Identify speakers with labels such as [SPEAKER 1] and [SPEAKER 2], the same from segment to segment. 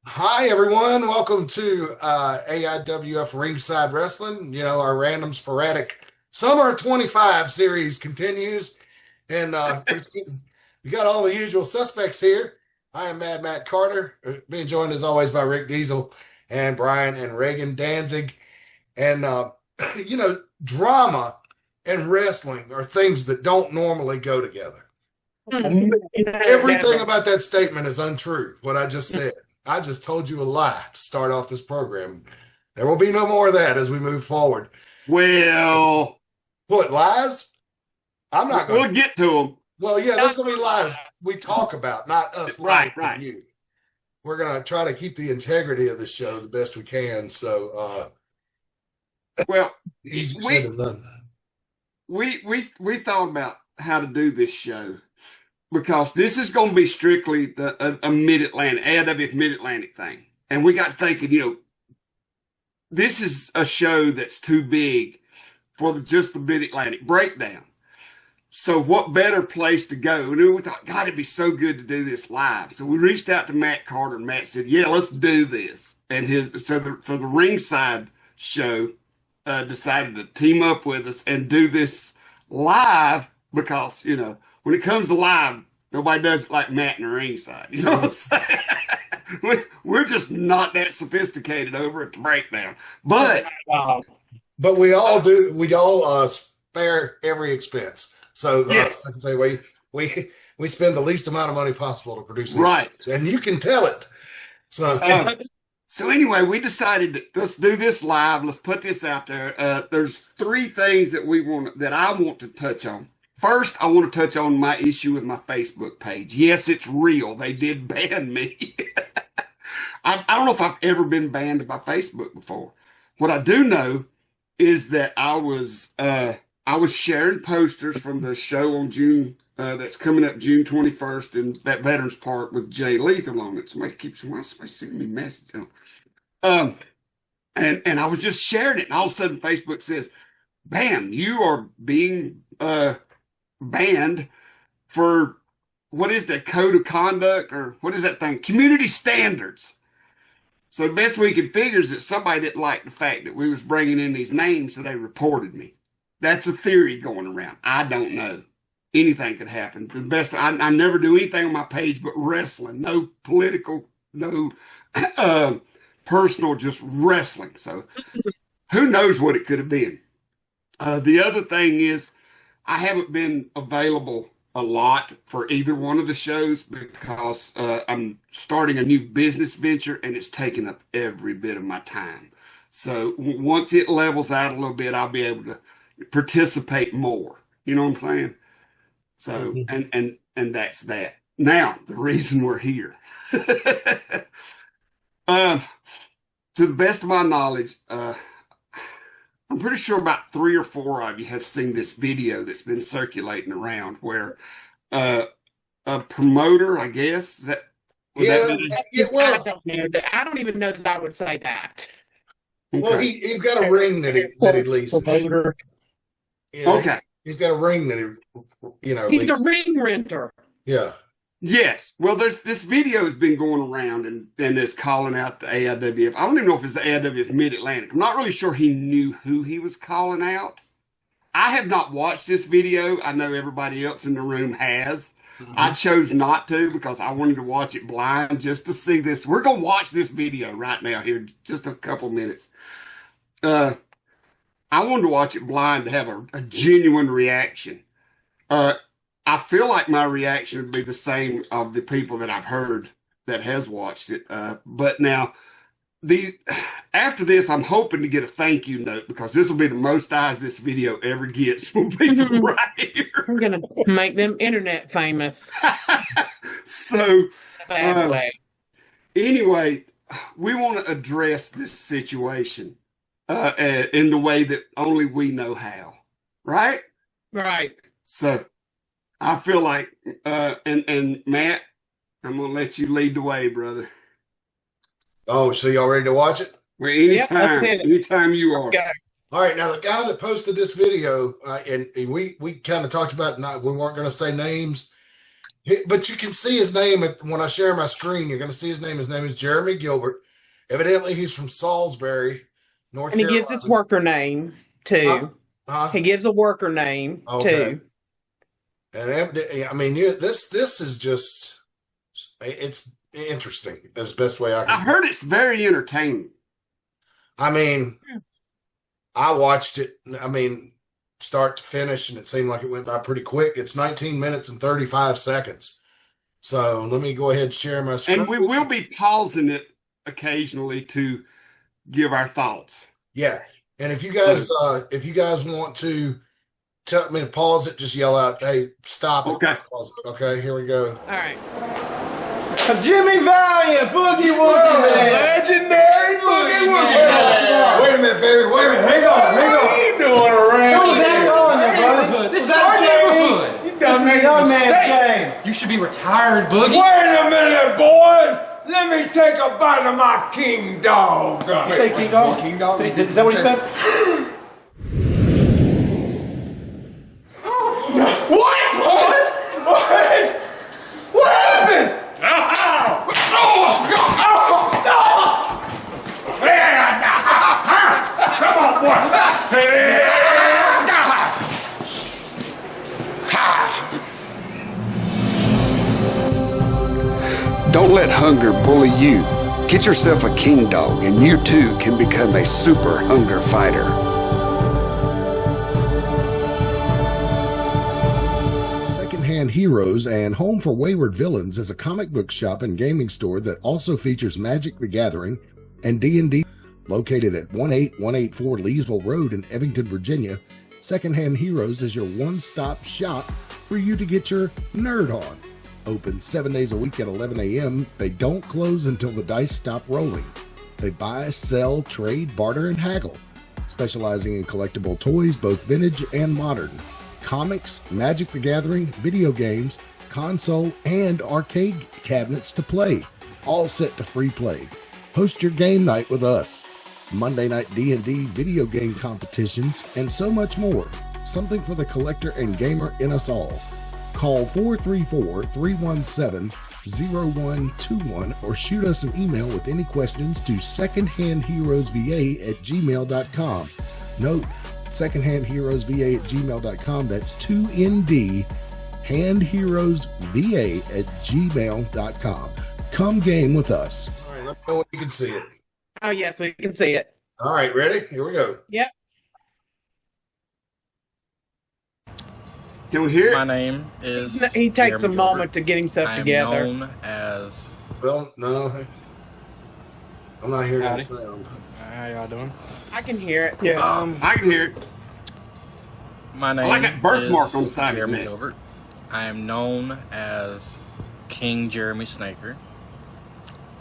[SPEAKER 1] Hi, everyone. Welcome to AIWF Ringside Wrestling. You know, our random sporadic Summer 25 series continues. And we got all the usual suspects here. I am Mad Matt Carter, being joined as always by Rick Diesel and Brian and Reagan Danzig. And, drama and wrestling are things that don't normally go together. Everything about that statement is untrue, what I just said. I just told you a lie to start off this program. There will be no more of that as we move forward.
[SPEAKER 2] Well,
[SPEAKER 1] what, lies? I'm not going
[SPEAKER 2] to. We'll get to them.
[SPEAKER 1] Well, yeah, there's going to be lies we talk about, not us lying to you. We're going to try to keep the integrity of the show the best we can. So,
[SPEAKER 2] well,
[SPEAKER 1] easy said than done.
[SPEAKER 2] We thought about how to do this show, because this is going to be strictly a Mid-Atlantic, AIWF Mid-Atlantic thing. And we got thinking, this is a show that's too big for just the Mid-Atlantic breakdown. So what better place to go? And we thought, God, it'd be so good to do this live. So we reached out to Matt Carter, and Matt said, yeah, let's do this. And so the Ringside show decided to team up with us and do this live, because, when it comes to live, nobody does it like Matt and the Ringside. You know what I'm saying? We're just not that sophisticated over at the breakdown. But
[SPEAKER 1] we all do. We all spare every expense. So
[SPEAKER 2] yes.
[SPEAKER 1] I can say we spend the least amount of money possible to produce these
[SPEAKER 2] right,
[SPEAKER 1] shows, and you can tell it.
[SPEAKER 2] So anyway, we decided let's do this live. Let's put this out there. There's three things that I want to touch on. First, I want to touch on my issue with my Facebook page. Yes, it's real. They did ban me. I don't know if I've ever been banned by Facebook before. What I do know is that I was sharing posters from the show on June that's coming up June 21st in that Veterans Park with Jay Lethal on it. Somebody keeps sending me messages. And I was just sharing it, and all of a sudden Facebook says, "Bam, you are being banned for," what is that, code of conduct, or what is that thing? Community standards. So the best we could figure is that somebody didn't like the fact that we was bringing in these names, so they reported me. That's a theory going around. I don't know. Anything could happen. The best, I never do anything on my page but wrestling. No political, no personal, just wrestling. So who knows what it could have been. The other thing is, I haven't been available a lot for either one of the shows, because I'm starting a new business venture, and it's taking up every bit of my time. So once it levels out a little bit, I'll be able to participate more. You know what I'm saying? So, and that's that. Now, the reason we're here. To the best of my knowledge, I'm pretty sure about 3 or 4 of you have seen this video that's been circulating around where a promoter, I guess,
[SPEAKER 3] well, I don't even know that I would say that.
[SPEAKER 1] Okay. Well, he's got a ring that he leases.
[SPEAKER 2] Okay.
[SPEAKER 1] He's got a ring that
[SPEAKER 3] he's
[SPEAKER 1] leases.
[SPEAKER 3] A ring renter.
[SPEAKER 1] Yeah.
[SPEAKER 2] Yes. Well, this video has been going around, and it's calling out the AIWF. I don't even know if it's the AIWF Mid-Atlantic. I'm not really sure he knew who he was calling out. I have not watched this video. I know everybody else in the room has. Mm-hmm. I chose not to, because I wanted to watch it blind just to see this. We're going to watch this video right now here, just a couple minutes. I wanted to watch it blind to have a genuine reaction. I feel like my reaction would be the same of the people that I've heard that has watched it. But now, after this, I'm hoping to get a thank you note, because this will be the most eyes this video ever gets from people right here.
[SPEAKER 3] We're going to make them internet famous.
[SPEAKER 2] So,
[SPEAKER 3] bad way.
[SPEAKER 2] Anyway, we want to address this situation in the way that only we know how. Right?
[SPEAKER 3] Right.
[SPEAKER 2] So, I feel like, and Matt, I'm going to let you lead the way, brother.
[SPEAKER 1] Oh, so y'all ready to watch it?
[SPEAKER 2] Well, anytime you are.
[SPEAKER 1] Okay. All right, now the guy that posted this video, and we kind of talked about we weren't going to say names. But you can see his name when I share my screen. You're going to see his name. His name is Jeremy Gilbert. Evidently, he's from Salisbury, North
[SPEAKER 3] And he
[SPEAKER 1] Carolina.
[SPEAKER 3] gives his worker name too. He gives a worker name too.
[SPEAKER 1] And I mean, this is just it's interesting. That's the best way I can.
[SPEAKER 2] I heard it's very entertaining.
[SPEAKER 1] I mean, I watched it. I mean, start to finish, and it seemed like it went by pretty quick. It's 19 minutes and 35 seconds. So let me go ahead and share my screen.
[SPEAKER 2] And we will be pausing it occasionally to give our thoughts.
[SPEAKER 1] Yeah. And if you guys want to tell me to pause it, just yell out, "Hey, stop it."
[SPEAKER 2] Okay.
[SPEAKER 1] Pause it. Okay, here we go.
[SPEAKER 3] All right.
[SPEAKER 4] Jimmy Valiant, Boogie Woogie Man.
[SPEAKER 5] Legendary Boogie Woogie Man.
[SPEAKER 4] Wait a minute, baby. Wait a minute. Hang on.
[SPEAKER 5] What are you doing around
[SPEAKER 4] What was that calling you, buddy?
[SPEAKER 5] This is our neighborhood.
[SPEAKER 4] This
[SPEAKER 5] You done
[SPEAKER 4] is a
[SPEAKER 5] made a
[SPEAKER 4] young man's
[SPEAKER 5] mistake.
[SPEAKER 4] game.
[SPEAKER 5] You should be retired, Boogie.
[SPEAKER 6] Wait a minute, boys! Let me take a bite of my king dog.
[SPEAKER 4] Say King Dog?
[SPEAKER 5] King Dog?
[SPEAKER 4] Is that what you said? What happened?
[SPEAKER 6] Come on, boy!
[SPEAKER 2] Don't let hunger bully you. Get yourself a king dog, and you too can become a super hunger fighter.
[SPEAKER 1] Secondhand Heroes and Home for Wayward Villains is a comic book shop and gaming store that also features Magic the Gathering and D&D. Located at 18184 Leesville Road in Evington, Virginia, Secondhand Heroes is your one-stop shop for you to get your nerd on. Open 7 days a week at 11 a.m. They don't close until the dice stop rolling. They buy, sell, trade, barter, and haggle, specializing in collectible toys, both vintage and modern, comics, Magic the Gathering, video games, console, and arcade cabinets to play, all set to free play. Host your game night with us. Monday night D&D video game competitions, and so much more. Something for the collector and gamer in us all. Call 434-317-0121 or shoot us an email with any questions to secondhandheroesva@gmail.com. Note, secondhandheroesva@gmail.com. That's 2ND, handheroesva@gmail.com. Come game with us. All right, let me know when you can see it.
[SPEAKER 3] Oh, yes, we can see it.
[SPEAKER 1] All right, ready? Here we go.
[SPEAKER 3] Yep.
[SPEAKER 2] Can we hear it?
[SPEAKER 5] My name is.
[SPEAKER 3] He takes
[SPEAKER 5] Jeremy
[SPEAKER 3] a moment
[SPEAKER 5] Gilbert.
[SPEAKER 3] to get himself
[SPEAKER 5] I am
[SPEAKER 3] together.
[SPEAKER 5] known as.
[SPEAKER 1] Well, no, I'm not hearing that
[SPEAKER 7] Howdy.
[SPEAKER 1] sound.
[SPEAKER 7] How y'all doing?
[SPEAKER 3] I can hear it. Yeah.
[SPEAKER 2] I can hear it.
[SPEAKER 5] My name
[SPEAKER 2] like that birthmark
[SPEAKER 5] is
[SPEAKER 2] on the side of his
[SPEAKER 5] Jeremy
[SPEAKER 2] neck.
[SPEAKER 5] Gilbert. I am known as King Jeremy Snaker.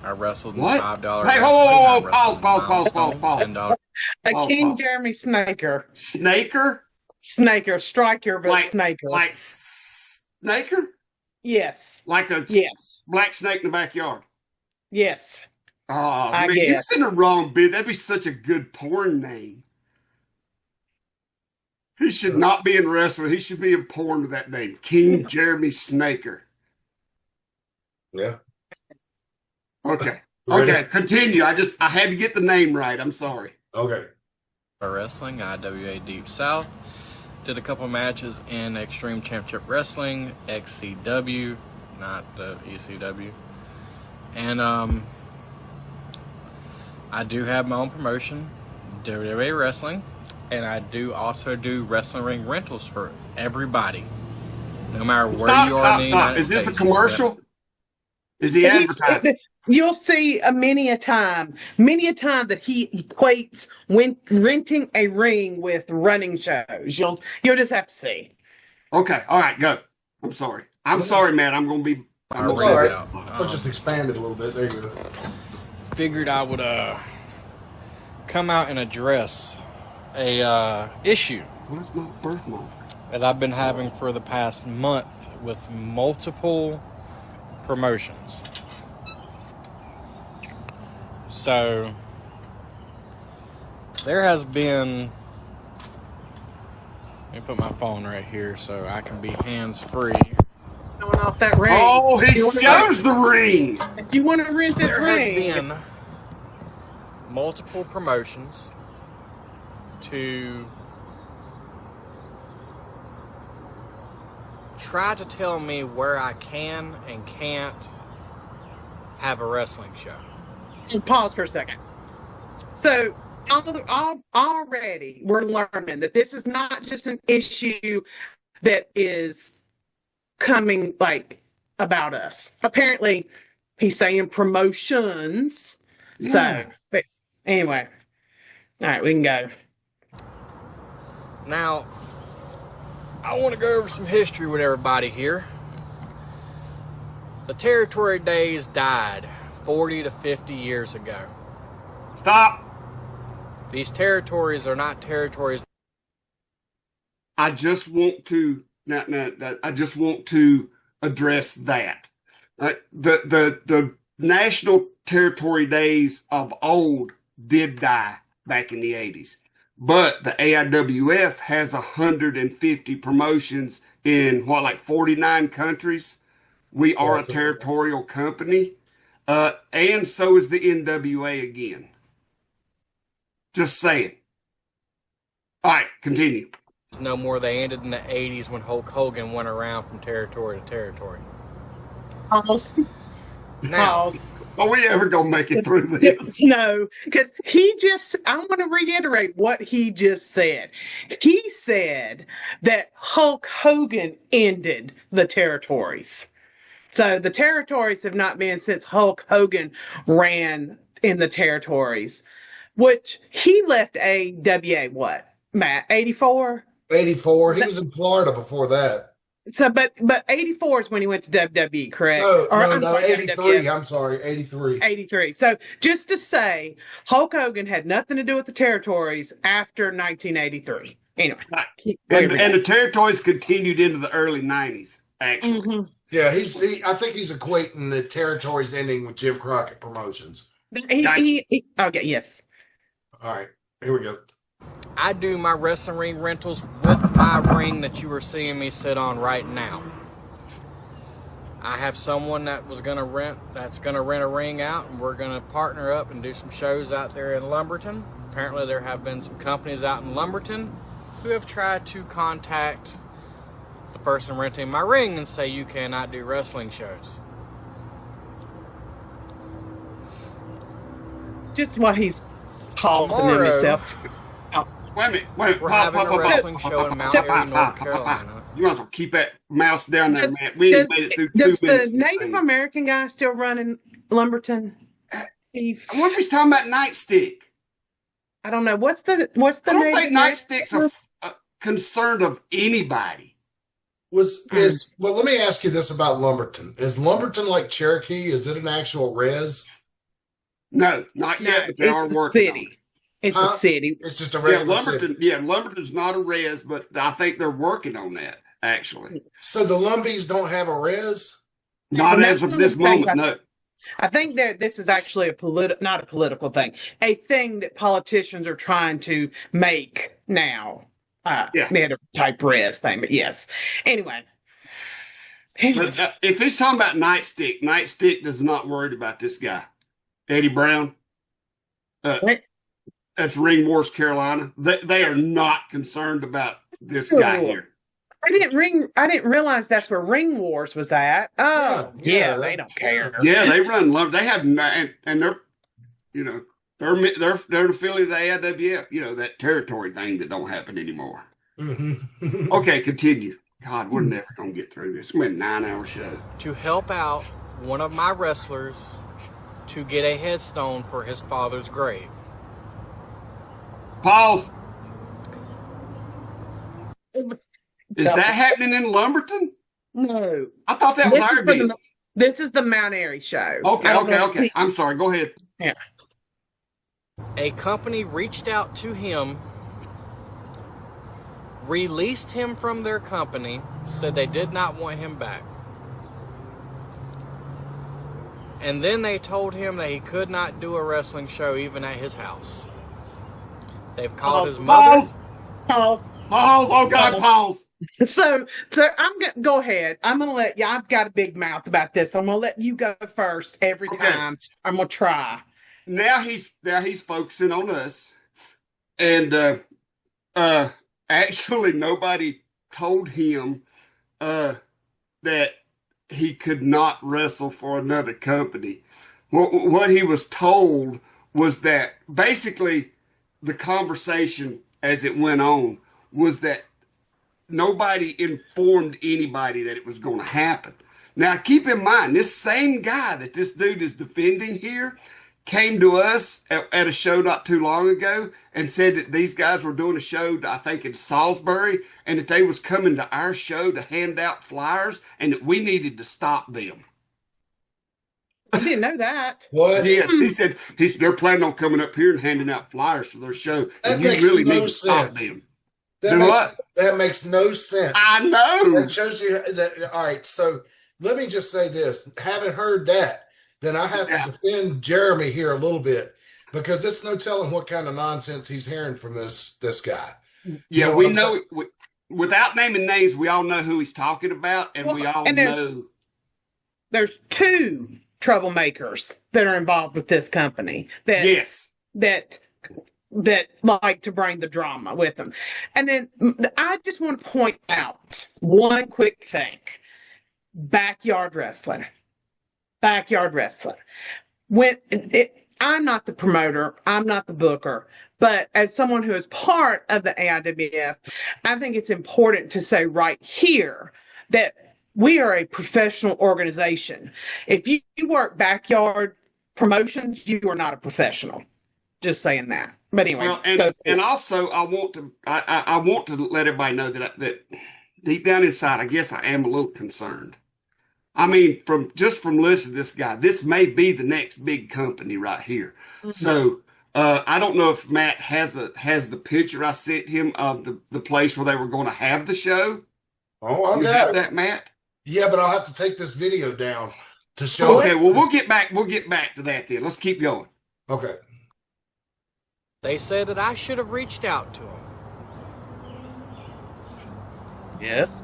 [SPEAKER 5] I wrestled in
[SPEAKER 2] What?
[SPEAKER 5] $5
[SPEAKER 2] Hey,
[SPEAKER 5] wrestling.
[SPEAKER 2] whoa,
[SPEAKER 5] I wrestled
[SPEAKER 2] pause,
[SPEAKER 5] in
[SPEAKER 2] pause.
[SPEAKER 5] $10.
[SPEAKER 3] A
[SPEAKER 2] Oh,
[SPEAKER 3] King
[SPEAKER 2] oh.
[SPEAKER 3] Jeremy Snaker.
[SPEAKER 2] Snaker?
[SPEAKER 3] Snaker. Striker, but
[SPEAKER 2] Like
[SPEAKER 3] Snaker.
[SPEAKER 2] Like Snaker?
[SPEAKER 3] Yes.
[SPEAKER 2] Like a
[SPEAKER 3] Yes.
[SPEAKER 2] black snake in the backyard.
[SPEAKER 3] Yes.
[SPEAKER 2] Oh,
[SPEAKER 3] I
[SPEAKER 2] man,
[SPEAKER 3] guess.
[SPEAKER 2] you're in the wrong bit. That'd be such a good porn name. He should not be in wrestling. He should be in porn with that name. King Jeremy Snaker.
[SPEAKER 1] Yeah.
[SPEAKER 2] Okay.
[SPEAKER 1] Ready?
[SPEAKER 2] Okay, continue. I had to get the name right. I'm sorry.
[SPEAKER 1] Okay.
[SPEAKER 5] Wrestling, IWA Deep South. Did a couple matches in Extreme Championship Wrestling, XCW, not the ECW. And I do have my own promotion, WWE Wrestling, and I do also do wrestling ring rentals for everybody, no matter where you are in the United
[SPEAKER 2] Is this a
[SPEAKER 5] States.
[SPEAKER 2] commercial? Is he advertising?
[SPEAKER 3] You'll see many a time that he equates renting a ring with running shows. You'll just have to see.
[SPEAKER 2] Okay, all right, go. I'm sorry. I'm sorry, man. I'm gonna be.
[SPEAKER 5] I'll
[SPEAKER 1] All
[SPEAKER 5] read
[SPEAKER 1] right.
[SPEAKER 5] it out.
[SPEAKER 1] We'll just expand it a little bit. There you go.
[SPEAKER 5] Figured I would come out and address a issue
[SPEAKER 2] Where's my birthmark?
[SPEAKER 5] that I've been having for the past month with multiple promotions. So there has been, let me put my phone right here so I can be hands free.
[SPEAKER 3] Going off that ring.
[SPEAKER 2] Oh, he
[SPEAKER 3] You wanna-
[SPEAKER 2] shows the ring.
[SPEAKER 3] If you want to rent this
[SPEAKER 5] There
[SPEAKER 3] ring,
[SPEAKER 5] has been multiple promotions to try to tell me where I can and can't have a wrestling show.
[SPEAKER 3] pause for a second. So already we're learning that this is not just an issue that is coming like about us. Apparently, he's saying promotions.
[SPEAKER 2] Yeah.
[SPEAKER 3] So, but anyway, all right, we can go.
[SPEAKER 5] Now, I want to go over some history with everybody here. The territory days died 40 to 50 years ago.
[SPEAKER 2] Stop.
[SPEAKER 5] These territories are not territories.
[SPEAKER 2] I just want to I just want to address that. The national territory days of old did die back in the 80s, but the AIWF has 150 promotions in like 49 countries. We are a territorial company, and so is the NWA again. Just saying. All right, continue.
[SPEAKER 5] No more. They ended in the 80s when Hulk Hogan went around from territory to territory.
[SPEAKER 3] Pause.
[SPEAKER 5] Now,
[SPEAKER 3] Pause.
[SPEAKER 2] Are we ever going to make it through this?
[SPEAKER 3] No, because I want to reiterate what he just said. He said that Hulk Hogan ended the territories. So the territories have not been since Hulk Hogan ran in the territories, which he left AWA, what, Matt, 84?
[SPEAKER 1] 84. He was in Florida before that.
[SPEAKER 3] So, but 84 is when he went to WWE, correct?
[SPEAKER 1] No,
[SPEAKER 3] sorry,
[SPEAKER 1] 83.
[SPEAKER 3] WWF.
[SPEAKER 1] I'm sorry, 83.
[SPEAKER 3] 83. So just to say, Hulk Hogan had nothing to do with the territories after 1983. Anyway.
[SPEAKER 2] And the territories continued into the early 90s, actually.
[SPEAKER 3] Mm-hmm.
[SPEAKER 1] Yeah, I think he's equating the territories ending with Jim Crockett Promotions.
[SPEAKER 3] Okay, yes.
[SPEAKER 1] All right, here we go.
[SPEAKER 5] I do my wrestling ring rentals with my ring that you are seeing me sit on right now. I have someone that's gonna rent a ring out, and we're gonna partner up and do some shows out there in Lumberton. Apparently there have been some companies out in Lumberton who have tried to contact the person renting my ring and say you cannot do wrestling shows.
[SPEAKER 3] Just what he's pausing in himself.
[SPEAKER 2] Wait a minute. Wait,
[SPEAKER 5] We're having a wrestling show in Mount Airy, North Carolina.
[SPEAKER 2] You might as well keep that mouse down there, man. We ain't made it through 2 minutes.
[SPEAKER 3] Does the Native American guy still run in Lumberton?
[SPEAKER 2] I wonder if he's talking about Nightstick.
[SPEAKER 3] I don't know. What's the
[SPEAKER 2] I don't think
[SPEAKER 3] Native
[SPEAKER 2] Nightstick's a concern of anybody.
[SPEAKER 1] Well, let me ask you this about Lumberton. Is Lumberton like Cherokee? Is it an actual res?
[SPEAKER 2] No, not yet, but they are working on it.
[SPEAKER 3] It's a city.
[SPEAKER 1] It's just a regular city.
[SPEAKER 2] Lumberton's not a res, but I think they're working on that, actually.
[SPEAKER 1] So the Lumbies don't have a res?
[SPEAKER 2] Not as of this moment, no.
[SPEAKER 3] I think that this is actually not a political thing, a thing that politicians are trying to make now. Type res thing, but yes. Anyway.
[SPEAKER 2] But, if he's talking about Nightstick is not worried about this guy. Eddie Brown. That's Ring Wars Carolina. They are not concerned about this guy here.
[SPEAKER 3] I didn't realize that's where Ring Wars was at. Oh, yeah, they don't care.
[SPEAKER 2] Yeah, they run lumber. They have, and they're, they're an affiliate of the AIWF. That territory thing that don't happen anymore.
[SPEAKER 1] Mm-hmm.
[SPEAKER 2] Okay, continue. God, we're never gonna get through this. It's been a 9-hour show.
[SPEAKER 5] To help out one of my wrestlers to get a headstone for his father's grave.
[SPEAKER 2] Pause. Is that happening in Lumberton?
[SPEAKER 3] No.
[SPEAKER 2] I thought that was our deal.
[SPEAKER 3] This is the Mount Airy show.
[SPEAKER 2] Okay. I'm sorry. Go ahead.
[SPEAKER 3] Yeah.
[SPEAKER 5] A company reached out to him, released him from their company, said they did not want him back. And then they told him that he could not do a wrestling show even at his house. They've called his mother.
[SPEAKER 3] Pause.
[SPEAKER 2] Oh, God, pause.
[SPEAKER 3] So I'm gonna go ahead. I'm gonna let you. I've got a big mouth about this. I'm gonna let you go first every
[SPEAKER 2] Okay.
[SPEAKER 3] time. I'm gonna try.
[SPEAKER 2] Now he's focusing on us, and actually nobody told him that he could not wrestle for another company. What he was told was that basically the conversation as it went on was that nobody informed anybody that it was going to happen. Now, keep in mind, this same guy that this dude is defending here came to us at a show not too long ago and said that these guys were doing a show, I think in Salisbury, and that they was coming to our show to hand out flyers and that we needed to stop them.
[SPEAKER 3] I didn't know that.
[SPEAKER 1] What?
[SPEAKER 2] Yes, he said they're planning on coming up here and handing out flyers for their show,
[SPEAKER 1] That
[SPEAKER 2] and you
[SPEAKER 1] makes
[SPEAKER 2] really
[SPEAKER 1] no
[SPEAKER 2] need to stop
[SPEAKER 1] sense.
[SPEAKER 2] them.
[SPEAKER 1] That
[SPEAKER 2] Do
[SPEAKER 1] makes,
[SPEAKER 2] what?
[SPEAKER 1] that makes no sense.
[SPEAKER 2] I know.
[SPEAKER 1] That shows you that. All right. So let me just say this. Having heard that, then I have
[SPEAKER 2] Yeah.
[SPEAKER 1] to defend Jeremy here a little bit because it's no telling what kind of nonsense he's hearing from this guy.
[SPEAKER 2] Yeah,
[SPEAKER 1] know
[SPEAKER 2] we
[SPEAKER 1] what I'm
[SPEAKER 2] know. Without naming names, we all know who he's talking about, and we all know.
[SPEAKER 3] There's two troublemakers that are involved with this company
[SPEAKER 2] Yes.
[SPEAKER 3] that like to bring the drama with them. And then I just want to point out one quick thing. Backyard wrestling. I'm not the promoter, I'm not the booker, but as someone who is part of the AIWF, I think it's important to say right here that we are a professional organization. If you work backyard promotions, you are not a professional. Just saying that. But anyway,
[SPEAKER 2] Well, and also I want to let everybody know that deep down inside, I guess I am a little concerned. I mean, from listening to this guy, this may be the next big company right here. Mm-hmm. So I don't know if Matt has the picture I sent him of the place where they were going to have the show.
[SPEAKER 1] Oh, I
[SPEAKER 2] got that, Matt.
[SPEAKER 1] Yeah, but I'll have to take this video down to show.
[SPEAKER 2] Okay, well we'll get back to that then. Let's keep going.
[SPEAKER 1] Okay.
[SPEAKER 5] They said that I should have reached out to him.
[SPEAKER 3] Yes.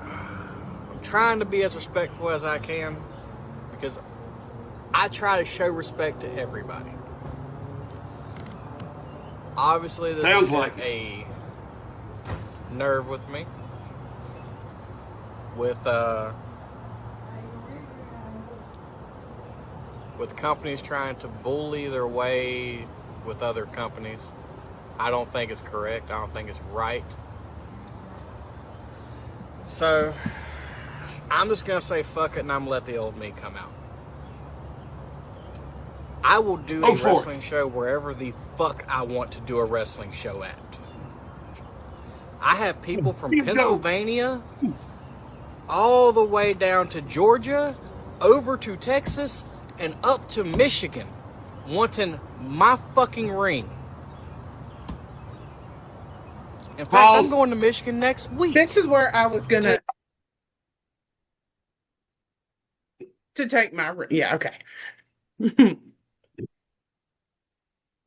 [SPEAKER 5] I'm trying to be as respectful as I can because I try to show respect to everybody. Obviously, this
[SPEAKER 2] sounds
[SPEAKER 5] is
[SPEAKER 2] like
[SPEAKER 5] a nerve with me. With companies trying to bully their way with other companies. I don't think it's correct. I don't think it's right. So I'm just going to say fuck it and I'm going to let the old me come out. I will do a wrestling show wherever the fuck I want to do a wrestling show at. I have people from Pennsylvania all the way down to Georgia, over to Texas, and up to Michigan wanting my fucking ring. In fact, I'm going to Michigan next week.
[SPEAKER 3] This is where I was going to take my ring. Yeah, okay.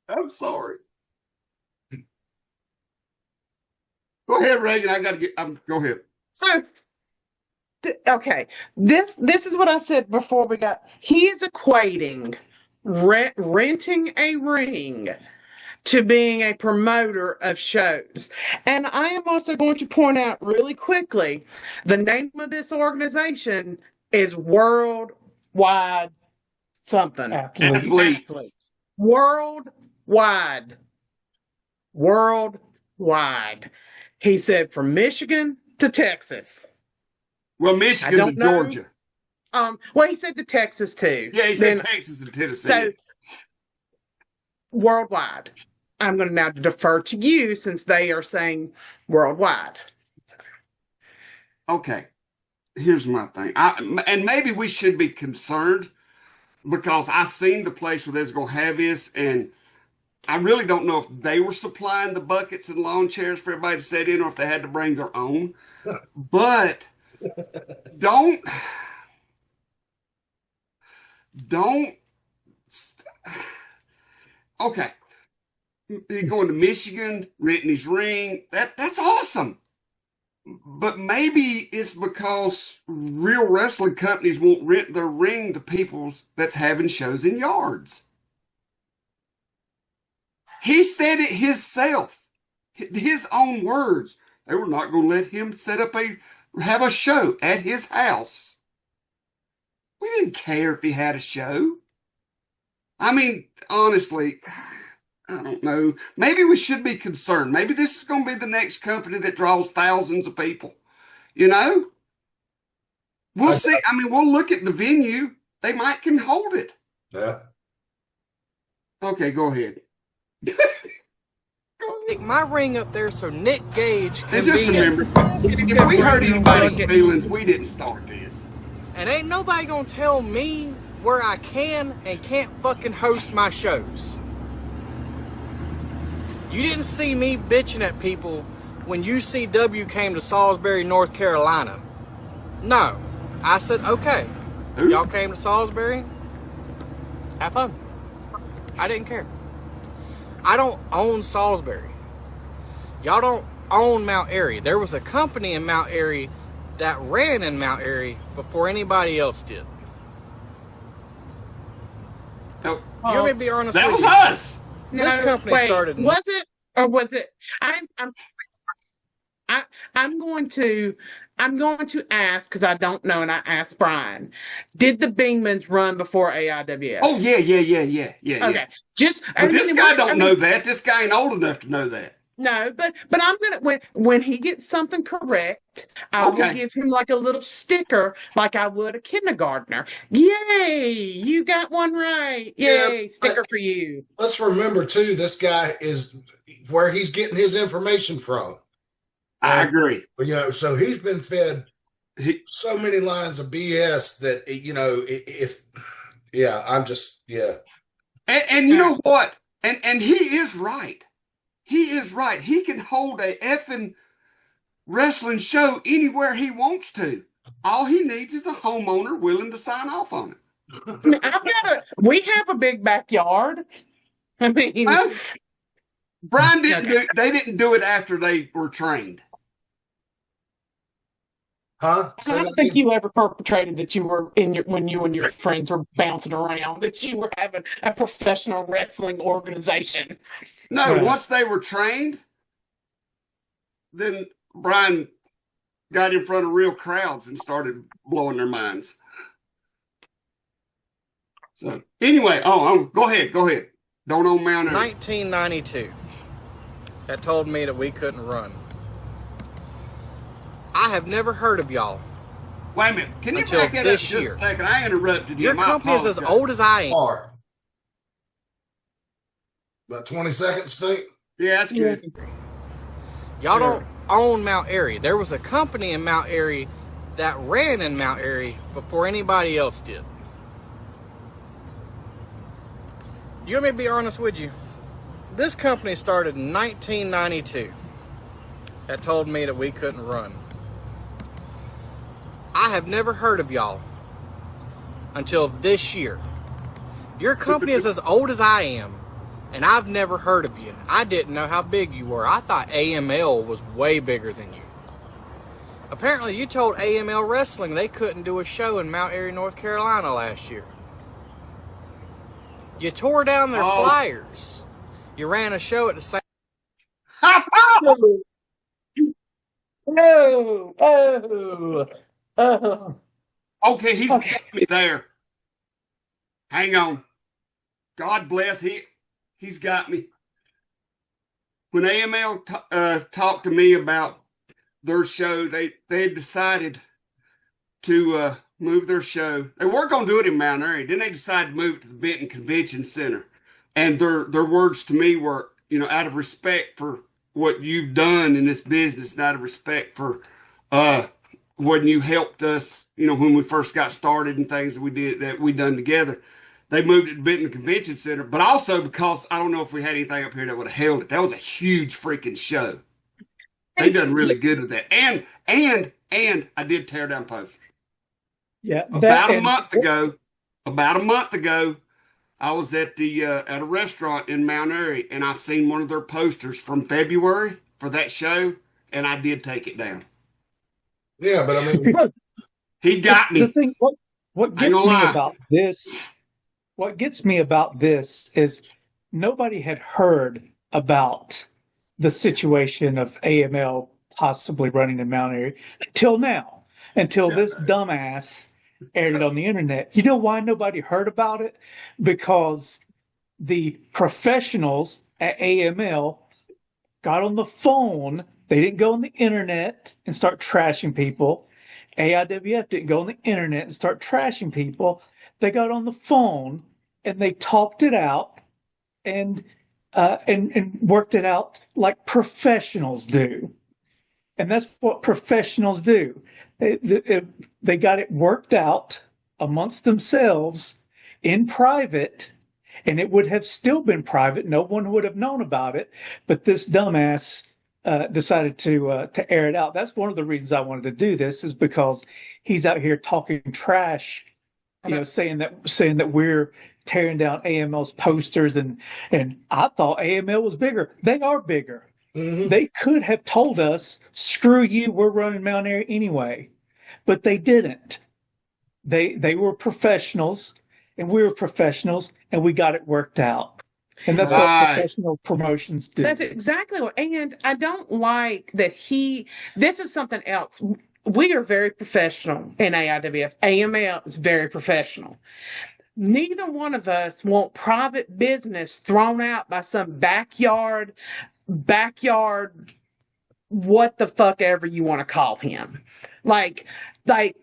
[SPEAKER 2] I'm sorry. Go ahead, Reagan. I got to get. Go ahead.
[SPEAKER 3] So, okay, this is what I said before we got. He is equating renting a ring to being a promoter of shows, and I am also going to point out really quickly the name of this organization is Worldwide something.
[SPEAKER 2] Athletes.
[SPEAKER 3] Worldwide. He said from Michigan to Texas.
[SPEAKER 2] Well, Michigan to Georgia.
[SPEAKER 3] Well, he said to Texas too.
[SPEAKER 2] Yeah, he said Texas and Tennessee.
[SPEAKER 3] So worldwide. I'm going to now defer to you since they are saying worldwide.
[SPEAKER 2] Okay. Here's my thing. And maybe we should be concerned because I seen the place where they're going to have this, and I really don't know if they were supplying the buckets and lawn chairs for everybody to sit in or if they had to bring their own. But don't okay. He's going to Michigan, renting his ring. That's awesome. But maybe it's because real wrestling companies won't rent their ring to people that's having shows in yards. He said it himself, his own words. They were not going to let him have a show at his house. We didn't care if he had a show. I mean, honestly, I don't know. Maybe we should be concerned. Maybe this is going to be the next company that draws thousands of people. You know? We'll see. I mean, we'll look at the venue. They might can hold it.
[SPEAKER 1] Yeah.
[SPEAKER 2] Okay, go ahead.
[SPEAKER 5] Stick my ring up there so Nick Gage can
[SPEAKER 2] And just
[SPEAKER 5] be
[SPEAKER 2] remember, if we hurt anybody's feelings, we didn't start this.
[SPEAKER 5] And ain't nobody gonna tell me where I can and can't fucking host my shows. You didn't see me bitching at people when UCW came to Salisbury, North Carolina. No. I said, okay, y'all came to Salisbury, have fun. I didn't care. I don't own Salisbury. Y'all don't own Mount Airy. There was a company in Mount Airy that ran in Mount Airy before anybody else did.
[SPEAKER 2] No,
[SPEAKER 5] You want me to be honest
[SPEAKER 2] that
[SPEAKER 5] with
[SPEAKER 2] was
[SPEAKER 5] you?
[SPEAKER 2] us.
[SPEAKER 5] This company started.
[SPEAKER 3] Was it or was it? I'm going to ask because I don't know, and I asked Brian. Did the Bingmans run before AIWF?
[SPEAKER 2] Oh yeah.
[SPEAKER 3] Okay. Just
[SPEAKER 2] But this guy don't know that. This guy ain't old enough to know that.
[SPEAKER 3] No, but I'm gonna when he gets something correct, I will give him like a little sticker, like I would a kindergartner. Yay! You got one right. Yay! Sticker for you.
[SPEAKER 1] Let's remember too, this guy is where he's getting his information from.
[SPEAKER 2] I agree.
[SPEAKER 1] You know, so he's been fed so many lines of BS that
[SPEAKER 2] And you know what? And he is right. He is right. He can hold a effing wrestling show anywhere he wants to. All he needs is a homeowner willing to sign off on it.
[SPEAKER 3] We have a big backyard. I mean,
[SPEAKER 2] Brian they didn't do it after they were trained.
[SPEAKER 1] Huh?
[SPEAKER 3] I don't think you ever perpetrated that you were when you and your friends were bouncing around, that you were having a professional wrestling organization.
[SPEAKER 2] No, once they were trained, then Brian got in front of real crowds and started blowing their minds. So anyway, go ahead. Don't own Mount Airy.
[SPEAKER 5] 1992. That told me that we couldn't run. I have never heard of y'all.
[SPEAKER 2] Wait a minute. Can you back it up just a second? I interrupted you.
[SPEAKER 5] Your company is as old as I am.
[SPEAKER 1] About 20 seconds, think?
[SPEAKER 2] Yeah, that's good.
[SPEAKER 5] Y'all don't own Mount Airy. There was a company in Mount Airy that ran in Mount Airy before anybody else did. You want me to be honest with you? This company started in 1992. That told me that we couldn't run. I have never heard of y'all until this year. Your company is as old as I am, and I've never heard of you. I didn't know how big you were. I thought AML was way bigger than you. Apparently, you told AML Wrestling they couldn't do a show in Mount Airy, North Carolina last year. You tore down their flyers. You ran a show at the same...
[SPEAKER 2] Okay, he's got me there. Hang on. God bless, he's got me. When AML talked to me about their show, they had decided to move their show. They weren't going to do it in Mount Airy. Then they decided to move it to the Benton Convention Center. And their words to me were, out of respect for what you've done in this business, and out of respect for when you helped us, when we first got started and things that we done together. They moved it to Benton Convention Center, but also because I don't know if we had anything up here that would have held it. That was a huge freaking show. They done really good with that. And I did tear down posters.
[SPEAKER 3] Yeah.
[SPEAKER 2] About a month ago, I was at a restaurant in Mount Airy, and I seen one of their posters from February for that show, and I did take it down.
[SPEAKER 1] Yeah, but I mean,
[SPEAKER 7] Look,
[SPEAKER 2] He got
[SPEAKER 7] the
[SPEAKER 2] me.
[SPEAKER 7] thing, what
[SPEAKER 2] Ain't
[SPEAKER 7] gets
[SPEAKER 2] gonna
[SPEAKER 7] me
[SPEAKER 2] lie.
[SPEAKER 7] about this, what gets me about this is nobody had heard about the situation of AML possibly running in Mount Airy until now, until this dumbass aired it on the internet. You know why nobody heard about it? Because the professionals at AML got on the phone. They didn't go on the internet and start trashing people. AIWF didn't go on the internet and start trashing people. They got on the phone and they talked it out and and worked it out like professionals do. And that's what professionals do. They got it worked out amongst themselves in private, and it would have still been private. No one would have known about it, but this dumbass decided to air it out. That's one of the reasons I wanted to do this, is because he's out here talking trash, saying that we're tearing down AML's posters, and I thought AML was bigger. They are bigger.
[SPEAKER 1] mhm.
[SPEAKER 7] They could have told us, screw you, we're running Mount Airy anyway. But they didn't. They were professionals and we were professionals and we got it worked out. And that's what
[SPEAKER 2] Right.
[SPEAKER 7] professional promotions do.
[SPEAKER 3] That's exactly what, and I don't like that this is something else. We are very professional in AIWF. AML is very professional. Neither one of us want private business thrown out by some backyard, what the fuck ever you want to call him. Like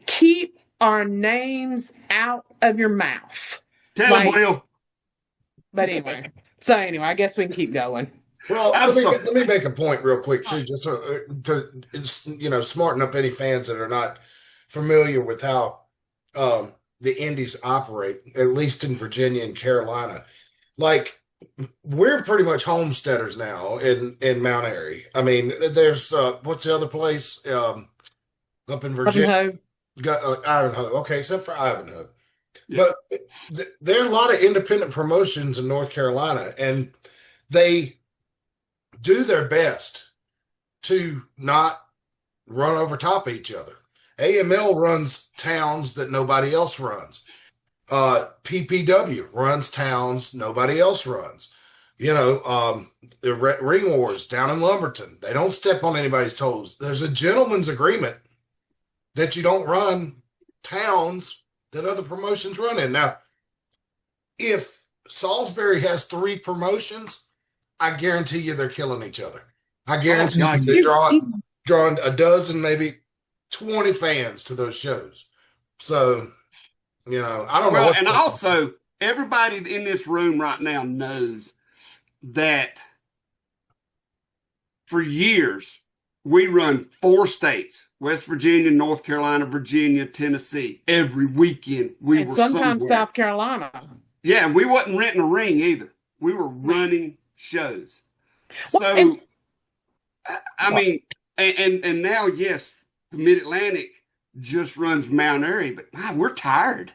[SPEAKER 3] keep our names out of your mouth.
[SPEAKER 2] Tell him, Will.
[SPEAKER 3] But anyway, I guess we can keep going.
[SPEAKER 1] Well,
[SPEAKER 2] I'm sorry.
[SPEAKER 1] let me make a point real quick too, just so, to smarten up any fans that are not familiar with how the indies operate, at least in Virginia and Carolina. Like, we're pretty much homesteaders now in Mount Airy. I mean, there's what's the other place up in Virginia?
[SPEAKER 3] Ivanhoe.
[SPEAKER 1] Got Ivanhoe. Okay, except for Ivanhoe.
[SPEAKER 2] Yeah.
[SPEAKER 1] But there are a lot of independent promotions in North Carolina, and they do their best to not run over top of each other. AML runs towns that nobody else runs. PPW runs towns nobody else runs. The Ring Wars down in Lumberton, they don't step on anybody's toes. There's a gentleman's agreement that you don't run towns that other promotions run in. Now, if Salisbury has 3 promotions, I guarantee you they're killing each other. I guarantee you they're drawing a dozen, maybe 20 fans to those shows. So, I don't know.
[SPEAKER 2] Well, and also, everybody in this room right now knows that for years, we run 4 states: West Virginia, North Carolina, Virginia, Tennessee. Every weekend we
[SPEAKER 3] And
[SPEAKER 2] were
[SPEAKER 3] sometimes
[SPEAKER 2] somewhere.
[SPEAKER 3] South Carolina.
[SPEAKER 2] Yeah, and we wasn't renting a ring either. We were running shows. So,
[SPEAKER 3] Well,
[SPEAKER 2] I mean, and now, yes, the Mid-Atlantic just runs Mount Airy, but we're tired.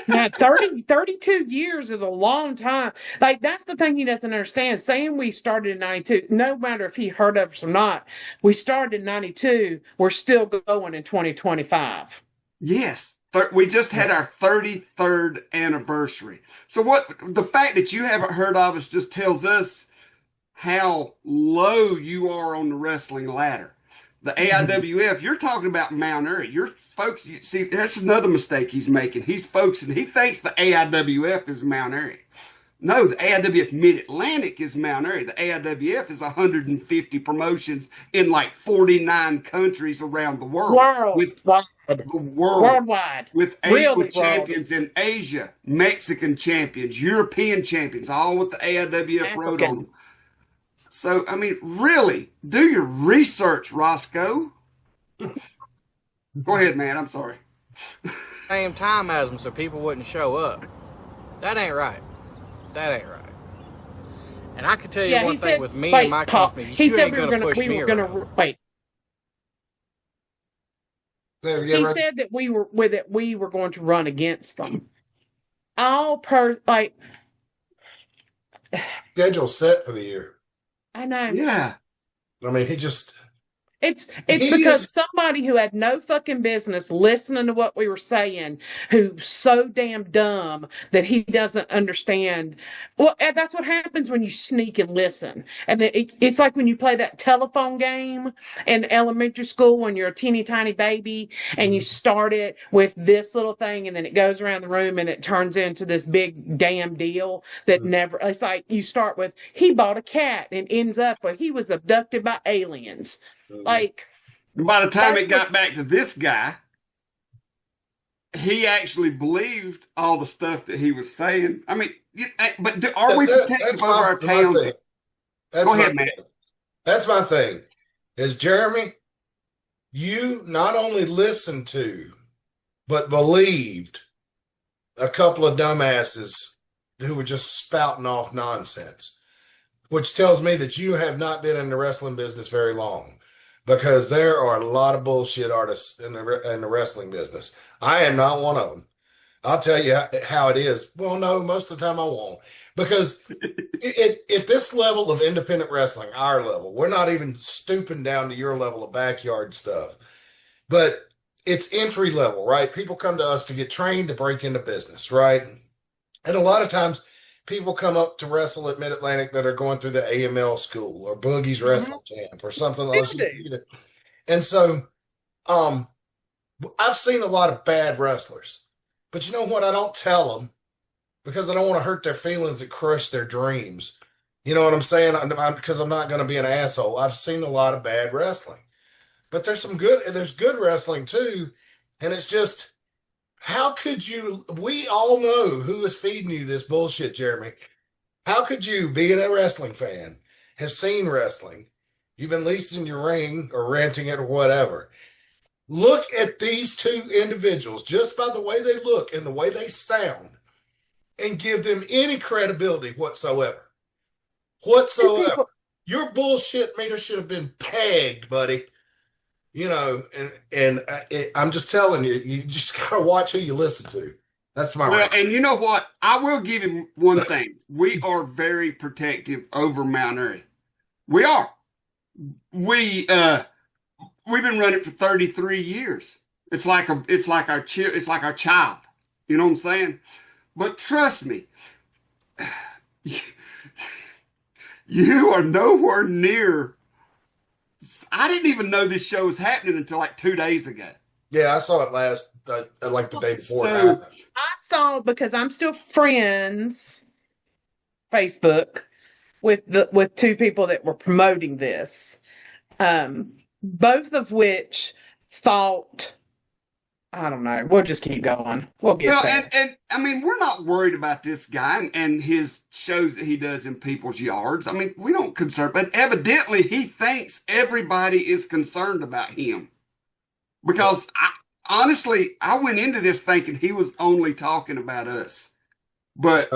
[SPEAKER 3] Yeah, 32 years is a long time. Like, that's the thing he doesn't understand. Saying we started in 92, no matter if he heard of us or not, we started in 92, we're still going in 2025.
[SPEAKER 2] Yes. We just had our 33rd anniversary. So the fact that you haven't heard of us just tells us how low you are on the wrestling ladder. The AIWF, you're talking about Mount Airy. You're folks, you see, that's another mistake he's making. He thinks the AIWF is Mount Airy. No, the AIWF Mid-Atlantic is Mount Airy. The AIWF is 150 promotions in like 49 countries around the world. Worldwide. With champions in Asia, Mexican champions, European champions, all with the AIWF wrote on them. So, I mean, really, do your research, Roscoe. Go ahead, man. I'm sorry.
[SPEAKER 5] Same time as them so people wouldn't show up. That ain't right. And I can tell you one thing with me and my company.
[SPEAKER 3] He said
[SPEAKER 5] we were going to
[SPEAKER 3] wait. He
[SPEAKER 1] right?
[SPEAKER 3] said that we were going to run against them.
[SPEAKER 1] Schedule set for the year.
[SPEAKER 3] I know.
[SPEAKER 2] Yeah.
[SPEAKER 1] I mean,
[SPEAKER 3] It's
[SPEAKER 1] He
[SPEAKER 3] because
[SPEAKER 1] is
[SPEAKER 3] somebody who had no fucking business listening to what we were saying, who's so damn dumb that he doesn't understand. Well, that's what happens when you sneak and listen. And it's like when you play that telephone game in elementary school when you're a teeny tiny baby and you start it with this little thing and then it goes around the room and it turns into this big damn deal that never, it's like you start with, he bought a cat and ends up with, he was abducted by aliens. Like,
[SPEAKER 2] By the time
[SPEAKER 3] that's
[SPEAKER 2] it got back to this guy, he actually believed all the stuff that he was saying. I mean, but are we protective
[SPEAKER 1] that's
[SPEAKER 2] over our
[SPEAKER 1] my
[SPEAKER 2] town?
[SPEAKER 1] thing. That's
[SPEAKER 2] Go
[SPEAKER 1] my
[SPEAKER 2] ahead, Matt.
[SPEAKER 1] thing. That's my thing. Is Jeremy, you not only listened to, but believed a couple of dumbasses who were just spouting off nonsense, which tells me that you have not been in the wrestling business very long, because there are a lot of bullshit artists in the wrestling business. I am not one of them. I'll tell you how it is. Well, no, most of the time I won't, because at this level of independent wrestling, our level, we're not even stooping down to your level of backyard stuff, but it's entry level, right? People come to us to get trained to break into business, right? And a lot of times people come up to wrestle at Mid-Atlantic that are going through the AML school or Boogie's Wrestling Camp or something else. And so I've seen a lot of bad wrestlers, but you know what? I don't tell them because I don't want to hurt their feelings and crush their dreams. You know what I'm saying? Because I'm not going to be an asshole. I've seen a lot of bad wrestling, but there's good wrestling too. And it's just, how could you, we all know who is feeding you this bullshit, Jeremy. How could you, being a wrestling fan, have seen wrestling? You've been leasing your ring or renting it or whatever. Look at these two individuals just by the way they look and the way they sound and give them any credibility whatsoever. Whatsoever. Your bullshit meter should have been pegged, buddy. You know, I'm just telling you, you just gotta watch who you listen to. That's my
[SPEAKER 2] Well, and you know what? I will give him one thing. We are very protective over Mount Airy. We are. We've been running for 33 years. It's like our child. You know what I'm saying? But trust me, you are nowhere near. I didn't even know this show was happening until like 2 days ago.
[SPEAKER 1] Yeah, I saw it last, like the day before.
[SPEAKER 3] So I saw, because I'm still friends, Facebook, with two people that were promoting this, both of which thought, I don't know. We'll just keep going. We'll get there.
[SPEAKER 2] And I mean, we're not worried about this guy and his shows that he does in people's yards. I mean, we don't concern, but evidently he thinks everybody is concerned about him. Because honestly, I went into this thinking he was only talking about us. But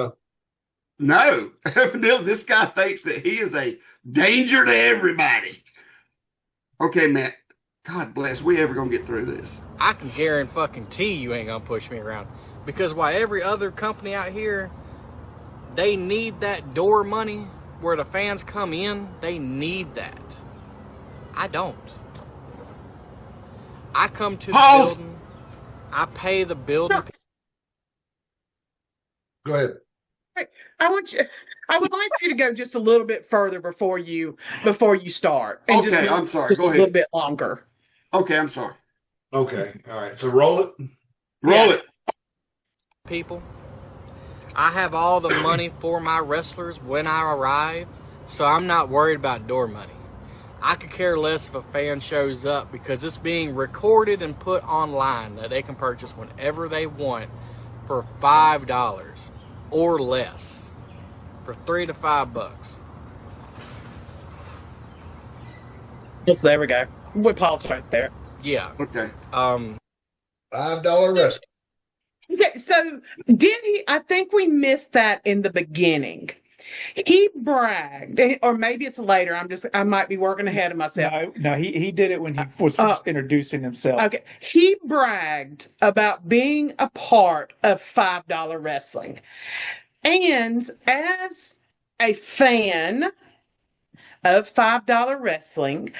[SPEAKER 2] no, evidently this guy thinks that he is a danger to everybody. Okay, Matt. God bless, we ever gonna get through this?
[SPEAKER 5] I can guarantee you ain't gonna push me around, because while every other company out here, they need that door money where the fans come in, they need that. I don't. I come to the building, I pay the building.
[SPEAKER 1] Go ahead.
[SPEAKER 3] I would like for you to go just a little bit further before you start. And
[SPEAKER 2] okay,
[SPEAKER 3] just
[SPEAKER 2] I'm sorry.
[SPEAKER 3] Just
[SPEAKER 2] Go
[SPEAKER 3] a
[SPEAKER 2] ahead.
[SPEAKER 3] little bit longer.
[SPEAKER 2] Okay, I'm sorry.
[SPEAKER 1] Okay, all right. So roll it.
[SPEAKER 2] Roll it.
[SPEAKER 5] People, I have all the money for my wrestlers when I arrive, so I'm not worried about door money. I could care less if a fan shows up, because it's being recorded and put online that they can purchase whenever they want for $5 or less, for $3 to $5.
[SPEAKER 3] Yes, there we go. We pause right there.
[SPEAKER 5] Yeah.
[SPEAKER 2] Okay.
[SPEAKER 1] $5 wrestling.
[SPEAKER 3] Okay, so did he? I think we missed that in the beginning. He bragged, or maybe it's later. I might be working ahead of myself.
[SPEAKER 7] No, he did it when he was introducing himself.
[SPEAKER 3] Okay, he bragged about being a part of $5 wrestling, and as a fan of $5 wrestling,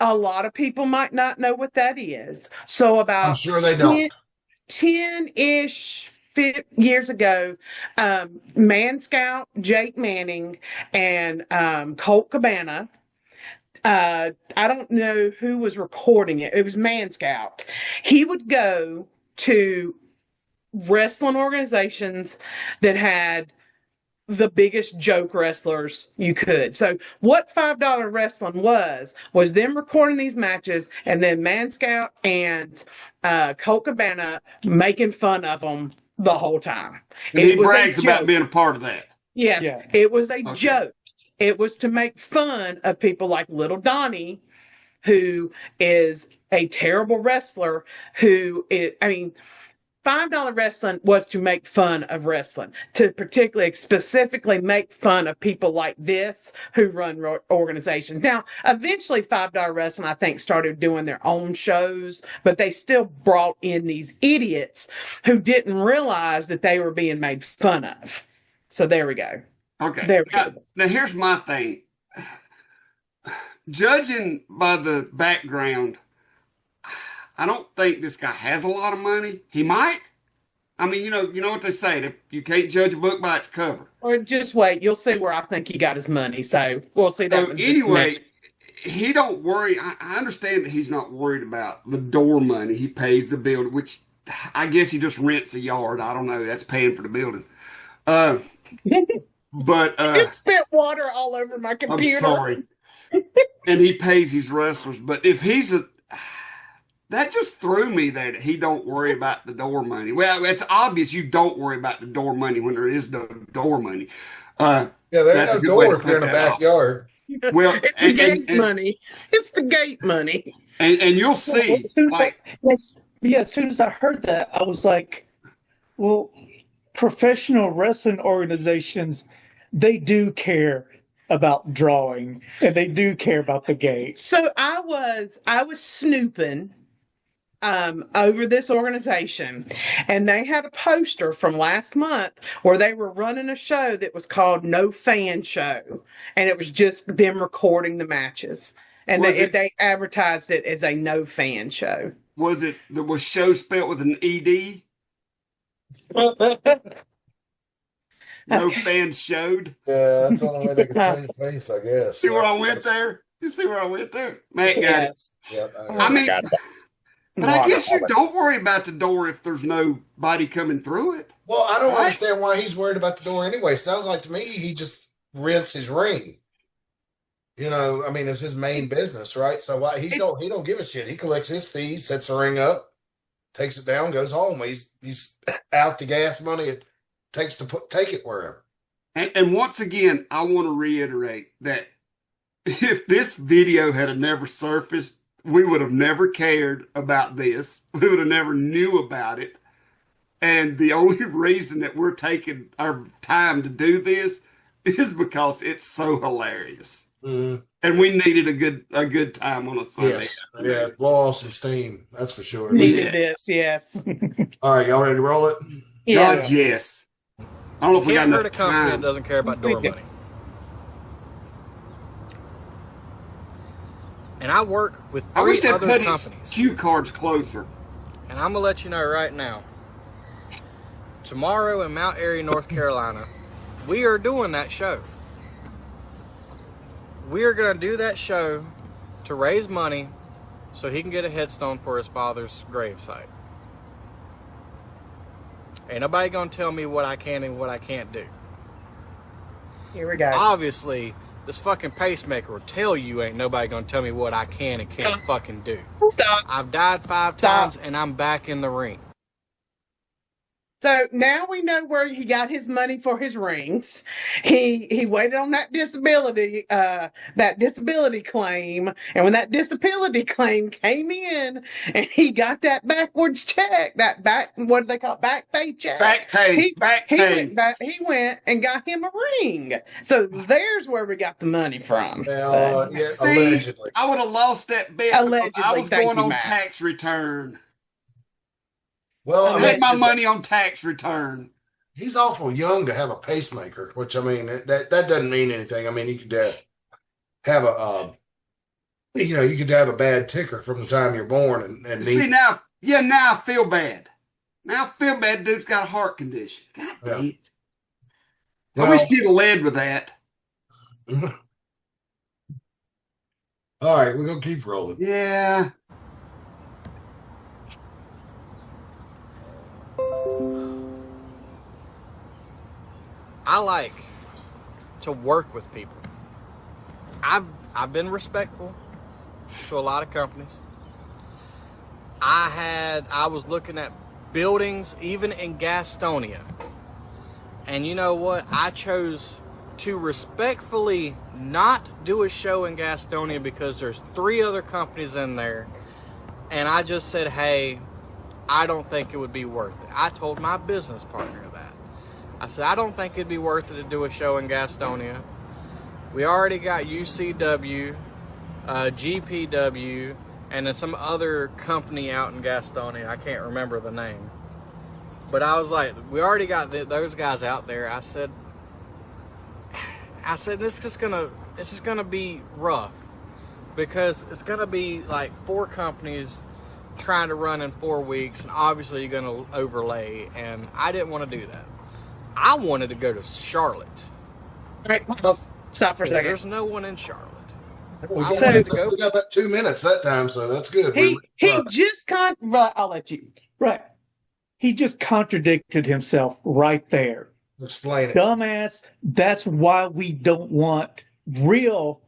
[SPEAKER 3] A lot of people might not know what that is. So
[SPEAKER 1] I'm
[SPEAKER 3] about
[SPEAKER 1] sure they don't.
[SPEAKER 3] 10-ish years ago, Man Scout Jake Manning and Colt Cabana. I don't know who was recording it. It was Man Scout. He would go to wrestling organizations that had the biggest joke wrestlers you could. So what $5 wrestling was them recording these matches and then Man Scout and Colt Cabana making fun of them the whole time.
[SPEAKER 2] And he brags about being a part of that.
[SPEAKER 3] Yes,
[SPEAKER 7] Yeah.
[SPEAKER 3] it was a joke. It was to make fun of people like Little Donnie, who is a terrible wrestler, $5 wrestling was to make fun of wrestling, to particularly specifically make fun of people like this who run organizations. Now, eventually $5 wrestling, I think, started doing their own shows, but they still brought in these idiots who didn't realize that they were being made fun of. So there we go.
[SPEAKER 2] Okay.
[SPEAKER 3] There we go.
[SPEAKER 2] Now here's my thing. Judging by the background, I don't think this guy has a lot of money. He might. I mean, you know what they say, that you can't judge a book by its cover.
[SPEAKER 3] Or just wait, you'll see where I think he got his money. So we'll see that.
[SPEAKER 2] So anyway, he don't worry. I understand that he's not worried about the door money. He pays the building, which I guess he just rents a yard. I don't know. That's paying for the building. But
[SPEAKER 3] just spit water all over my computer.
[SPEAKER 2] I'm sorry. And he pays his wrestlers, but if he's that just threw me that he don't worry about the door money. Well, it's obvious you don't worry about the door money when there is no door money.
[SPEAKER 1] There's no door if you're in a backyard.
[SPEAKER 2] Well,
[SPEAKER 3] it's the gate money. It's the gate money.
[SPEAKER 2] And you'll see,
[SPEAKER 7] as soon as I heard that, I was like, well, professional wrestling organizations, they do care about drawing and they do care about the gate.
[SPEAKER 3] So I was snooping over this organization, and they had a poster from last month where they were running a show that was called No Fan Show, and it was just them recording the matches, and they advertised it as a no fan show.
[SPEAKER 2] Was show spelled with an ED? No fans showed.
[SPEAKER 1] Yeah, that's the only way they could tell your face, I guess.
[SPEAKER 2] See where I went there? You see where I went there? Matt got it.
[SPEAKER 1] Yep,
[SPEAKER 2] I mean, but I guess you don't worry about the door if there's nobody coming through it.
[SPEAKER 1] Well, I don't understand why he's worried about the door anyway. Sounds like to me he just rents his ring. I mean, it's his main business, right? So why he don't give a shit. He collects his fee, sets the ring up, takes it down, goes home. He's out the gas money it takes to take it wherever.
[SPEAKER 2] And once again, I want to reiterate that if this video had never surfaced, we would have never cared about this. We would have never knew about it. And the only reason that we're taking our time to do this is because it's so hilarious.
[SPEAKER 1] Mm-hmm.
[SPEAKER 2] And we needed a good time on a Sunday.
[SPEAKER 1] Yes. Yeah, blow off some steam. That's for sure.
[SPEAKER 3] Needed this, yes.
[SPEAKER 1] All right, y'all ready to roll it?
[SPEAKER 3] Yeah.
[SPEAKER 2] God, yes. I don't know if we got enough
[SPEAKER 5] a company that doesn't care about door money. And I work with three other companies.
[SPEAKER 2] Cue cards closer.
[SPEAKER 5] And I'm going to let you know right now. Tomorrow in Mount Airy, North Carolina, we are doing that show. We are going to do that show to raise money so he can get a headstone for his father's gravesite. Ain't nobody going to tell me what I can and what I can't do.
[SPEAKER 3] Here we go.
[SPEAKER 5] Obviously, this fucking pacemaker will tell you ain't nobody going to tell me what I can and can't fucking do.
[SPEAKER 3] Stop.
[SPEAKER 5] I've died 5 times and I'm back in the ring.
[SPEAKER 3] So now we know where he got his money for his rings. He waited on that disability claim, and when that disability claim came in, and he got that backwards check, what do they call it? Back pay check?
[SPEAKER 2] Back pay.
[SPEAKER 3] He went and got him a ring. So there's where we got the money from.
[SPEAKER 1] Allegedly.
[SPEAKER 2] I would have lost that bet because I was going on tax return.
[SPEAKER 1] Well,
[SPEAKER 2] I made my money on tax return.
[SPEAKER 1] He's awful young to have a pacemaker, which I mean that doesn't mean anything. I mean, you could have You could have a bad ticker from the time you're born and
[SPEAKER 2] See
[SPEAKER 1] need.
[SPEAKER 2] now, now I feel bad. Now I feel bad. Dude's got a heart condition. God damn it. I wish you'd have led with that.
[SPEAKER 1] All right, we're gonna keep rolling.
[SPEAKER 2] Yeah.
[SPEAKER 5] I like to work with people. I've been respectful to a lot of companies. I was looking at buildings even in Gastonia. And you know what? I chose to respectfully not do a show in Gastonia because there's 3 other companies in there. And I just said, hey, I don't think it would be worth it. I told my business partner that. I said, I don't think it'd be worth it to do a show in Gastonia. We already got UCW, GPW, and then some other company out in Gastonia. I can't remember the name. But I was like, we already got those guys out there. I said, it's just gonna be rough because it's gonna be like 4 companies trying to run in 4 weeks, and obviously you're gonna overlay. And I didn't want to do that. I wanted to go to Charlotte.
[SPEAKER 3] All right, let's stop for a second.
[SPEAKER 5] There's no one in Charlotte.
[SPEAKER 1] We got that 2 minutes that time, so that's good.
[SPEAKER 3] He just can't. I'll let you.
[SPEAKER 7] Right. He just contradicted himself right there.
[SPEAKER 1] Explain it.
[SPEAKER 7] Dumbass. That's why we don't want real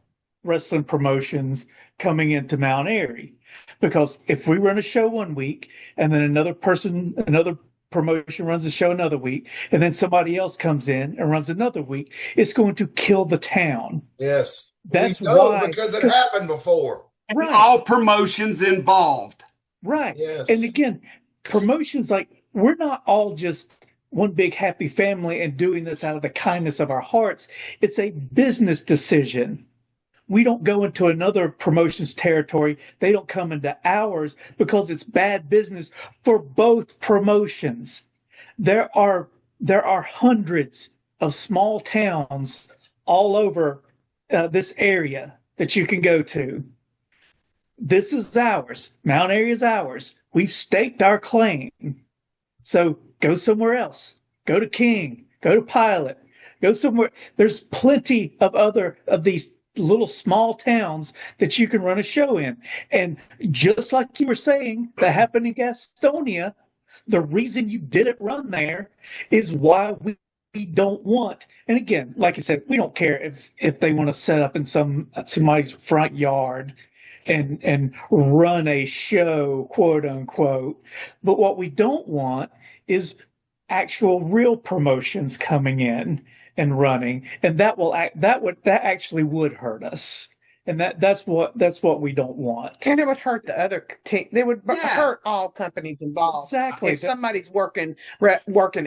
[SPEAKER 7] wrestling promotions coming into Mount Airy. Because if we run a show one week and then another promotion runs a show another week, and then somebody else comes in and runs another week, it's going to kill the town.
[SPEAKER 1] Yes.
[SPEAKER 7] That's why.
[SPEAKER 1] Because it happened before.
[SPEAKER 2] Right. All promotions involved.
[SPEAKER 7] Right.
[SPEAKER 1] Yes.
[SPEAKER 7] And again, promotions, like, we're not all just one big happy family and doing this out of the kindness of our hearts. It's a business decision. We don't go into another promotion's territory. They don't come into ours because it's bad business for both promotions. There are hundreds of small towns all over this area that you can go to. This is ours. Mount Airy is ours. We've staked our claim. So go somewhere else. Go to King. Go to Pilot. Go somewhere. There's plenty of other of these little small towns that you can run a show in. And just like you were saying, that happened in Gastonia, the reason you didn't run there is why we don't want. And again, like I said, we don't care if they want to set up in somebody's front yard and run a show, quote unquote. But what we don't want is actual real promotions coming in and running, and that actually would hurt us. And that's what we don't want.
[SPEAKER 3] And it would hurt the other team. They would hurt all companies involved.
[SPEAKER 7] Exactly.
[SPEAKER 3] If somebody's working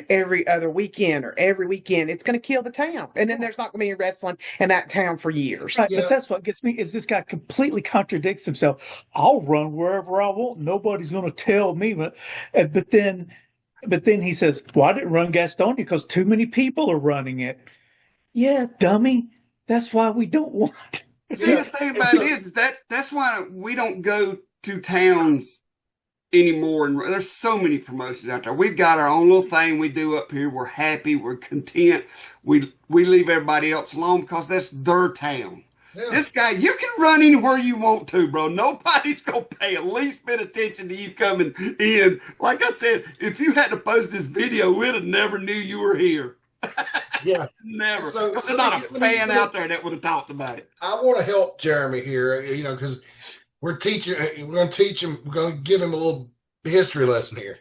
[SPEAKER 3] every other weekend or every weekend, it's going to kill the town. And then there's not going to be wrestling in that town for years.
[SPEAKER 7] Right, but that's what gets me is this guy completely contradicts himself. I'll run wherever I want. Nobody's going to tell me. But then he says, well, I didn't run Gastonia because too many people are running it. Yeah, dummy. That's why we don't want.
[SPEAKER 2] See, the thing about it is that's why we don't go to towns anymore. And there's so many promotions out there. We've got our own little thing we do up here. We're happy. We're content. We leave everybody else alone because that's their town. Yeah. This guy, you can run anywhere you want to, bro. Nobody's going to pay at least bit attention to you coming in. Like I said, if you had to post this video, we'd have never knew you were here.
[SPEAKER 1] Yeah.
[SPEAKER 2] Never. So there's not a fan out there that would have talked about it.
[SPEAKER 1] I want to help Jeremy here, because we're going to teach him, we're going to give him a little history lesson here.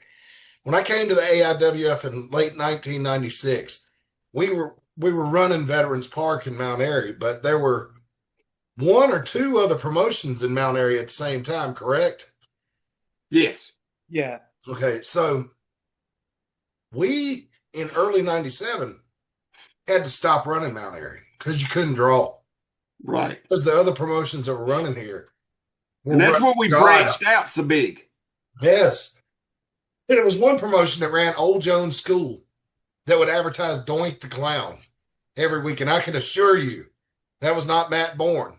[SPEAKER 1] When I came to the AIWF in late 1996, we were running Veterans Park in Mount Airy, but there were 1 or 2 other promotions in Mount Airy at the same time, correct?
[SPEAKER 2] Yes.
[SPEAKER 7] Yeah.
[SPEAKER 1] Okay, so we, in early 97, had to stop running Mount Airy because you couldn't draw.
[SPEAKER 2] Right.
[SPEAKER 1] Because the other promotions that were running here.
[SPEAKER 2] And that's where we branched out so big.
[SPEAKER 1] Yes. And it was one promotion that ran Old Jones School that would advertise Doink the Clown every week. And I can assure you that was not Matt Bourne.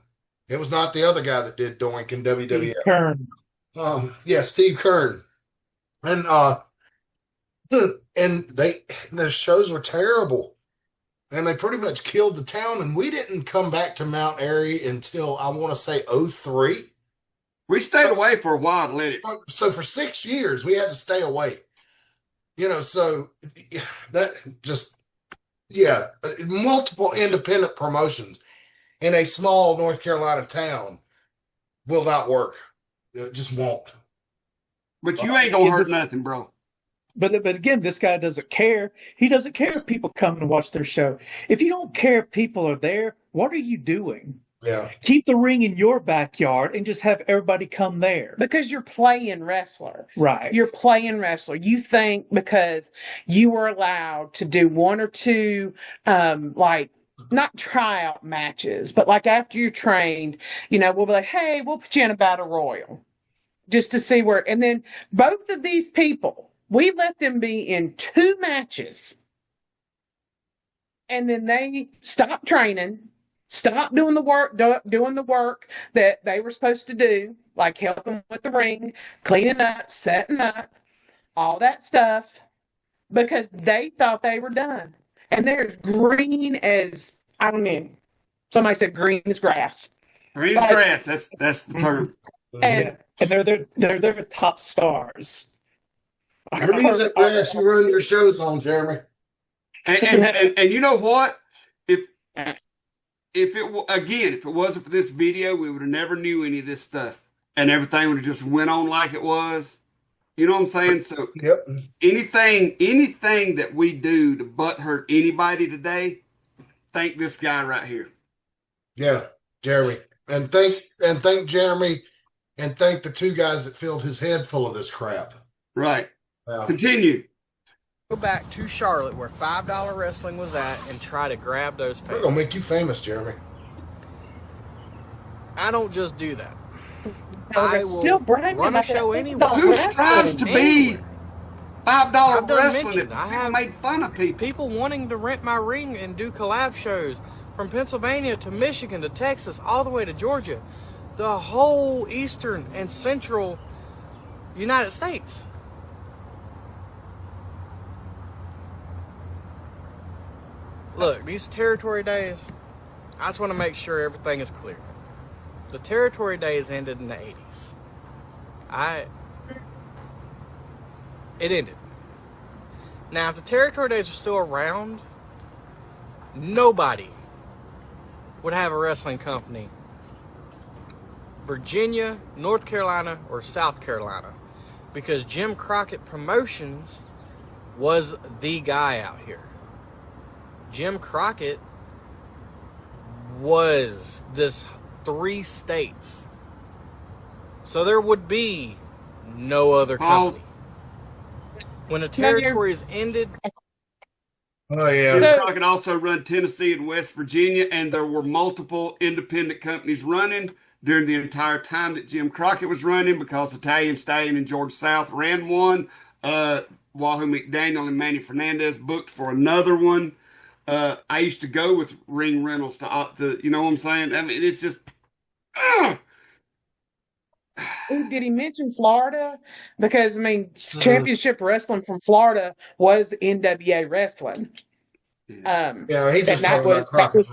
[SPEAKER 1] It was not the other guy that did Doink in
[SPEAKER 7] Steve
[SPEAKER 1] WWF.
[SPEAKER 7] Kern.
[SPEAKER 1] Yeah, Steve Kern. And the shows were terrible. And they pretty much killed the town. And we didn't come back to Mount Airy until I want to say 03.
[SPEAKER 2] We stayed away for a while to let it.
[SPEAKER 1] So for 6 years we had to stay away. So that just multiple independent promotions in a small North Carolina town will not work. It just won't.
[SPEAKER 2] But you ain't gonna hurt nothing, bro.
[SPEAKER 7] But again, this guy doesn't care. He doesn't care if people come and watch their show. If you don't care if people are there, what are you doing?
[SPEAKER 1] Yeah.
[SPEAKER 7] Keep the ring in your backyard and just have everybody come there.
[SPEAKER 3] Because you're playing wrestler.
[SPEAKER 7] Right.
[SPEAKER 3] You're playing wrestler. You think because you were allowed to do one or two, like, not tryout matches, but like after you're trained, we'll be like, hey, we'll put you in a battle royal just to see where. And then both of these people, we let them be in 2 matches. And then they stop training, stop doing the work that they were supposed to do, like helping with the ring, cleaning up, setting up, all that stuff, because they thought they were done. And they're as green as, I don't know, somebody said green as grass.
[SPEAKER 2] Green as grass, that's the term.
[SPEAKER 3] And
[SPEAKER 7] they're their top stars.
[SPEAKER 1] Green as grass you run your shows on, Jeremy.
[SPEAKER 2] And you know what? If it wasn't for this video, we would have never knew any of this stuff, and everything would have just went on like it was. You know what I'm saying? So
[SPEAKER 1] Yep.
[SPEAKER 2] anything that we do to butt hurt anybody today, thank this guy right here.
[SPEAKER 1] Yeah, Jeremy. And thank Jeremy, and thank the 2 guys that filled his head full of this crap.
[SPEAKER 2] Right. Continue.
[SPEAKER 5] Go back to Charlotte where $5 wrestling was at and try to grab those fans.
[SPEAKER 1] We're gonna make you famous, Jeremy.
[SPEAKER 5] I don't just do that.
[SPEAKER 3] I will still
[SPEAKER 5] run a show anywhere.
[SPEAKER 2] Who strives to be $5 wrestling?
[SPEAKER 5] I have
[SPEAKER 2] made fun of people.
[SPEAKER 5] People wanting to rent my ring and do collab shows from Pennsylvania to Michigan to Texas, all the way to Georgia, the whole eastern and central United States. Look, these territory days, I just want to make sure everything is clear. The territory days ended in the 80s. It ended. Now, if the territory days are still around, nobody would have a wrestling company, Virginia, North Carolina, or South Carolina, because Jim Crockett Promotions was the guy out here. Jim Crockett was this 3 states. So there would be no other company. When the territories ended.
[SPEAKER 1] Oh, yeah.
[SPEAKER 2] Jim Crockett also run Tennessee and West Virginia, and there were multiple independent companies running during the entire time that Jim Crockett was running, because Italian Stallion and George South ran one. Wahoo McDaniel and Manny Fernandez booked for another one. I used to go with ring rentals to you know what I'm saying? I mean, it's just.
[SPEAKER 3] Did he mention Florida? Because, I mean, championship wrestling from Florida was NWA wrestling.
[SPEAKER 1] Yeah, he just talking about Crockett.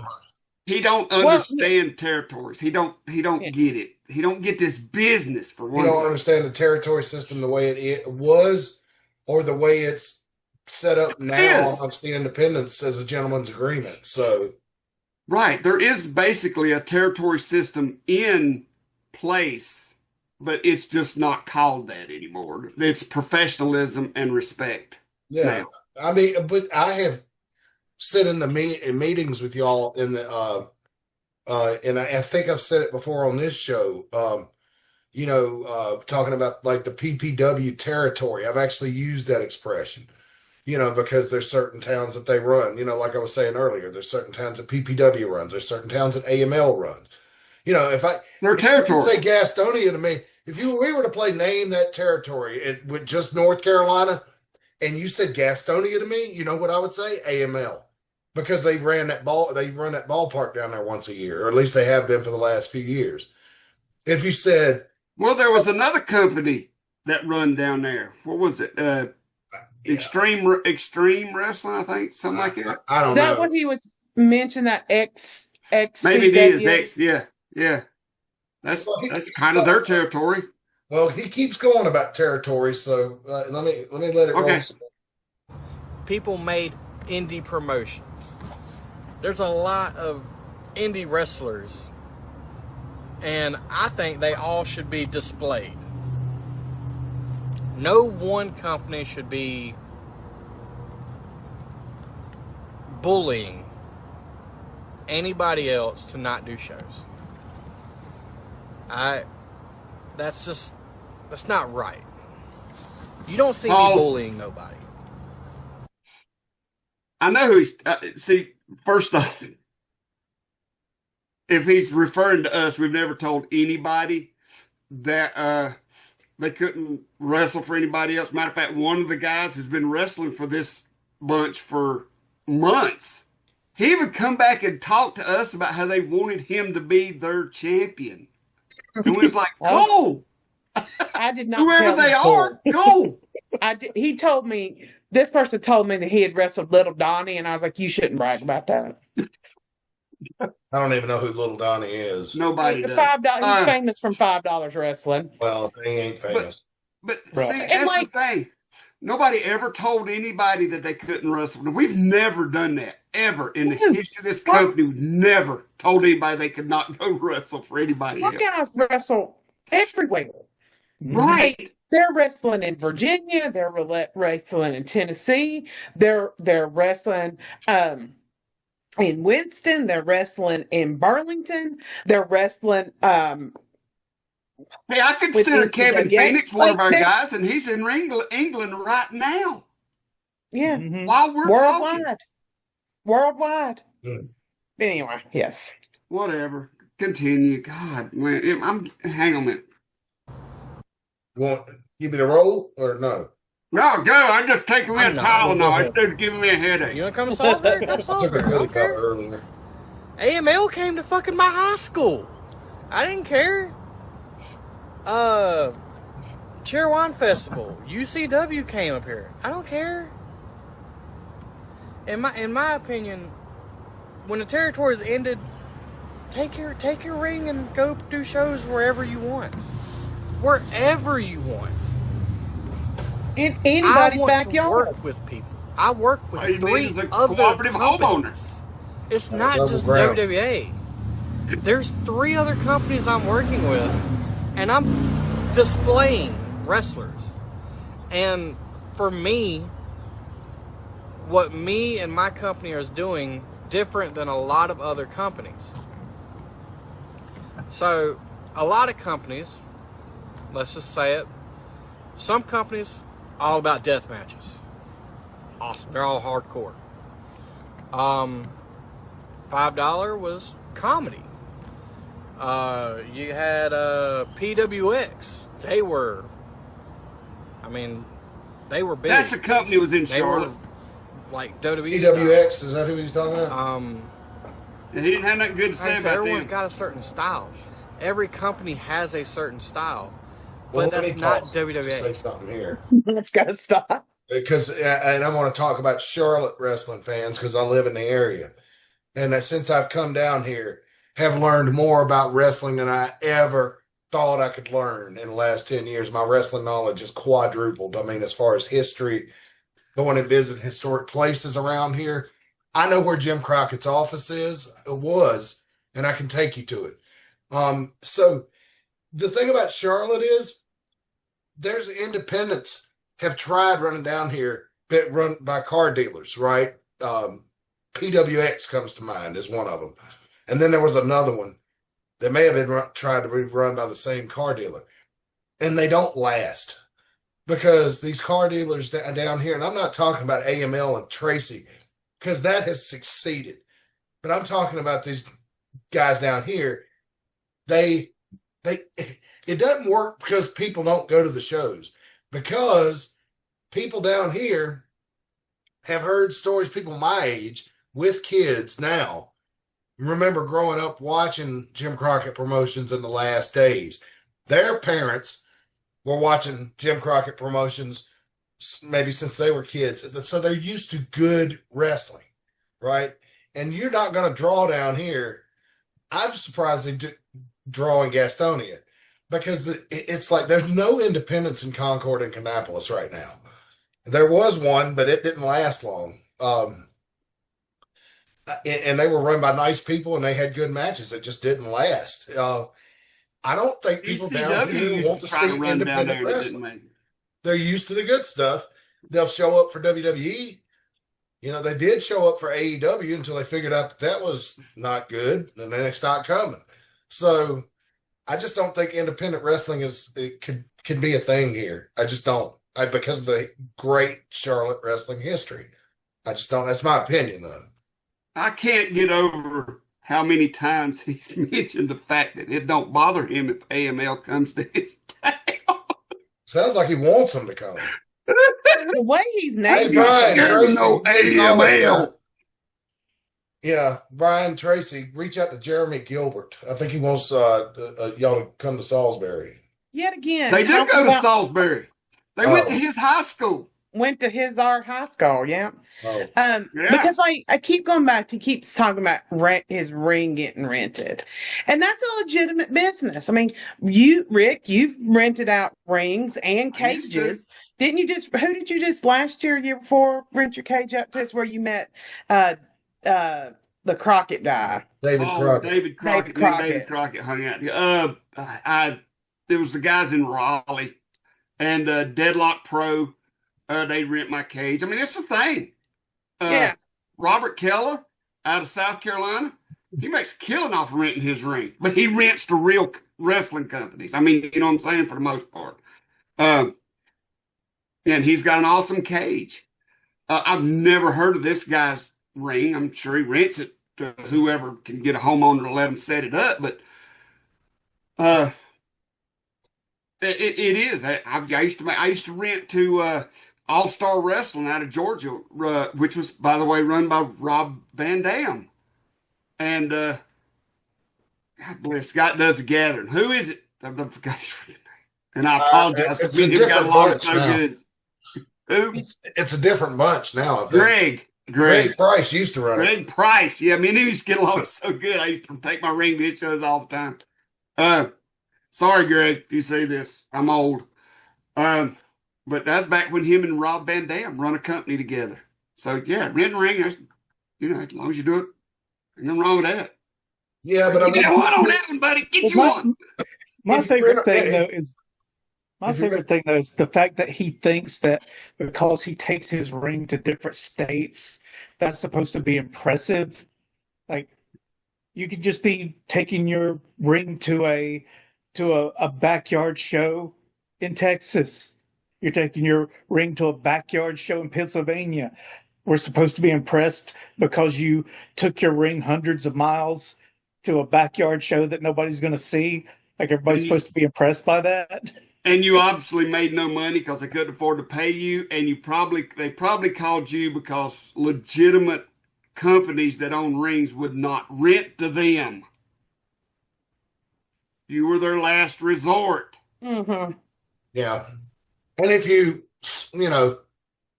[SPEAKER 2] He don't understand territories. He don't get it. He don't get this business for one.
[SPEAKER 1] You don't understand the territory system the way it was, or the way it's set up now amongst the independents as a gentleman's agreement. So,
[SPEAKER 2] right, there is basically a territory system in place, but it's just not called that anymore. It's professionalism and respect.
[SPEAKER 1] Yeah, now. I mean, but I have sit in the meetings with y'all in the and I think I've said it before on this show. Talking about like the PPW territory. I've actually used that expression. Because there's certain towns that they run. Like I was saying earlier, there's certain towns that PPW runs. There's certain towns that AML runs.
[SPEAKER 2] Their territory.
[SPEAKER 1] Say Gastonia to me, if we were to play name that territory with just North Carolina, and you said Gastonia to me, you know what I would say? AML. because they run that ballpark down there once a year, or at least they have been for the last few years. If you said,
[SPEAKER 2] well, there was another company that run down there. What was it? Extreme Wrestling, I think, something like that.
[SPEAKER 1] I don't
[SPEAKER 3] Is that
[SPEAKER 1] know.
[SPEAKER 3] what he was mentioned? That XCW?
[SPEAKER 2] Maybe it is X. Yeah. That's kind of their territory.
[SPEAKER 1] Well, he keeps going about territory, so let me let it
[SPEAKER 2] Okay.
[SPEAKER 1] roll.
[SPEAKER 5] People made indie promotions. There's a lot of indie wrestlers, and I think they all should be displayed. No one company should be bullying anybody else to not do shows. That's not right. You don't see me bullying nobody.
[SPEAKER 2] I know who he's. See, first off, if he's referring to us, we've never told anybody that they couldn't wrestle for anybody else. Matter of fact, one of the guys has been wrestling for this bunch for months. He would come back and talk to us about how they wanted him to be their champion. And we was like, go!
[SPEAKER 3] I did not.
[SPEAKER 2] Whoever they are, go!
[SPEAKER 3] He told me, this person told me that he had wrestled Little Donnie, and I was like, you shouldn't brag about that.
[SPEAKER 1] I don't even know who Little Donnie is.
[SPEAKER 2] Nobody does.
[SPEAKER 3] $5. He's famous from $5 wrestling.
[SPEAKER 1] Well, he ain't famous.
[SPEAKER 2] But
[SPEAKER 3] Right.
[SPEAKER 2] see,
[SPEAKER 3] And
[SPEAKER 2] that's
[SPEAKER 3] like-
[SPEAKER 2] the thing. Nobody ever told anybody that they couldn't wrestle. We've never done that, ever. In the history of this company, we've never told anybody they could not go wrestle for anybody
[SPEAKER 3] Look,
[SPEAKER 2] else.
[SPEAKER 3] guys wrestle everywhere.
[SPEAKER 2] Right.
[SPEAKER 3] They're wrestling in Virginia. They're wrestling in Tennessee. They're wrestling in Winston. They're wrestling in Burlington. They're wrestling.
[SPEAKER 2] Hey, I consider
[SPEAKER 3] With
[SPEAKER 2] Kevin
[SPEAKER 3] NCAA.
[SPEAKER 2] Phoenix one of our
[SPEAKER 3] Like,
[SPEAKER 2] guys, and he's in England right now.
[SPEAKER 3] Yeah,
[SPEAKER 2] While we're talking.
[SPEAKER 3] worldwide.
[SPEAKER 1] Hmm.
[SPEAKER 3] Anyway, yes.
[SPEAKER 2] Whatever. Continue. God, man. Hang on a minute.
[SPEAKER 1] You want give me the roll or no?
[SPEAKER 2] No, go. I'm just taking me a
[SPEAKER 5] I'm not.
[SPEAKER 2] Tylenol. It's still giving me a headache.
[SPEAKER 5] You want to come to Salisbury? Come to
[SPEAKER 1] I took
[SPEAKER 5] Salisbury.
[SPEAKER 1] a
[SPEAKER 5] I
[SPEAKER 1] good
[SPEAKER 5] don't
[SPEAKER 1] cup
[SPEAKER 5] care.
[SPEAKER 1] earlier.
[SPEAKER 5] AML came to fucking my high school. I didn't care. Cherry Wine Festival. UCW came up here. I don't care. In my opinion, when the territories ended, take your ring and go do shows wherever you want. Wherever you want.
[SPEAKER 3] In
[SPEAKER 5] I
[SPEAKER 3] anybody's
[SPEAKER 5] want
[SPEAKER 3] backyard.
[SPEAKER 5] to work with people. I work with
[SPEAKER 2] All you need
[SPEAKER 5] 3
[SPEAKER 2] is a
[SPEAKER 5] other
[SPEAKER 2] cooperative
[SPEAKER 5] companies. It's not
[SPEAKER 1] level
[SPEAKER 5] just
[SPEAKER 1] ground.
[SPEAKER 5] WWA. There's 3 other companies I'm working with, and I'm displaying wrestlers. And for me, what me and my company are doing different than a lot of other companies. So, a lot of companies, let's just say it, some companies all about death matches. Awesome. They're all hardcore. $5 was comedy. You had PWX. They were big.
[SPEAKER 2] That's the company was in
[SPEAKER 5] They were
[SPEAKER 2] Charlotte.
[SPEAKER 5] like WWE.
[SPEAKER 1] EWX, is that who he's talking about?
[SPEAKER 5] style.
[SPEAKER 2] And he didn't have nothing good to
[SPEAKER 5] Like I
[SPEAKER 2] say
[SPEAKER 5] said,
[SPEAKER 2] about
[SPEAKER 5] everyone's
[SPEAKER 2] them.
[SPEAKER 5] got a certain style. Every company has a certain style,
[SPEAKER 1] Well,
[SPEAKER 5] but
[SPEAKER 1] let me
[SPEAKER 5] that's not
[SPEAKER 1] pause. Say
[SPEAKER 5] WWE.
[SPEAKER 1] something here.
[SPEAKER 3] It's got to stop.
[SPEAKER 1] Because and I want to talk about Charlotte wrestling fans because I live in the area, and since I've come down here, have learned more about wrestling than I ever thought I could learn in the last 10 years. My wrestling knowledge is quadrupled. I mean, as far as history, going and visit historic places around here, I know where Jim Crockett's office was, and I can take you to it. So the thing about Charlotte is there's independents have tried running down here, but run by car dealers, right? PWX comes to mind as one of them. And then there was another one that may have been tried to be run by the same car dealer. And they don't last because these car dealers down here, and I'm not talking about AML and Tracy because that has succeeded. But I'm talking about these guys down here. It doesn't work because people don't go to the shows. Because people down here have heard stories, people my age, with kids now. Remember growing up watching Jim Crockett Promotions in the last days. Their parents were watching Jim Crockett Promotions maybe since they were kids. So they're used to good wrestling, right? And you're not going to draw down here. I'm surprised they draw in Gastonia because it's like there's no independence in Concord and Kannapolis right now. There was one, but it didn't last long. And they were run by nice people and they had good matches. It just didn't last. I don't think people down here want to see independent wrestling. They're used to the good stuff. They'll show up for WWE. You know, they did show up for AEW until they figured out that was not good, and then they stopped coming. So I just don't think independent wrestling can be a thing here. I just don't. Because of the great Charlotte wrestling history. I just don't. That's my opinion, though.
[SPEAKER 2] I can't get over how many times he's mentioned the fact that it don't bother him if AML comes to his town.
[SPEAKER 1] Sounds like he wants them to come.
[SPEAKER 3] The way he's named
[SPEAKER 1] Brian Tracy,
[SPEAKER 2] no AML.
[SPEAKER 1] Yeah, Brian Tracy, reach out to Jeremy Gilbert. I think he wants y'all to come to Salisbury.
[SPEAKER 3] Yet again.
[SPEAKER 2] They did go to Salisbury. They went to his high school.
[SPEAKER 3] Went to our high school, yeah.
[SPEAKER 1] Oh.
[SPEAKER 2] Yeah.
[SPEAKER 3] Because I keep going back to keeps talking about his ring getting rented. And that's a legitimate business. I mean, Rick, you've rented out rings and cages. Didn't you who did you just last year before rent your cage up to? Is where you met the Crockett guy.
[SPEAKER 1] David Crockett.
[SPEAKER 2] David Crockett hung out. There was the guys in Raleigh and Deadlock Pro. They rent my cage. I mean, it's a thing.
[SPEAKER 3] Yeah.
[SPEAKER 2] Robert Keller out of South Carolina, he makes a killing off renting his ring, but he rents to real wrestling companies. I mean, you know what I'm saying, for the most part. And he's got an awesome cage. I've never heard of this guy's ring. I'm sure he rents it to whoever can get a homeowner to let him set it up, but it is. I used to rent to All-Star Wrestling out of Georgia, which was, by the way, run by Rob Van Dam. And God bless, Scott does a gathering. Who is it? I've forgot his freaking name. And I apologize because me got along so good. Who?
[SPEAKER 1] It's a different bunch now, I think.
[SPEAKER 2] Greg
[SPEAKER 1] Price used to run it.
[SPEAKER 2] Greg Price. Yeah, I mean, he used to get along so good. I used to take my ring to his shows all the time. Sorry, Greg, if you see this. I'm old. But that's back when him and Rob Van Dam run a company together. So, yeah, rent and ring, as long as you do it, ain't nothing wrong with that.
[SPEAKER 1] Yeah, but I mean,
[SPEAKER 2] get one on that one, buddy. Get you one.
[SPEAKER 7] My favorite thing, though, is the fact that he thinks that because he takes his ring to different states, that's supposed to be impressive. Like, you could just be taking your ring to a backyard show in Texas. You're taking your ring to a backyard show in Pennsylvania. We're supposed to be impressed because you took your ring hundreds of miles to a backyard show that nobody's going to see. Like, everybody's supposed to be impressed by that.
[SPEAKER 2] And you obviously made no money because they couldn't afford to pay you. And they probably called you because legitimate companies that own rings would not rent to them. You were their last resort.
[SPEAKER 3] Mm-hmm.
[SPEAKER 1] Yeah. And if you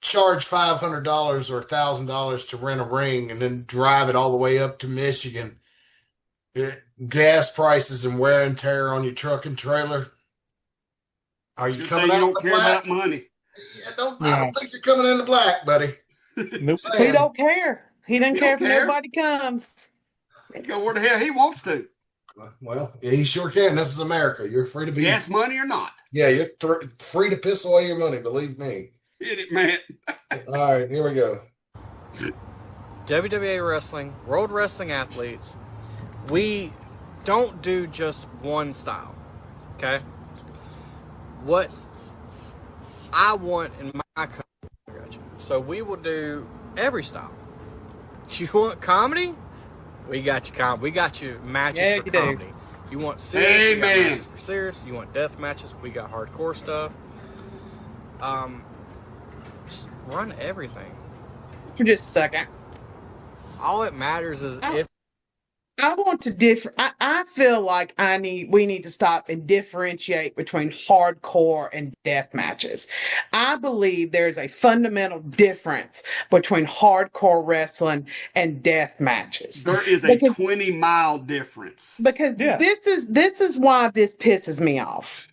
[SPEAKER 1] charge $500 or $1,000 to rent a ring and then drive it all the way up to Michigan, gas prices and wear and tear on your truck and trailer, are you coming out in the black?
[SPEAKER 2] About money.
[SPEAKER 1] I don't think you're coming in the black, buddy.
[SPEAKER 7] Nope.
[SPEAKER 3] He don't care. He doesn't care if nobody comes.
[SPEAKER 2] He can go where the hell he wants to.
[SPEAKER 1] Well, yeah, he sure can. This is America. You're free to be.
[SPEAKER 2] Gas money or not.
[SPEAKER 1] Yeah, you're free to piss away your money, believe me.
[SPEAKER 2] Hit it, man.
[SPEAKER 1] All right, here we go.
[SPEAKER 5] WWA Wrestling, World Wrestling Athletes, we don't do just one style, okay? What I want in my company, so we will do every style. You want comedy? We got you comedy. We got you matches for comedy. You want serious? We got matches for serious. You want death matches? We got hardcore stuff. Just run everything.
[SPEAKER 3] For just a second.
[SPEAKER 5] All it matters is if
[SPEAKER 3] I want to differ. I feel like we need to stop and differentiate between hardcore and death matches. I believe there's a fundamental difference between hardcore wrestling and death matches.
[SPEAKER 2] There is a 20-mile difference.
[SPEAKER 3] Because this is why this pisses me off.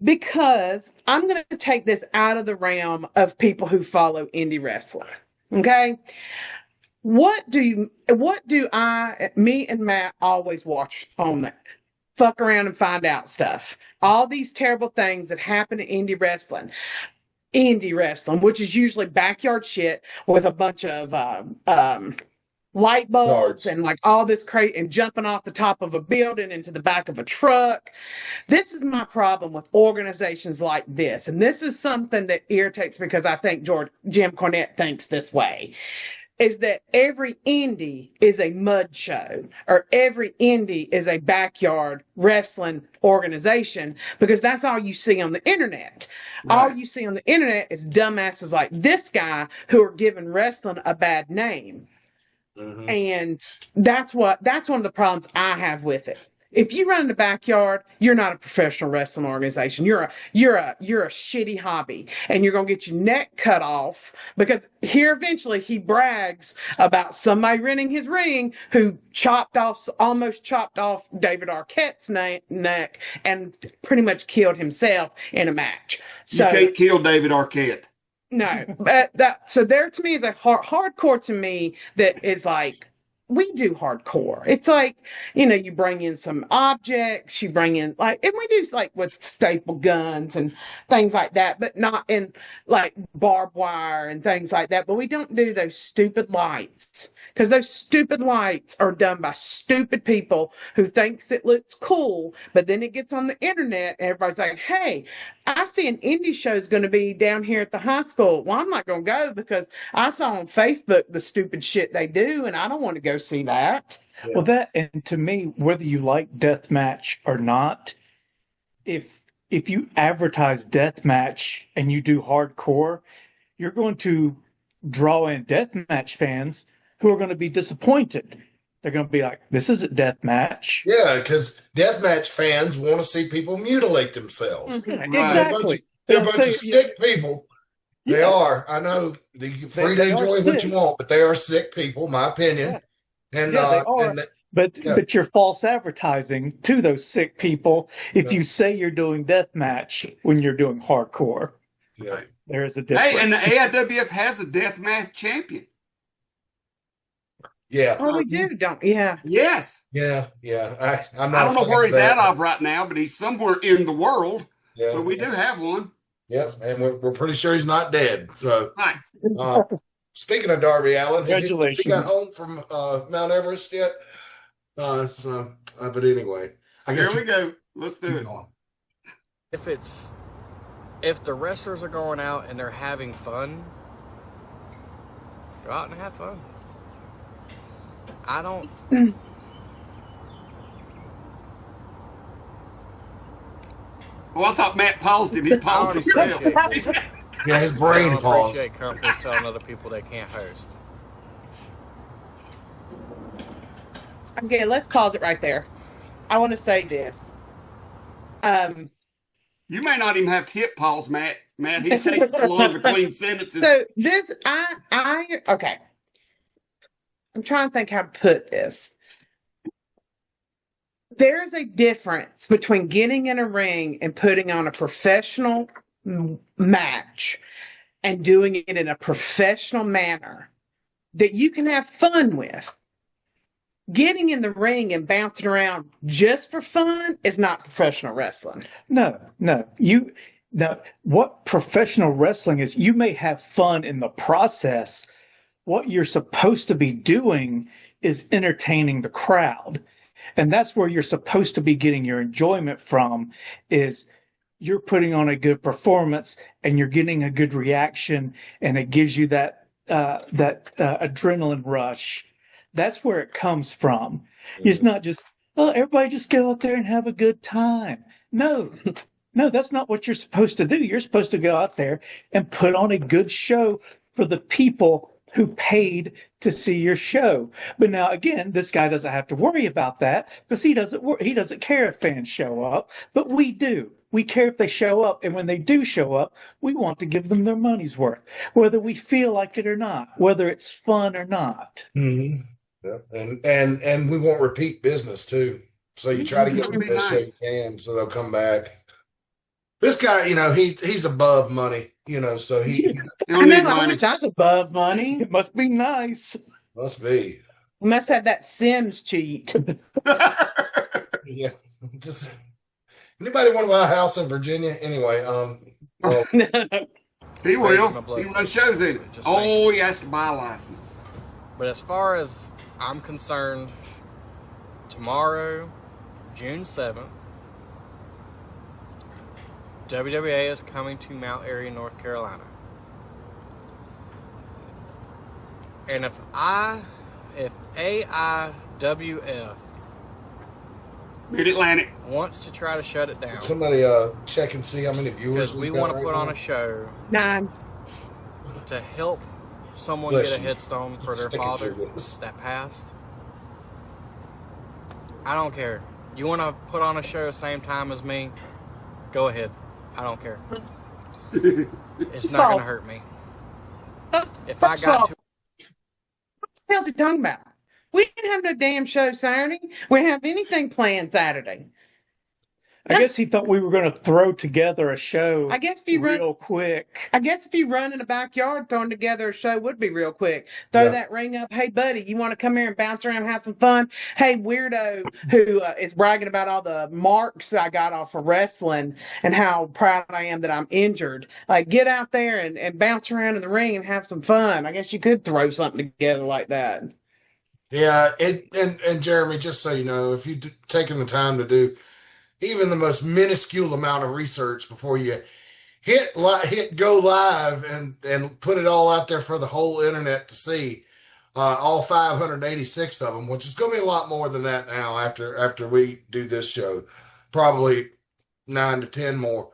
[SPEAKER 3] Because I'm going to take this out of the realm of people who follow indie wrestling. Okay? Me and Matt always watch on that? Fuck around and find out stuff. All these terrible things that happen in indie wrestling. Indie wrestling, which is usually backyard shit with a bunch of light bulbs and like all this crazy and jumping off the top of a building into the back of a truck. This is my problem with organizations like this. And this is something that irritates me because I think Jim Cornette thinks this way. Is that every indie is a mud show or every indie is a backyard wrestling organization because that's all you see on the internet. Right. All you see on the internet is dumbasses like this guy who are giving wrestling a bad name. Mm-hmm. And that's one of the problems I have with it. If you run in the backyard, you're not a professional wrestling organization. You're a shitty hobby, and you're gonna get your neck cut off because here eventually he brags about somebody renting his ring who almost chopped off David Arquette's neck and pretty much killed himself in a match. So
[SPEAKER 2] you can't kill David Arquette.
[SPEAKER 3] No, so there to me is a hardcore to me that is like. We do hardcore. It's like, you bring in some objects, you bring in and we do like with staple guns and things like that, but not in like barbed wire and things like that. But we don't do those stupid lights because those stupid lights are done by stupid people who thinks it looks cool, but then it gets on the internet and everybody's like, hey, I see an indie show is going to be down here at the high school. Well, I'm not going to go because I saw on Facebook the stupid shit they do, and I don't want to go see that.
[SPEAKER 7] Yeah. Well, and to me, whether you like deathmatch or not, if you advertise deathmatch and you do hardcore, you're going to draw in deathmatch fans who are going to be disappointed. They're going to be like, this isn't deathmatch.
[SPEAKER 1] Yeah, because deathmatch fans want to see people mutilate themselves.
[SPEAKER 7] Mm-hmm. Right. Exactly.
[SPEAKER 1] They're a bunch of sick people. They are. I know. You're free to enjoy what you want, but they are sick people, my opinion.
[SPEAKER 7] Yeah.
[SPEAKER 1] And,
[SPEAKER 7] they are. But you're false advertising to those sick people if you say you're doing deathmatch when you're doing hardcore.
[SPEAKER 1] Yeah.
[SPEAKER 7] There is a difference.
[SPEAKER 2] Hey, and the AIWF has a deathmatch champion.
[SPEAKER 1] Yeah.
[SPEAKER 3] Oh, we do, don't? Yeah.
[SPEAKER 2] Yes.
[SPEAKER 1] Yeah.
[SPEAKER 2] I don't know where he's out of right now, but he's somewhere in the world. Yeah. So we do have one.
[SPEAKER 1] Yeah, and we're pretty sure he's not dead. So,
[SPEAKER 2] right.
[SPEAKER 1] Speaking of Darby Allin,
[SPEAKER 7] congratulations.
[SPEAKER 1] Has he got home from Mount Everest yet? But anyway, I guess
[SPEAKER 2] here we go. Let's do it.
[SPEAKER 5] If the wrestlers are going out and they're having fun, go out and have fun. I don't.
[SPEAKER 2] Well, I thought Matt paused him. He paused himself.
[SPEAKER 1] Yeah, his brain paused.
[SPEAKER 5] I appreciate companies telling other people they can't host.
[SPEAKER 3] Okay, let's pause it right there. I want to say this.
[SPEAKER 2] You may not even have to hit pause, Matt. Matt, he's taking so long between sentences.
[SPEAKER 3] So this, okay. I'm trying to think how to put this. There's a difference between getting in a ring and putting on a professional match and doing it in a professional manner that you can have fun with. Getting in the ring and bouncing around just for fun is not professional wrestling.
[SPEAKER 7] No. What professional wrestling is, you may have fun in the process. What you're supposed to be doing is entertaining the crowd. And that's where you're supposed to be getting your enjoyment from, is you're putting on a good performance and you're getting a good reaction, and it gives you that adrenaline rush. That's where it comes from. It's not just, everybody just get out there and have a good time. No, that's not what you're supposed to do. You're supposed to go out there and put on a good show for the people who paid to see your show. But now again, this guy doesn't have to worry about that because he doesn't care if fans show up, but we do. We care if they show up, and when they do show up, we want to give them their money's worth, whether we feel like it or not, whether it's fun or not.
[SPEAKER 1] Mm-hmm. Yeah. And we want repeat business too. So you try to get the best show you can, so they'll come back. This guy, he's above money, so he
[SPEAKER 3] I know, I wish I was above money.
[SPEAKER 7] It must be nice.
[SPEAKER 1] must be.
[SPEAKER 3] We must have that Sims cheat.
[SPEAKER 1] Yeah. Just anybody want to buy a house in Virginia? Anyway, well,
[SPEAKER 2] he will. He runs shows in it. Oh, he has to buy a license.
[SPEAKER 5] But as far as I'm concerned, tomorrow, June 7th, WWA is coming to Mount Airy, North Carolina. And if AIWF
[SPEAKER 2] Mid-Atlantic
[SPEAKER 5] wants to try to shut it down,
[SPEAKER 1] somebody check and see how many viewers
[SPEAKER 5] because we want to put on a show
[SPEAKER 3] 9.
[SPEAKER 5] to help someone
[SPEAKER 1] Bless
[SPEAKER 5] get a
[SPEAKER 1] you.
[SPEAKER 5] headstone for their
[SPEAKER 1] Sticking
[SPEAKER 5] father
[SPEAKER 1] through this.
[SPEAKER 5] that passed. I don't care. You want to put on a show same time as me? Go ahead. I don't care. It's not going to hurt me. If I got to.
[SPEAKER 3] What the hell's he talking about? We didn't have no damn show Saturday. We didn't have anything planned Saturday.
[SPEAKER 7] I guess he thought we were going to throw together a show.
[SPEAKER 3] I guess if you
[SPEAKER 7] real quick.
[SPEAKER 3] I guess if you run in the backyard, throwing together a show would be real quick. Throw that ring up. Hey, buddy, you want to come here and bounce around and have some fun? Hey, weirdo who is bragging about all the marks I got off of wrestling and how proud I am that I'm injured. Like, get out there and bounce around in the ring and have some fun. I guess you could throw something together like that.
[SPEAKER 1] Yeah, and Jeremy, just so you know, if you've taken the time to do even the most minuscule amount of research before you hit go live and put it all out there for the whole internet to see, all 586 of them, which is going to be a lot more than that now after we do this show, probably 9 to 10 more.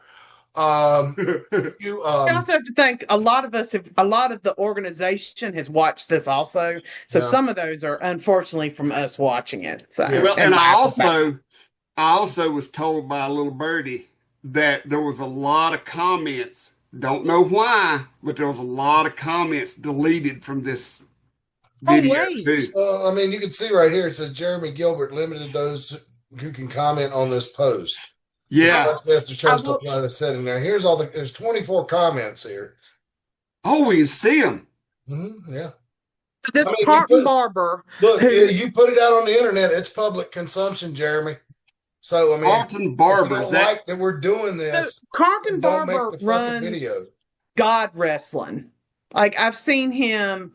[SPEAKER 3] You also have to think a lot of the organization has watched this also, so some of those are unfortunately from us watching it. So,
[SPEAKER 2] well, and I also was told by a little birdie that there was a lot of comments. Don't know why, but there was a lot of comments deleted from this video too.
[SPEAKER 1] I mean, you can see right here, it says Jeremy Gilbert limited those who can comment on this post.
[SPEAKER 2] Yeah.
[SPEAKER 1] After trying to apply the setting there. Here's there's 24 comments here.
[SPEAKER 2] Oh, we can see them.
[SPEAKER 1] Mm-hmm, yeah.
[SPEAKER 3] This Carlton Barber.
[SPEAKER 1] Look, you put it out on the internet, it's public consumption, Jeremy. So, I mean,
[SPEAKER 2] Carlton Barber,
[SPEAKER 1] if you don't like that we're doing this.
[SPEAKER 3] Carlton Barber runs God Wrestling. Like, I've seen him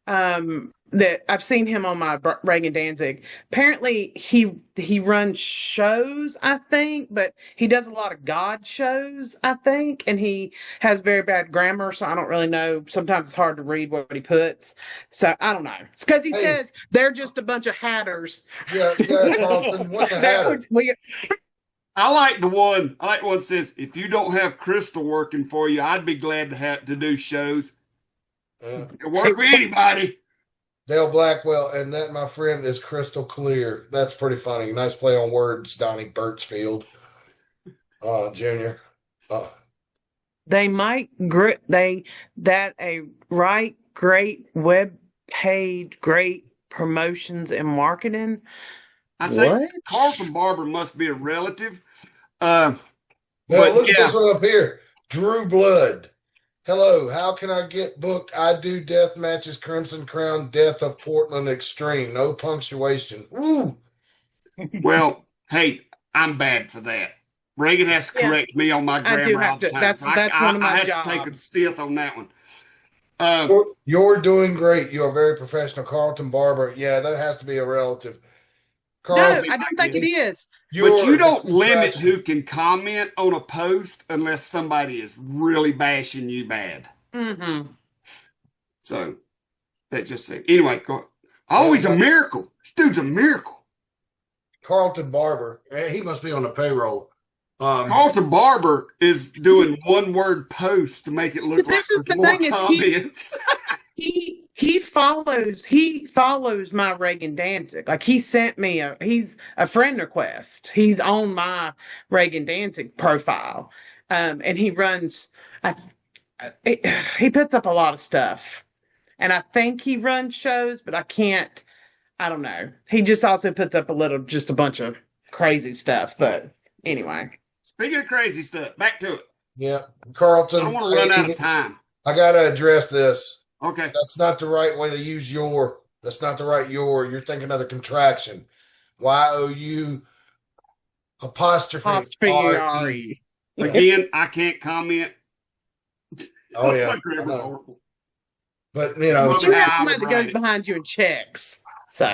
[SPEAKER 3] on my Reagan Danzig. Apparently he runs shows, I think, but he does a lot of God shows, I think, and he has very bad grammar, so I don't really know. Sometimes it's hard to read what he puts. So I don't know. It's because he says they're just a bunch of hatters.
[SPEAKER 1] Yeah, Carlton, what's a hatter?
[SPEAKER 2] I like the one that says, if you don't have Crystal working for you, I'd be glad to do shows. Work with anybody.
[SPEAKER 1] Dale Blackwell, and that, my friend, is crystal clear. That's pretty funny. Nice play on words, Donnie Birchfield, Jr.
[SPEAKER 3] They might great web page, great promotions and marketing.
[SPEAKER 2] I think Carlton Barber must be a relative.
[SPEAKER 1] Look at this one up here. Drew Blood. Hello, how can I get booked? I do death matches, Crimson Crown, Death of Portland Extreme. No punctuation. Ooh.
[SPEAKER 2] Well, hey, I'm bad for that. Reagan has to correct me on my grammar all the time.
[SPEAKER 3] That's one of my jobs.
[SPEAKER 2] I have to take a fifth on that one.
[SPEAKER 1] You're doing great. You are very professional. Carlton Barber. Yeah, that has to be a relative.
[SPEAKER 3] Carlton, no, I don't think it is.
[SPEAKER 2] But you don't limit who can comment on a post unless somebody is really bashing you bad.
[SPEAKER 3] Mm-hmm.
[SPEAKER 2] So, that just said. Anyway, he's a miracle. This dude's a miracle.
[SPEAKER 1] Carlton Barber. He must be on the payroll.
[SPEAKER 2] Carlton Barber is doing one-word posts to make it look like there's more comments.
[SPEAKER 3] he follows my Reagan Danzig. Like he sent me he's a friend request. He's on my Reagan Danzig profile. And he runs he puts up a lot of stuff. And I think he runs shows, but I don't know. He just also puts up just a bunch of crazy stuff. But anyway.
[SPEAKER 2] Speaking of crazy stuff, back to it.
[SPEAKER 1] Yeah, Carlton.
[SPEAKER 2] I don't want to run out of time.
[SPEAKER 1] I got to address this.
[SPEAKER 2] Okay.
[SPEAKER 1] That's not the right way to use your. That's not the right your. You're thinking of the contraction. YOU apostrophe RE.
[SPEAKER 2] Again, I can't comment.
[SPEAKER 1] Oh yeah. But you know,
[SPEAKER 3] you have somebody that goes behind you and checks. So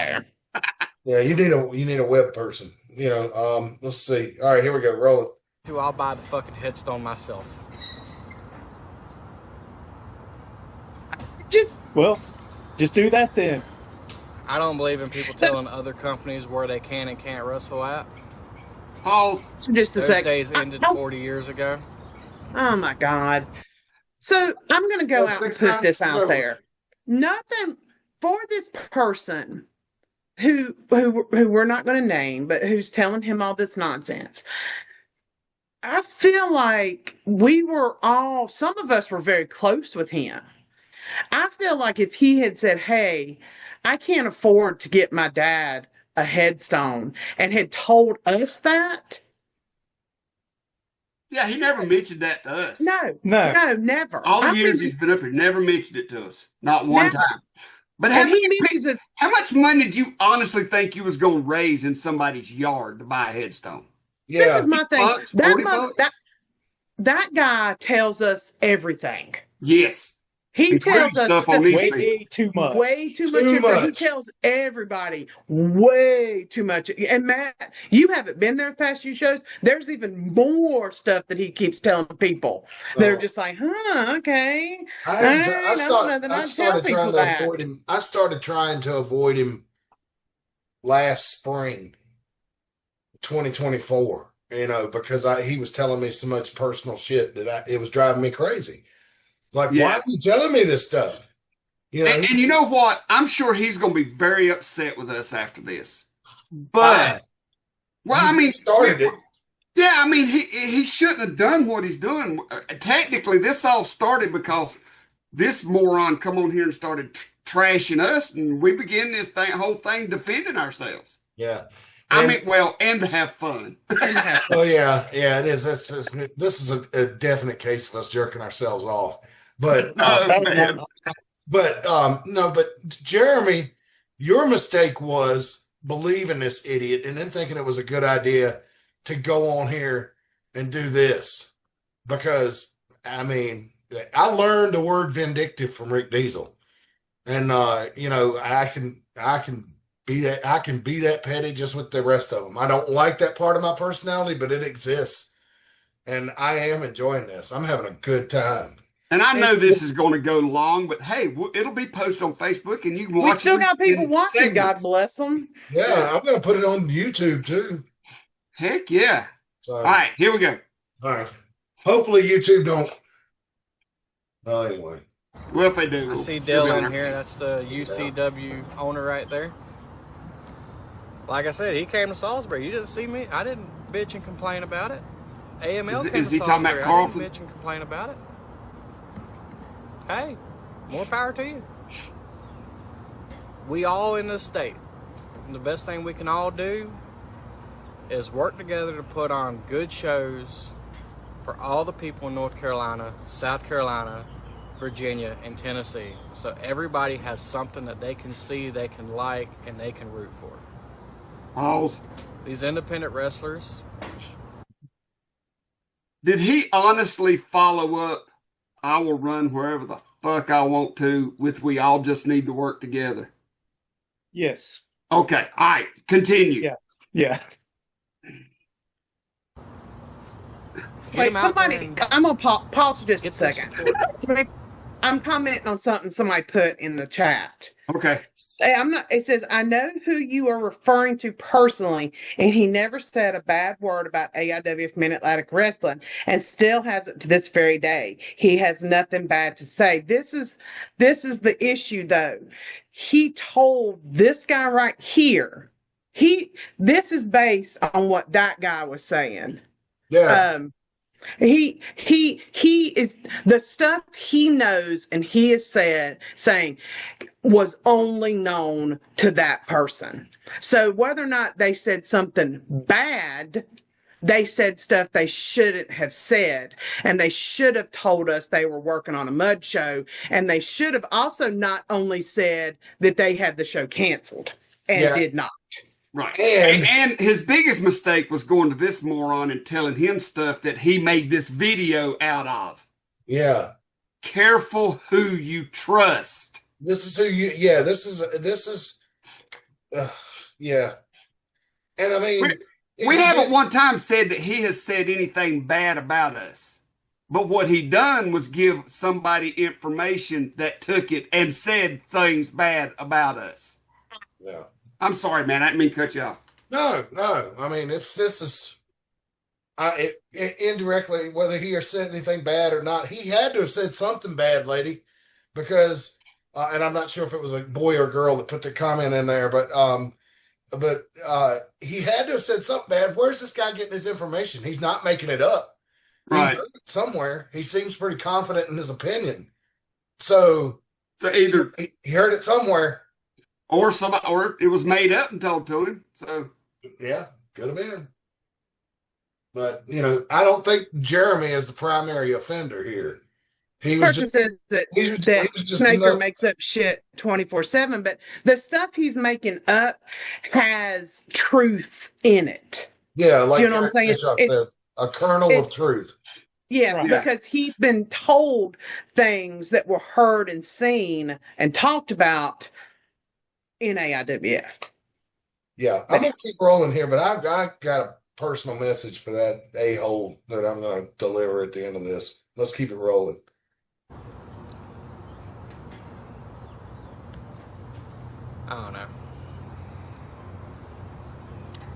[SPEAKER 1] yeah, you need a web person. You know, let's see. All right, here we go. Roll it.
[SPEAKER 5] I'll buy the fucking headstone myself.
[SPEAKER 7] Just do that then.
[SPEAKER 5] I don't believe in people telling other companies where they can and can't wrestle at.
[SPEAKER 2] Pause.
[SPEAKER 3] So just a
[SPEAKER 5] Those
[SPEAKER 3] second.
[SPEAKER 5] days ended 40 years ago.
[SPEAKER 3] Oh my God. So I'm going to go out and put this out there. Nothing for this person who we're not going to name, but who's telling him all this nonsense. I feel like some of us were very close with him. I feel like if he had said, hey, I can't afford to get my dad a headstone, and had told us that.
[SPEAKER 2] Yeah, he never mentioned that to us.
[SPEAKER 3] No, never.
[SPEAKER 2] All the years he's been up here, never mentioned it to us. Not one time. But how much money did you honestly think you was going to raise in somebody's yard to buy a headstone?
[SPEAKER 3] Yeah. This is my thing.
[SPEAKER 2] Bucks,
[SPEAKER 3] that guy tells us everything.
[SPEAKER 2] Yes.
[SPEAKER 3] He tells us stuff
[SPEAKER 7] way too much.
[SPEAKER 3] Way too much. He tells everybody way too much. And Matt, you haven't been there the past few shows. There's even more stuff that he keeps telling people. They're just like, okay.
[SPEAKER 1] I started trying to avoid him. I started trying to avoid him last spring, 2024. You know, because he was telling me so much personal shit that it was driving me crazy. Like, why are you telling me this stuff? You know,
[SPEAKER 2] and you know what? I'm sure he's going to be very upset with us after this. But,
[SPEAKER 1] started it.
[SPEAKER 2] Yeah, I mean, he shouldn't have done what he's doing. Technically, this all started because this moron come on here and started trashing us, and we began this whole thing defending ourselves.
[SPEAKER 1] Yeah.
[SPEAKER 2] And to have fun.
[SPEAKER 1] Oh yeah, it is. This is a definite case of us jerking ourselves off. But Jeremy, your mistake was believing this idiot and then thinking it was a good idea to go on here and do this. Because I mean, I learned the word vindictive from Rick Diesel, and I can be that petty just with the rest of them. I don't like that part of my personality, but it exists, and I am enjoying this. I'm having a good time.
[SPEAKER 2] And I know this is going to go long, but hey, it'll be posted on Facebook, and you can watch it.
[SPEAKER 3] We still got people watching. God bless them.
[SPEAKER 1] Yeah, I'm going to put it on YouTube too.
[SPEAKER 2] Heck yeah! So, all right, here we go.
[SPEAKER 1] All right. Hopefully YouTube don't. Well, anyway.
[SPEAKER 2] Well, if they do,
[SPEAKER 5] I see Dale in here. That's the UCW owner right there. Like I said, he came to Salisbury. You didn't see me. I didn't bitch and complain about it. AML came to Salisbury.
[SPEAKER 2] Is he talking about Carlton?
[SPEAKER 5] I didn't bitch and complain about it. Hey, more power to you. We all in this state. And the best thing we can all do is work together to put on good shows for all the people in North Carolina, South Carolina, Virginia, and Tennessee. So everybody has something that they can see, they can like, and they can root for. These independent wrestlers.
[SPEAKER 2] Did he honestly follow up, I will run wherever the fuck I want to, with we all just need to work together?
[SPEAKER 7] Yes.
[SPEAKER 2] Okay. All right. Continue.
[SPEAKER 7] Yeah.
[SPEAKER 3] Wait, somebody, I'm going to pause just a second. I'm commenting on something somebody put in the chat.
[SPEAKER 2] Okay.
[SPEAKER 3] I'm not. It says, I know who you are referring to personally, and he never said a bad word about AIWF Mid-Atlantic Wrestling, and still has it to this very day. He has nothing bad to say. This is the issue, though. He told this guy right here. This is based on what that guy was saying.
[SPEAKER 1] Yeah.
[SPEAKER 3] He is the stuff he knows and he is saying was only known to that person. So whether or not they said something bad, they said stuff they shouldn't have said, and they should have told us they were working on a mud show, and they should have also not only said that they had the show canceled and did not.
[SPEAKER 2] Right.
[SPEAKER 1] And
[SPEAKER 2] his biggest mistake was going to this moron and telling him stuff that he made this video out of.
[SPEAKER 1] yeah.
[SPEAKER 2] Careful who you trust.
[SPEAKER 1] This is who you. Yeah. This is. Yeah. And I mean,
[SPEAKER 2] We haven't one time said that he has said anything bad about us. But what he done was give somebody information that took it and said things bad about us.
[SPEAKER 1] Yeah.
[SPEAKER 2] I'm sorry, man. I didn't mean to cut you off.
[SPEAKER 1] No. I mean, indirectly, whether he or said anything bad or not, he had to have said something bad, lady, because, and I'm not sure if it was a boy or girl that put the comment in there, but he had to have said something bad. Where's this guy getting his information? He's not making it up.
[SPEAKER 2] Right.
[SPEAKER 1] He heard it somewhere. He seems pretty confident in his opinion. So
[SPEAKER 2] either
[SPEAKER 1] he heard it somewhere.
[SPEAKER 2] or it was made up and told to him. So
[SPEAKER 1] yeah, could have been. But I don't think Jeremy is the primary offender here. He was
[SPEAKER 3] Person says that Snaker makes up shit 24/7, but the stuff he's making up has truth in it.
[SPEAKER 1] Yeah, like
[SPEAKER 3] do you know what I'm saying?
[SPEAKER 1] It's a kernel of truth.
[SPEAKER 3] Yeah, right. Because he's been told things that were heard and seen and talked about in AIWF.
[SPEAKER 1] Yeah, I'm gonna keep rolling here, but I've got a personal message for that a-hole that I'm gonna deliver at the end of this. Let's keep it rolling.
[SPEAKER 5] I don't know.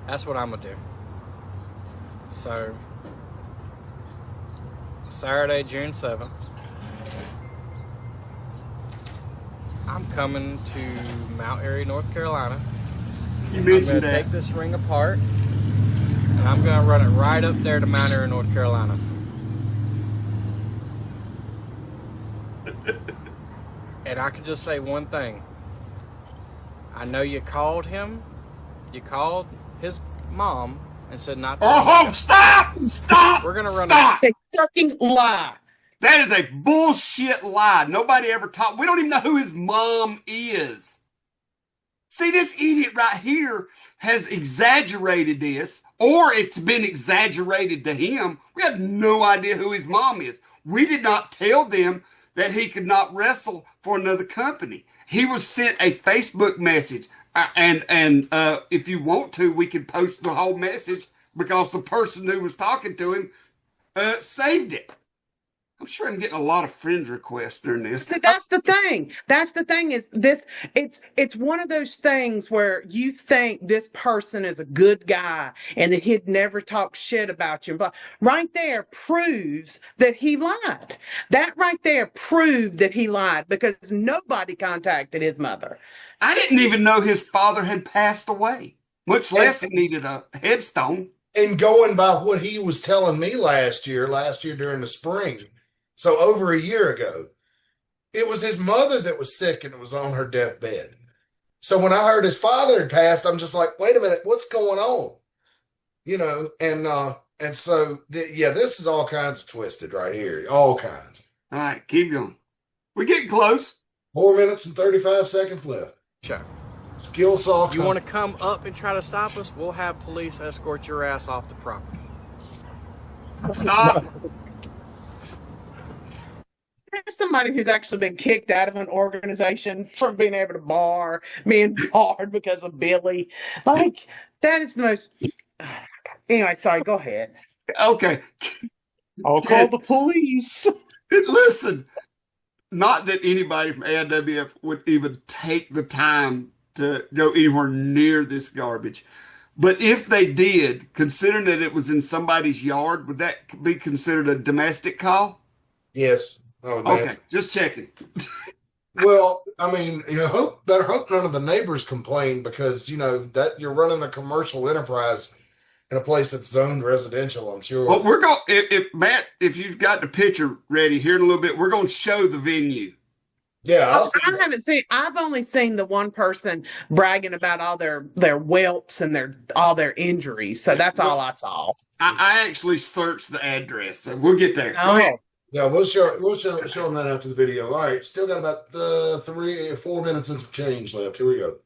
[SPEAKER 5] That's what I'm gonna do. So, Saturday, June 7th, I'm coming to Mount Airy, North Carolina. I'm going to take this ring apart, and I'm going to run it right up there to Mount Airy, North Carolina. And I can just say one thing. I know you called him. You called his mom and said not to.
[SPEAKER 2] Oh, stop!
[SPEAKER 5] We're going to run
[SPEAKER 3] a fucking lie.
[SPEAKER 2] That is a bullshit lie. Nobody ever talked. We don't even know who his mom is. See, this idiot right here has exaggerated this, or it's been exaggerated to him. We have no idea who his mom is. We did not tell them that he could not wrestle for another company. He was sent a Facebook message, and if you want to, we can post the whole message because the person who was talking to him saved it. I'm sure I'm getting a lot of friend requests during this.
[SPEAKER 3] See, that's the thing. That's the thing is this. It's one of those things where you think this person is a good guy and that he'd never talk shit about you. But right there proves that he lied. That right there proved that he lied because nobody contacted his mother.
[SPEAKER 2] I didn't even know his father had passed away, much less it needed a headstone.
[SPEAKER 1] And going by what he was telling me last year during the spring, so over a year ago, it was his mother that was sick and it was on her deathbed. So when I heard his father had passed, I'm just like, wait a minute, what's going on? And so, this is all kinds of twisted right here. All kinds.
[SPEAKER 2] All right, keep going. We're getting close.
[SPEAKER 1] 4 minutes and 35 seconds left.
[SPEAKER 5] Sure.
[SPEAKER 1] Skill saw.
[SPEAKER 5] You want to come up and try to stop us? We'll have police escort your ass off the property.
[SPEAKER 2] Stop.
[SPEAKER 3] There's somebody who's actually been kicked out of an organization from being able to being barred because of Billy. Like, that is the most. Anyway, sorry, go ahead.
[SPEAKER 2] Okay.
[SPEAKER 3] I'll call the police.
[SPEAKER 2] Listen, not that anybody from AIWF would even take the time to go anywhere near this garbage. But if they did, considering that it was in somebody's yard, would that be considered a domestic call?
[SPEAKER 1] Yes. Oh,
[SPEAKER 2] Okay, just checking.
[SPEAKER 1] Well, I mean, better hope none of the neighbors complain, because that you're running a commercial enterprise in a place that's zoned residential, I'm sure.
[SPEAKER 2] Well, we're going. If Matt, if you've got the picture ready here in a little bit, we're going to show the venue.
[SPEAKER 1] Yeah,
[SPEAKER 3] I haven't seen. I've only seen the one person bragging about all their whelps and all their injuries. So that's all I saw.
[SPEAKER 2] I actually searched the address, so we'll get there.
[SPEAKER 3] Oh.
[SPEAKER 2] Go ahead.
[SPEAKER 1] Yeah, we'll show them that after the video. All right, still got about 3 or 4 minutes and some change left. Here we go.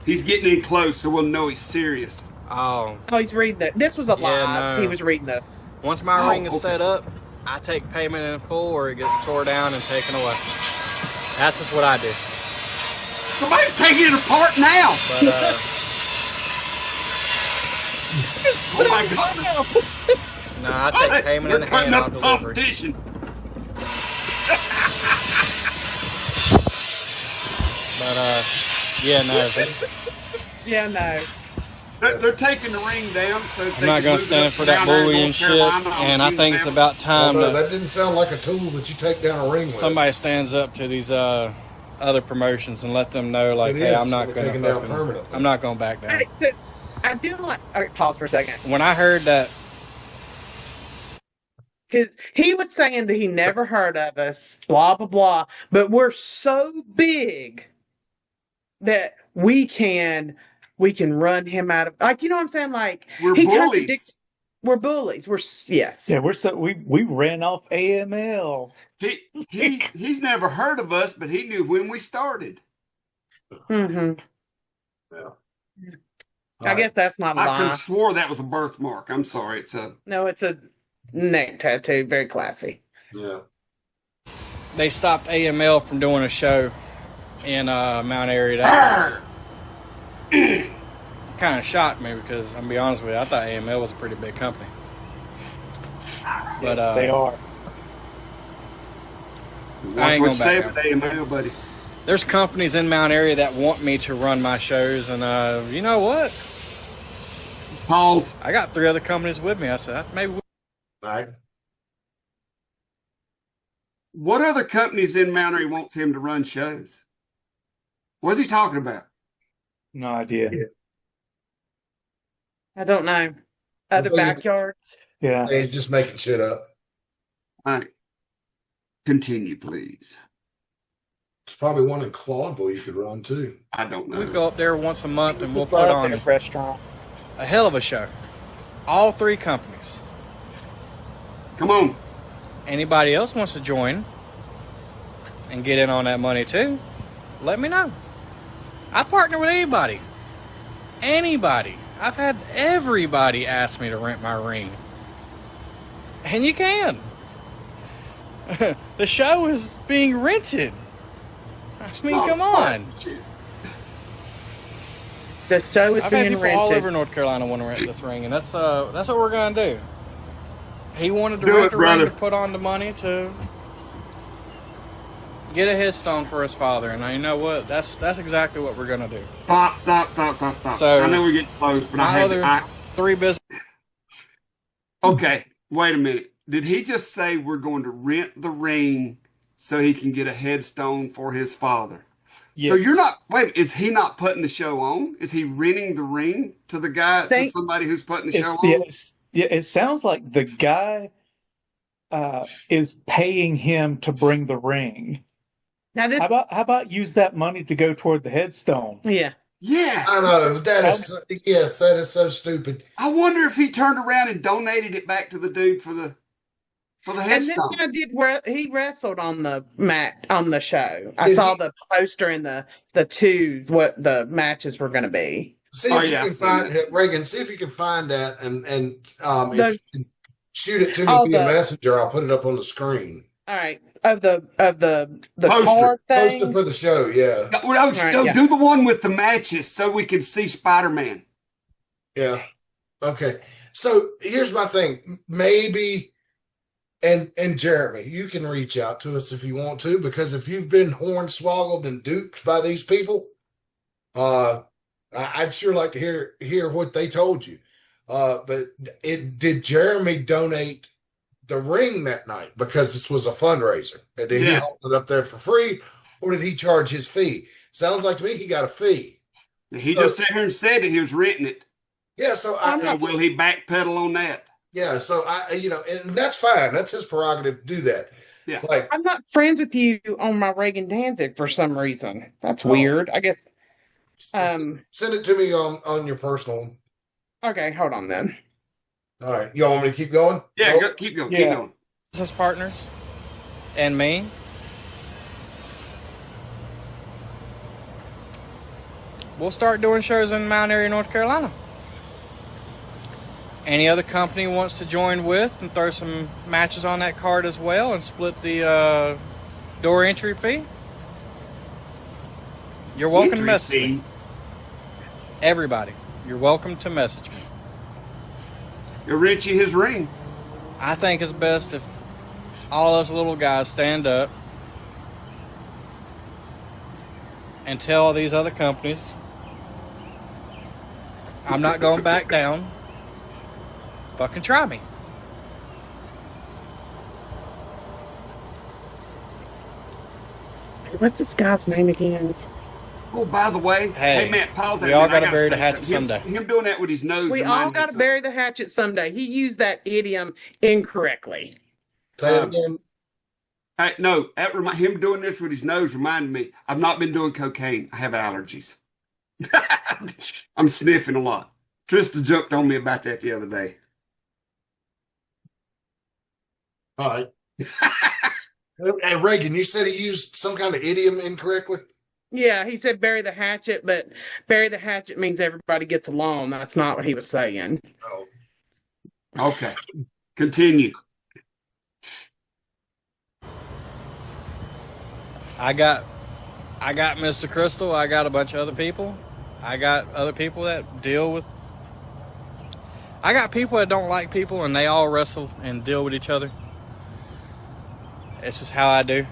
[SPEAKER 2] He's getting in close, so we'll know he's serious.
[SPEAKER 5] Oh,
[SPEAKER 3] He's reading that. This was a live.
[SPEAKER 5] no.
[SPEAKER 3] He was reading the.
[SPEAKER 5] once my ring is set up, I take payment in full or it gets tore down and taken away. That's just what I do.
[SPEAKER 2] Somebody's taking it apart now.
[SPEAKER 5] But
[SPEAKER 2] Oh my God!
[SPEAKER 5] no, I take payment in
[SPEAKER 2] We're
[SPEAKER 5] the
[SPEAKER 2] cutting
[SPEAKER 5] hand
[SPEAKER 2] up
[SPEAKER 5] on delivery.
[SPEAKER 2] competition.
[SPEAKER 5] But yeah, no.
[SPEAKER 3] Yeah, no.
[SPEAKER 2] They're taking the ring down. So
[SPEAKER 5] I'm not going to stand for that bullying shit, and I think it's about time
[SPEAKER 1] that didn't sound like a tool that you take down a ring with.
[SPEAKER 5] somebody stands up to these other promotions and let them know, like, hey, I'm not going to I'm not going back down.
[SPEAKER 3] Hey, so I do like. All right, pause for a second.
[SPEAKER 5] When I heard that,
[SPEAKER 3] Because he was saying that he never heard of us, blah blah blah, but we're so big that we can run him out of, like, you know what I'm saying? Like,
[SPEAKER 2] We're
[SPEAKER 3] he
[SPEAKER 2] bullies.
[SPEAKER 3] contradicts. We're bullies. Yes.
[SPEAKER 7] Yeah, we ran off AML.
[SPEAKER 2] He's never heard of us, but he knew when we started.
[SPEAKER 3] Mm-hmm.
[SPEAKER 1] Yeah.
[SPEAKER 3] I guess that's not a
[SPEAKER 2] I could
[SPEAKER 3] lie.
[SPEAKER 2] have swore that was a birthmark. I'm sorry. It's a
[SPEAKER 3] No, it's a neck tattoo. Very classy.
[SPEAKER 1] Yeah.
[SPEAKER 5] they stopped AML from doing a show in Mount Airy, that was kind of shocked me, because I'm gonna be honest with you, I thought AML was a pretty big company. But
[SPEAKER 7] They are.
[SPEAKER 5] I ain't
[SPEAKER 2] Watch what
[SPEAKER 5] going
[SPEAKER 2] you say
[SPEAKER 5] back
[SPEAKER 2] about AML, buddy.
[SPEAKER 5] there's companies in Mount Airy that want me to run my shows, and you know what?
[SPEAKER 2] Pause.
[SPEAKER 5] I got 3 other companies with me. I said, maybe
[SPEAKER 1] All right.
[SPEAKER 2] What other companies in Mount Airy wants him to run shows? What's he talking about?
[SPEAKER 7] No idea.
[SPEAKER 3] I don't know. Other
[SPEAKER 1] think-
[SPEAKER 3] backyards.
[SPEAKER 7] Yeah.
[SPEAKER 1] He's just making shit up.
[SPEAKER 2] All right. Continue, please.
[SPEAKER 1] There's probably one in Claudville you could run too.
[SPEAKER 2] I don't know.
[SPEAKER 5] we go up there once a month and we'll put on
[SPEAKER 3] restaurant.
[SPEAKER 5] a hell of a show. All 3 companies.
[SPEAKER 2] Come on.
[SPEAKER 5] Anybody else wants to join and get in on that money too, let me know. I partner with anybody. Anybody. I've had everybody ask me to rent my ring. And you can. The show is being rented. I mean, come on.
[SPEAKER 3] The show is
[SPEAKER 5] I've had
[SPEAKER 3] being
[SPEAKER 5] people all
[SPEAKER 3] rented.
[SPEAKER 5] over North Carolina want to rent this ring, and that's what we're gonna do. He wanted to
[SPEAKER 2] Do
[SPEAKER 5] rent
[SPEAKER 2] it,
[SPEAKER 5] the ring
[SPEAKER 2] brother.
[SPEAKER 5] to put on the money to get a headstone for his father, and you know what? That's exactly what we're gonna do.
[SPEAKER 2] Stop.
[SPEAKER 5] So,
[SPEAKER 2] I know we're getting close, but
[SPEAKER 5] My other 3 business.
[SPEAKER 2] Okay, wait a minute. Did he just say we're going to rent the ring so he can get a headstone for his father?
[SPEAKER 7] Yes.
[SPEAKER 2] So you're not, wait, is he not putting the show on? Is he renting the ring to the guy, to somebody who's putting the show on?
[SPEAKER 7] It sounds like the guy is paying him to bring the ring.
[SPEAKER 3] Now this,
[SPEAKER 7] How about use that money to go toward the headstone?
[SPEAKER 3] yeah.
[SPEAKER 2] Yeah.
[SPEAKER 1] I know that is so stupid.
[SPEAKER 2] I wonder if he turned around and donated it back to the dude for the
[SPEAKER 3] And this
[SPEAKER 2] headstone.
[SPEAKER 3] guy he wrestled on the mat on the show. I saw the poster and the what the matches were going to be.
[SPEAKER 1] See if you can find Reagan. See if you can find that, and if you can shoot it to me via messenger, I'll put it up on the screen.
[SPEAKER 3] All right, of the
[SPEAKER 2] Poster.
[SPEAKER 3] card thing.
[SPEAKER 1] Poster for the show, yeah.
[SPEAKER 2] Do the one with the matches so we can see Spider-Man.
[SPEAKER 1] Yeah. Okay. So here's my thing. Maybe And Jeremy, you can reach out to us if you want to, because if you've been hornswoggled and duped by these people, I'd sure like to hear what they told you. But did Jeremy donate the ring that night because this was a fundraiser? And did he hold it up there for free, or did he charge his fee? Sounds like to me he got a fee.
[SPEAKER 2] He just sat here and said that he was renting it.
[SPEAKER 1] Yeah, so
[SPEAKER 2] will he backpedal on that?
[SPEAKER 1] Yeah, so and that's fine. That's his prerogative to do that.
[SPEAKER 2] Yeah,
[SPEAKER 1] like
[SPEAKER 3] I'm not friends with you on my Reagan Danzig for some reason. That's weird. I guess.
[SPEAKER 1] Send it to me on your personal one.
[SPEAKER 3] Okay, hold on then.
[SPEAKER 1] All right, y'all want me to keep going?
[SPEAKER 2] Yeah, keep going. Keep going.
[SPEAKER 5] Business partners and me. We'll start doing shows in Mount Airy, North Carolina. Any other company wants to join with and throw some matches on that card as well and split the door entry fee? You're welcome to message me. Everybody, you're welcome to message me.
[SPEAKER 2] You'll rent you his ring.
[SPEAKER 5] I think it's best if all us little guys stand up and tell these other companies I'm not going back down. Fucking try me.
[SPEAKER 3] What's this guy's name again?
[SPEAKER 2] Oh, by the way, hey man, pause there.
[SPEAKER 5] We all got to bury the hatchet someday.
[SPEAKER 2] Him doing that with his nose.
[SPEAKER 3] We all got to bury the hatchet someday. He used that idiom incorrectly.
[SPEAKER 1] Say it again.
[SPEAKER 2] No, him doing this with his nose reminded me. I've not been doing cocaine. I have allergies. I'm sniffing a lot. Trista jumped on me about that the other day.
[SPEAKER 1] All right. Hey, Reagan, you said he used some kind of idiom incorrectly?
[SPEAKER 3] Yeah, he said bury the hatchet, but bury the hatchet means everybody gets along. That's not what he was saying.
[SPEAKER 1] Oh.
[SPEAKER 2] Okay. Continue.
[SPEAKER 5] I got Mr. Crystal. I got a bunch of other people. I got other people that deal with. I got people that don't like people, and they all wrestle and deal with each other. It's just how I do.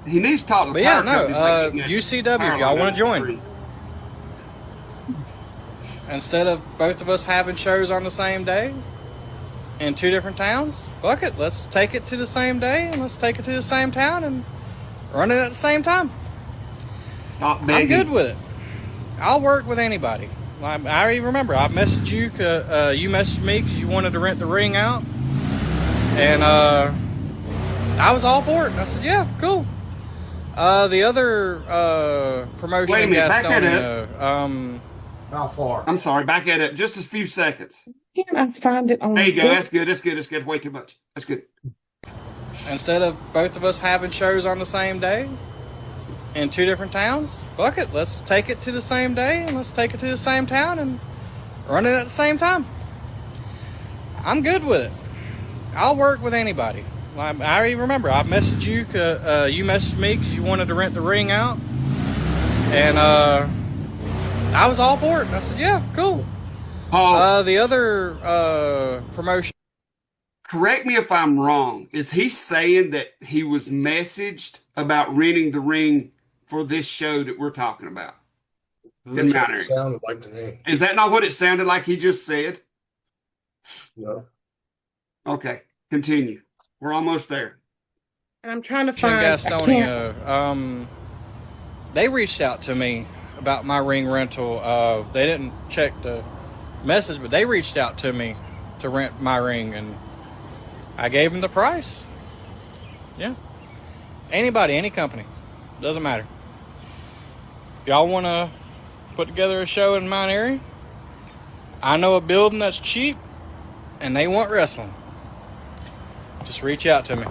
[SPEAKER 2] He needs to talk to
[SPEAKER 5] But yeah, no, UCW, if y'all want to join. Instead of both of us having shows on the same day in two different towns, fuck it. Let's take it to the same day, and let's take it to the same town and run it at the same time.
[SPEAKER 2] Stop begging.
[SPEAKER 5] I'm good with it. I'll work with anybody. I even remember I messaged you. You messaged me because you wanted to rent the ring out, and I was all for it. I said, "Yeah, cool." The other promotion.
[SPEAKER 2] Wait a minute, back that
[SPEAKER 1] up. How far?
[SPEAKER 2] I'm sorry, back at it. Just a few seconds.
[SPEAKER 3] Can't I find it on?
[SPEAKER 2] There you go. That's good. That's good. That's good. Way too much. That's good.
[SPEAKER 5] Instead of both of us having shows on the same day in two different towns, fuck it. Let's take it to the same day and let's take it to the same town and run it at the same time. I'm good with it. I'll work with anybody. I even remember I messaged you. You messaged me because you wanted to rent the ring out, and I was all for it. I said, "Yeah, cool."
[SPEAKER 2] Pause.
[SPEAKER 5] The other promotion.
[SPEAKER 2] Correct me if I'm wrong. Is he saying that he was messaged about renting the ring for this show that we're talking about?
[SPEAKER 1] That's what it sounded like to me.
[SPEAKER 2] Is that not what it sounded like he just said?
[SPEAKER 1] No.
[SPEAKER 2] Okay, continue. We're almost there.
[SPEAKER 3] And I'm trying to find.
[SPEAKER 5] Gastonia, they reached out to me about my ring rental. They didn't check the message, but they reached out to me to rent my ring, and I gave them the price. Yeah. Anybody, any company. Doesn't matter. If y'all want to put together a show in Mount Airy, I know a building that's cheap, and they want wrestling. Just reach out to me.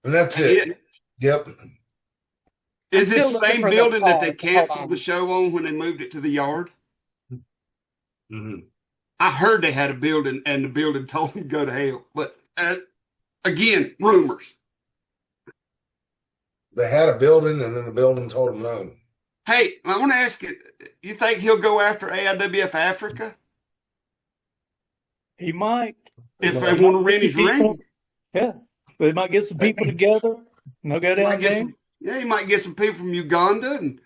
[SPEAKER 1] And that's it. Yep.
[SPEAKER 2] Is it the same building that they canceled the show on when they moved it to the yard?
[SPEAKER 1] Mm-hmm.
[SPEAKER 2] I heard they had a building and the building told them to go to hell. But again, rumors.
[SPEAKER 1] They had a building and then the building told them no.
[SPEAKER 2] Hey, I want to ask you, you think he'll go after AIWF Africa?
[SPEAKER 7] He might.
[SPEAKER 2] if they want to rent his ring.
[SPEAKER 7] Yeah. They might get some people together and they'll go down there.
[SPEAKER 2] Yeah, you might get some people from Uganda and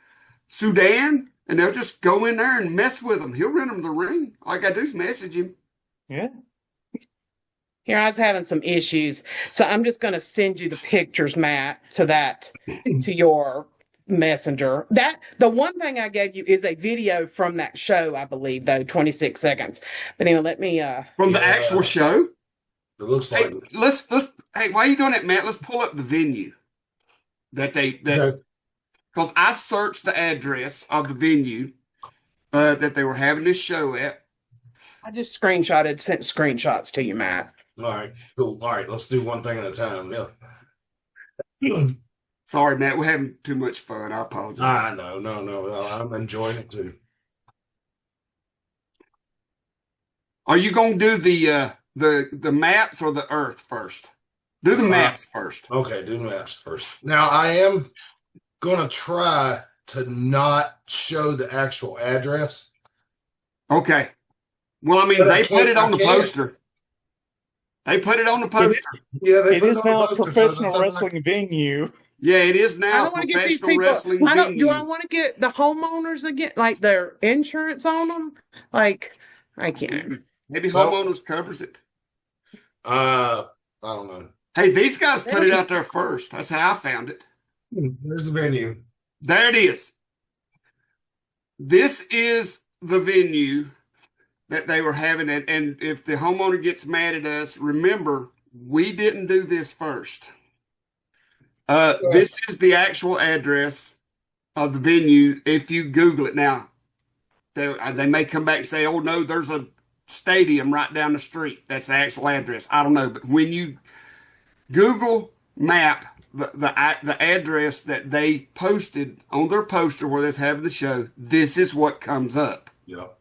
[SPEAKER 2] Sudan, and they'll just go in there and mess with him. He'll rent them the ring. All I got to do is message him.
[SPEAKER 7] Yeah.
[SPEAKER 3] Here, I was having some issues, so I'm just going to send you the pictures, Matt, to your messenger. The one thing I gave you is a video from that show, I believe, though, 26 seconds. But anyway, let me
[SPEAKER 2] from the actual show.
[SPEAKER 1] It looks like
[SPEAKER 2] let's hey, why are you doing that, Matt? Let's pull up the venue because I searched the address of the venue that they were having this show at.
[SPEAKER 3] I just sent screenshots to you, Matt.
[SPEAKER 1] All right, cool. All right, let's do one thing at a time. Yeah.
[SPEAKER 2] Sorry, Matt, we're having too much fun. I apologize.
[SPEAKER 1] No. I'm enjoying it too.
[SPEAKER 2] Are you going to do the maps or the Earth first? Do the maps first.
[SPEAKER 1] Okay, do the maps first. Now, I am going to try to not show the actual address.
[SPEAKER 2] Okay. Well, I mean, they put it on the poster. They put it on the poster.
[SPEAKER 7] It is now a professional wrestling venue.
[SPEAKER 2] Yeah, it is now
[SPEAKER 3] I don't want to get these
[SPEAKER 2] professional
[SPEAKER 3] people.
[SPEAKER 2] wrestling venue.
[SPEAKER 3] Do I want to get the homeowners again, like their insurance on them? Like, I can't.
[SPEAKER 2] Maybe homeowners covers it.
[SPEAKER 1] I don't know.
[SPEAKER 2] Hey, these guys put it out there first. That's how I found it.
[SPEAKER 1] There's the venue.
[SPEAKER 2] There it is. This is the venue that they were having it. And if the homeowner gets mad at us, remember, we didn't do this first. This is the actual address of the venue. If you Google it now, they may come back and say, oh, no, there's a stadium right down the street. That's the actual address. I don't know. But when you Google map the address that they posted on their poster where they're having the show, this is what comes up.
[SPEAKER 1] Yep.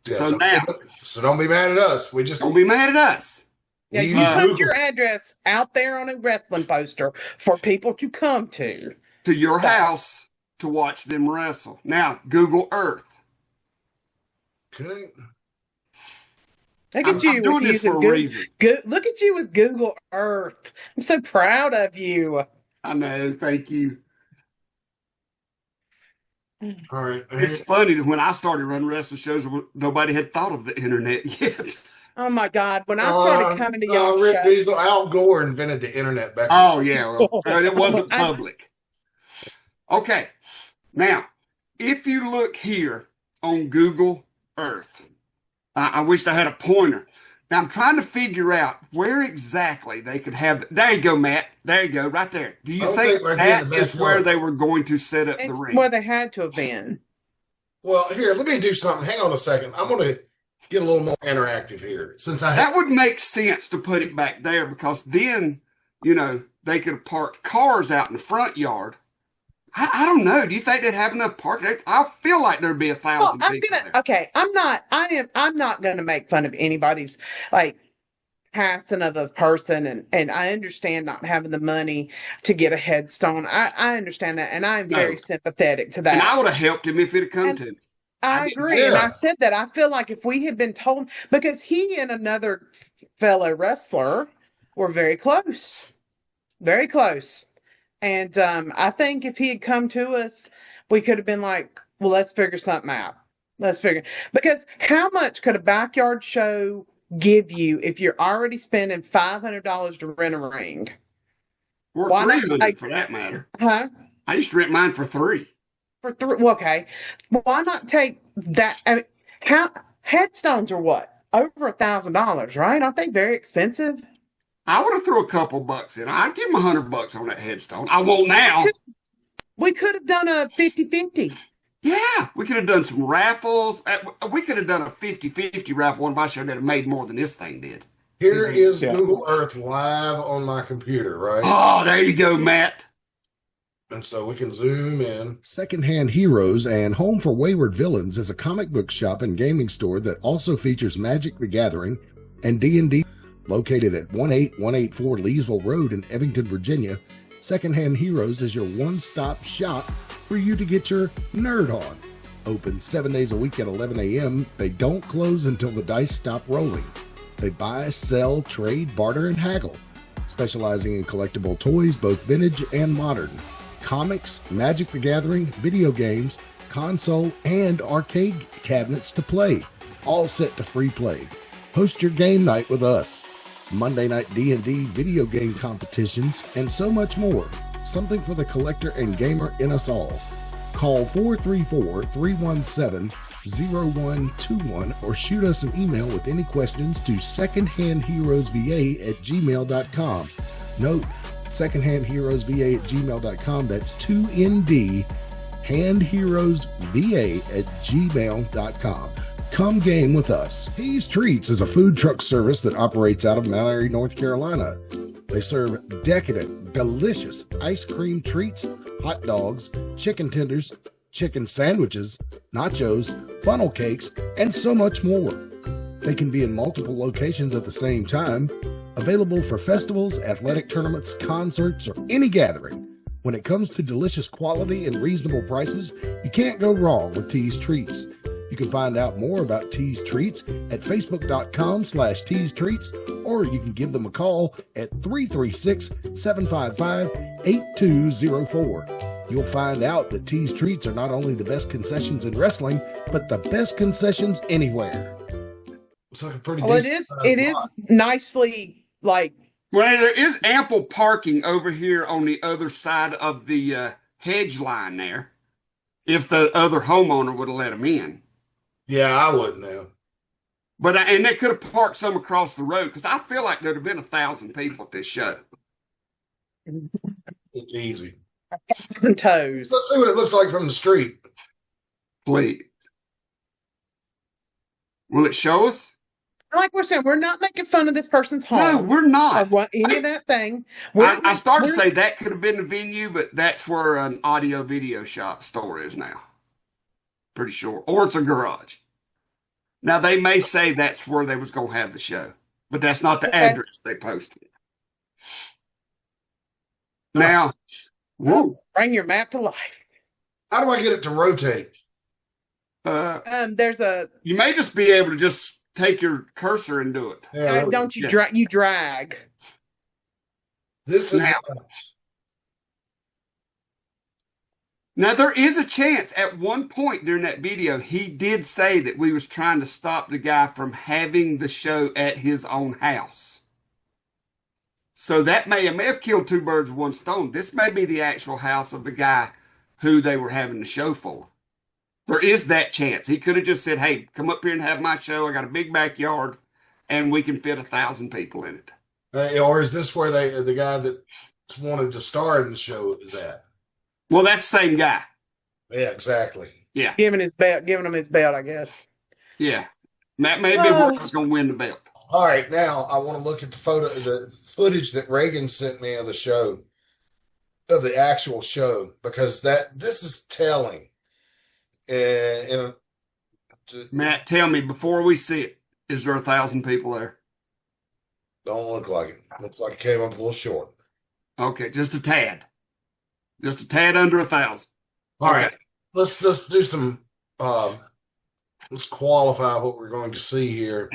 [SPEAKER 2] Yeah, so
[SPEAKER 1] don't be mad at us.
[SPEAKER 2] Don't be mad at us.
[SPEAKER 3] Yeah, you put your address out there on a wrestling poster for people to come to
[SPEAKER 2] your house to watch them wrestle. Now, Google Earth.
[SPEAKER 1] Okay.
[SPEAKER 3] Look at you.
[SPEAKER 2] I'm doing this for a reason.
[SPEAKER 3] Look at you with Google Earth. I'm so proud of you.
[SPEAKER 2] I know. Thank you.
[SPEAKER 1] All right.
[SPEAKER 2] It's funny that when I started running wrestling shows, nobody had thought of the internet yet.
[SPEAKER 3] Oh my God! When I started coming to y'all
[SPEAKER 1] Rick
[SPEAKER 3] shows,
[SPEAKER 1] Diesel, Al Gore invented the internet back.
[SPEAKER 2] Oh yeah, well, it wasn't public. Okay, now if you look here on Google Earth, I wish I had a pointer. Now I'm trying to figure out where exactly they could have. There you go, Matt. There you go, right there. Do you think that is where they were going to set up the ring?
[SPEAKER 3] Where they had to have been.
[SPEAKER 1] Well, here, let me do something. Hang on a second. I'm going to get a little more interactive here.
[SPEAKER 2] That would make sense to put it back there because then, they could park cars out in the front yard. I don't know. Do you think they'd have enough parking? I feel like there'd be 1,000 people there.
[SPEAKER 3] Okay, I'm not going to make fun of anybody's passing of a person, and I understand not having the money to get a headstone. I understand that, and I'm very sympathetic to that.
[SPEAKER 2] And I would have helped him if it had come to me.
[SPEAKER 3] I agree, and I said that. I feel like if we had been told, because he and another fellow wrestler were very close. Very close. And I think if he had come to us, we could have been like, well, let's figure something out. Because how much could a backyard show give you if you're already spending $500 to rent a ring?
[SPEAKER 2] Or $300 for that matter.
[SPEAKER 3] Huh?
[SPEAKER 2] I used to rent mine for $3.
[SPEAKER 3] Well, okay. Why not take that? I mean, headstones are what? Over $1,000, right? Aren't they very expensive?
[SPEAKER 2] I would have threw a couple bucks in. I'd give them $100 on that headstone. I won't now.
[SPEAKER 3] We could have done a 50-50.
[SPEAKER 2] Yeah, we could have done some raffles. We could have done a 50-50 raffle on my show that have made more than this thing did.
[SPEAKER 1] Here is Google Earth live on my computer, right?
[SPEAKER 2] Oh, there you go, Matt.
[SPEAKER 1] And so we can zoom in.
[SPEAKER 8] Secondhand Heroes and Home for Wayward Villains is a comic book shop and gaming store that also features Magic the Gathering and D&D. Located at 18184 Leesville Road in Evington, Virginia, Secondhand Heroes is your one-stop shop for you to get your nerd on. Open 7 days a week at 11 a.m., they don't close until the dice stop rolling. They buy, sell, trade, barter, and haggle, specializing in collectible toys, both vintage and modern, comics, Magic the Gathering, video games, console, and arcade cabinets to play, all set to free play. Host your game night with us. Monday night D&D video game competitions, and so much more. Something for the collector and gamer in us all. Call 434-317-0121 or shoot us an email with any questions to secondhandheroesva@gmail.com. Note, secondhandheroesva@gmail.com. That's 2ND, handheroesva@gmail.com. Come game with us. Tease Treats is a food truck service that operates out of Mount Airy, North Carolina. They serve decadent, delicious ice cream treats, hot dogs, chicken tenders, chicken sandwiches, nachos, funnel cakes, and so much more. They can be in multiple locations at the same time, available for festivals, athletic tournaments, concerts, or any gathering. When it comes to delicious quality and reasonable prices, you can't go wrong with Tease Treats. You can find out more about Tease Treats at facebook.com/Tease Treats, or you can give them a call at 336-755-8204. You'll find out that Tease Treats are not only the best concessions in wrestling, but the best concessions anywhere.
[SPEAKER 1] It's like a pretty
[SPEAKER 3] Well,
[SPEAKER 1] decent
[SPEAKER 3] it is nicely, like,
[SPEAKER 2] Well, there is ample parking over here on the other side of the hedge line there, if the other homeowner would have let them in.
[SPEAKER 1] Yeah, I wouldn't have.
[SPEAKER 2] But and they could have parked some across the road, because I feel like there'd have been 1,000 people at this show.
[SPEAKER 1] It's easy.
[SPEAKER 3] and toes.
[SPEAKER 1] Let's see what it looks like from the street.
[SPEAKER 2] Please. Will it show us?
[SPEAKER 3] Like we're saying, we're not making fun of this person's home.
[SPEAKER 2] No, we're not.
[SPEAKER 3] Or what, any of that thing.
[SPEAKER 2] I started to say that could have been the venue, but that's where an audio video shop store is now. Pretty sure. Or it's a garage. Now, they may say that's where they was going to have the show, but that's not the address they posted. Now, whoa.
[SPEAKER 3] Bring your map to life.
[SPEAKER 1] How do I get it to rotate?
[SPEAKER 3] There's a.
[SPEAKER 2] You may just be able to just take your cursor and do it.
[SPEAKER 1] Yeah,
[SPEAKER 3] don't you drag? You drag.
[SPEAKER 1] This is.
[SPEAKER 2] Now, there is a chance at one point during that video, he did say that we was trying to stop the guy from having the show at his own house. So that may have killed two birds with one stone. This may be the actual house of the guy who they were having the show for. There is that chance. He could have just said, hey, come up here and have my show. I got a big backyard, and we can fit 1,000 people in it.
[SPEAKER 1] Or is this where the guy that wanted to star in the show is at?
[SPEAKER 2] Well, that's the same guy.
[SPEAKER 1] Yeah, exactly.
[SPEAKER 2] Yeah.
[SPEAKER 3] Giving him his belt, I guess.
[SPEAKER 2] Yeah. That may be where he was going to win the belt.
[SPEAKER 1] All right, now I want to look at the footage that Reagan sent me of the show, of the actual show, because this is telling.
[SPEAKER 2] Matt, tell me, before we see it, is there 1,000 people there?
[SPEAKER 1] Don't look like it. Looks like it came up a little short.
[SPEAKER 2] Okay, just a tad. Just a tad under 1,000.
[SPEAKER 1] All right, let's do some. Let's qualify what we're going to see here.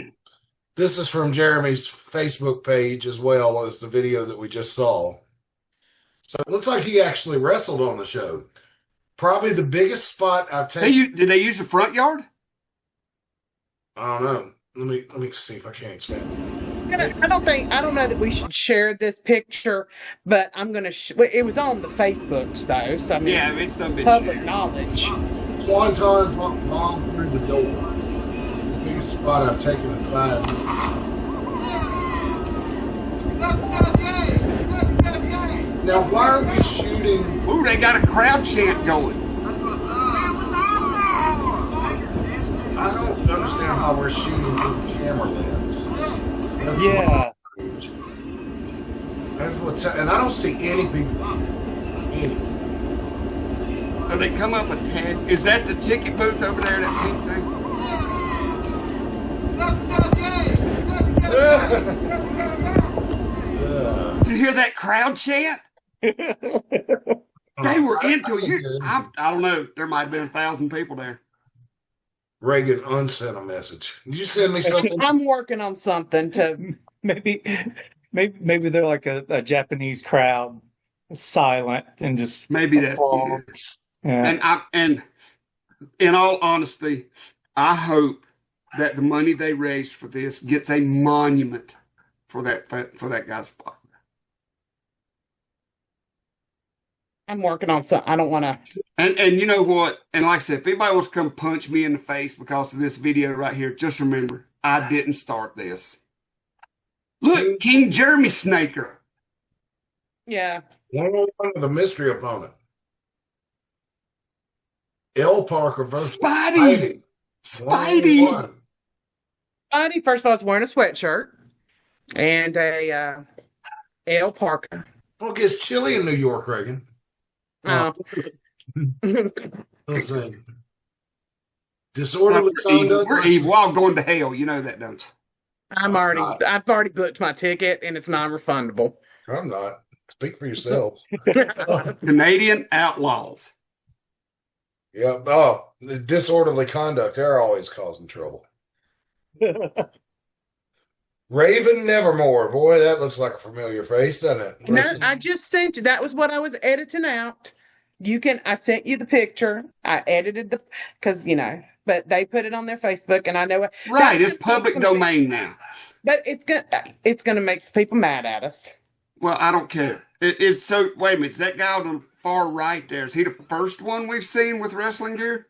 [SPEAKER 1] This is from Jeremy's Facebook page as well as the video that we just saw. So it looks like he actually wrestled on the show. Probably the biggest spot I've taken.
[SPEAKER 2] Did they use the front yard?
[SPEAKER 1] I don't know. Let me see if I can expand.
[SPEAKER 3] I don't know that we should share this picture, but I'm going to. It was on the Facebooks though, so I mean,
[SPEAKER 2] yeah, it's
[SPEAKER 3] public knowledge.
[SPEAKER 1] Swanton bomb through the door. It's the biggest spot I've taken in 5 years. Now, why are we shooting?
[SPEAKER 2] Ooh, they got a crowd chant going.
[SPEAKER 1] I don't understand how we're shooting through the camera lens.
[SPEAKER 7] Yeah.
[SPEAKER 1] That's what's, and I don't see any people. Any.
[SPEAKER 2] So they come up a tad. Is that the ticket booth over there, that pink thing? Did you hear that crowd chant? They were into you. I don't know. There might have been 1,000 people there.
[SPEAKER 1] Reagan unsent a message. Did you send me something?
[SPEAKER 3] I'm working on something to.
[SPEAKER 7] Maybe they're like a Japanese crowd, silent and just
[SPEAKER 2] Maybe that's
[SPEAKER 7] applauds. Yeah.
[SPEAKER 2] And in all honesty, I hope that the money they raised for this gets a monument for that guy's spot.
[SPEAKER 3] I'm working on something. I don't want to.
[SPEAKER 2] And you know what? And like I said, if anybody wants to come punch me in the face because of this video right here, just remember, I didn't start this. Look, King Jeremy Snaker.
[SPEAKER 3] Yeah.
[SPEAKER 1] 101 of the mystery opponent. L. Parker versus
[SPEAKER 2] Spidey. Spidey.
[SPEAKER 3] Spidey, first of all, was wearing a sweatshirt and a L. Parker.
[SPEAKER 1] Well, it gets chilly in New York, Reagan.
[SPEAKER 3] Oh.
[SPEAKER 1] Let's see. Disorderly conduct.
[SPEAKER 2] We're evil. I'm going to hell. You know that, don't you?
[SPEAKER 3] I've already booked my ticket and it's non-refundable.
[SPEAKER 1] I'm not. Speak for yourself.
[SPEAKER 2] Canadian Outlaws.
[SPEAKER 1] Yeah. Oh, the disorderly conduct. They're always causing trouble. Raven Nevermore. Boy, that looks like a familiar face, doesn't it?
[SPEAKER 3] No, I just sent you. That was what I was editing out. I sent you the picture. I edited because, but they put it on their Facebook and I know it.
[SPEAKER 2] Right. It's public domain now.
[SPEAKER 3] But it's going to make people mad at us.
[SPEAKER 2] Well, I don't care. It's so, wait a minute. Is that guy on the far right there? Is he the first one we've seen with wrestling gear?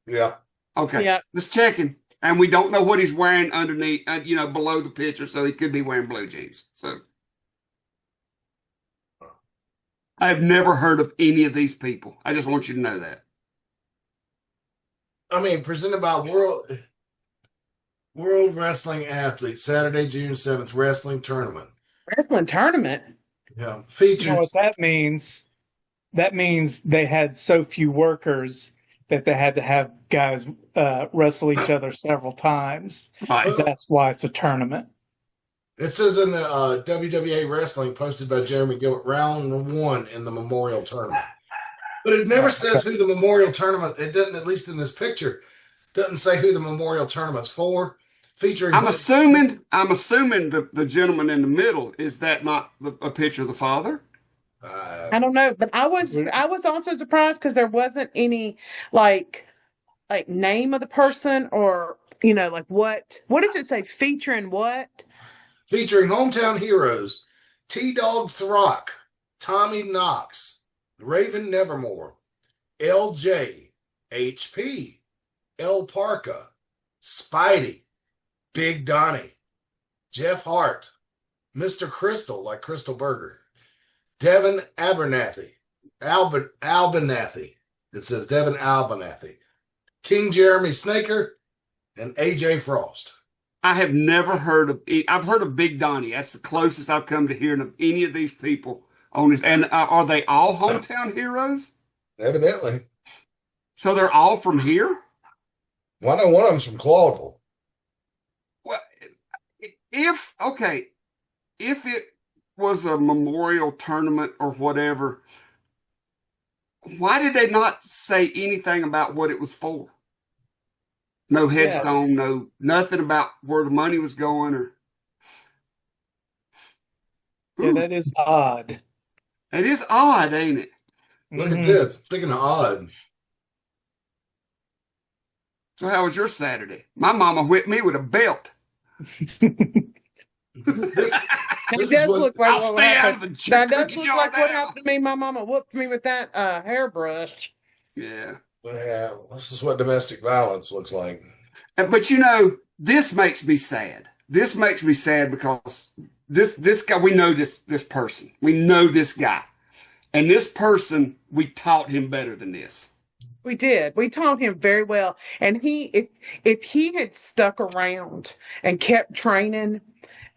[SPEAKER 1] Yeah.
[SPEAKER 2] Okay.
[SPEAKER 3] Yeah.
[SPEAKER 2] Just checking. And we don't know what he's wearing underneath, below the picture. So he could be wearing blue jeans. So I've never heard of any of these people. I just want you to know that.
[SPEAKER 1] I mean, presented by World Wrestling Athletes, Saturday, June 7th, wrestling tournament.
[SPEAKER 3] Wrestling tournament?
[SPEAKER 1] Yeah. Featured.
[SPEAKER 7] You know what that means? That means they had so few workers that they had to have guys wrestle each other several times.
[SPEAKER 2] Right.
[SPEAKER 7] That's why it's a tournament.
[SPEAKER 1] It says in the WWA Wrestling posted by Jeremy Gilbert, round 1 in the Memorial Tournament. But it never says who the Memorial Tournament, it doesn't, at least in this picture, doesn't say who the Memorial Tournament's for. Featuring
[SPEAKER 2] I'm assuming the gentleman in the middle, is that not a picture of the father?
[SPEAKER 3] I don't know, but I was also surprised because there wasn't any like name of the person or like what does it say featuring what?
[SPEAKER 1] Featuring hometown heroes T-Dog Throck, Tommy Knox, Raven Nevermore, LJ, HP, El Parka, Spidey, Big Donnie, Jeff Hart, Mr. Crystal, like Crystal Burger, Devin Abernathy, Albanathy. It says Devin Albanathy, King Jeremy Snaker, and AJ Frost.
[SPEAKER 2] I have never heard of. I've heard of Big Donnie. That's the closest I've come to hearing of any of these people on this. And are they all hometown heroes?
[SPEAKER 1] Evidently.
[SPEAKER 2] So they're all from here?
[SPEAKER 1] Well, I know one of them's from Claudeville.
[SPEAKER 2] Well, if it was a memorial tournament or whatever, why did they not say anything about what it was for? No headstone, nothing about where the money was going or.
[SPEAKER 7] Yeah, that is odd.
[SPEAKER 2] It is odd, ain't it?
[SPEAKER 1] Look at this. Speaking of odd.
[SPEAKER 2] So how was your Saturday? My mama whipped me with a belt.
[SPEAKER 3] That does look like what happened. That does look like what happened to me. My mama whooped me with that hairbrush.
[SPEAKER 2] Yeah.
[SPEAKER 1] Yeah, this is what domestic violence looks like.
[SPEAKER 2] But this makes me sad. This makes me sad because this guy, we know this person. We know this guy. And this person, we taught him better than this.
[SPEAKER 3] We did. We taught him very well. And if he had stuck around and kept training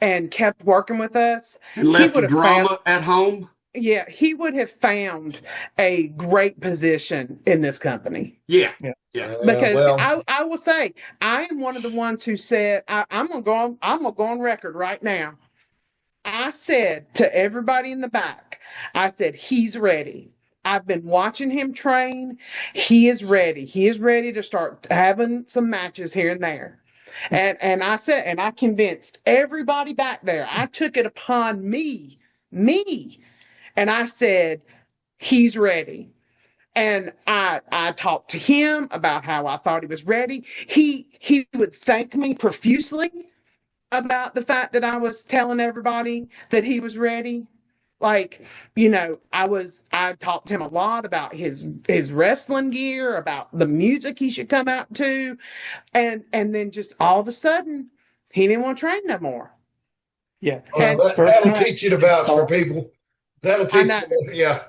[SPEAKER 3] and kept working with us,
[SPEAKER 2] and left the drama at home.
[SPEAKER 3] Yeah, he would have found a great position in this company.
[SPEAKER 2] Yeah.
[SPEAKER 3] Because I will say, I am one of the ones who said, I'm gonna go on record right now. I said to everybody in the back, I said, he's ready. I've been watching him train. He is ready. He is ready to start having some matches here and there. And I said, and I convinced everybody back there. I took it upon me, and I said, he's ready. And I talked to him about how I thought he was ready. He would thank me profusely about the fact that I was telling everybody that he was ready. Like, I talked to him a lot about his wrestling gear, about the music he should come out to, and then just all of a sudden he didn't want to train no more.
[SPEAKER 7] Yeah.
[SPEAKER 1] Well, that'll teach you to vouch for people. That'll teach you, yeah.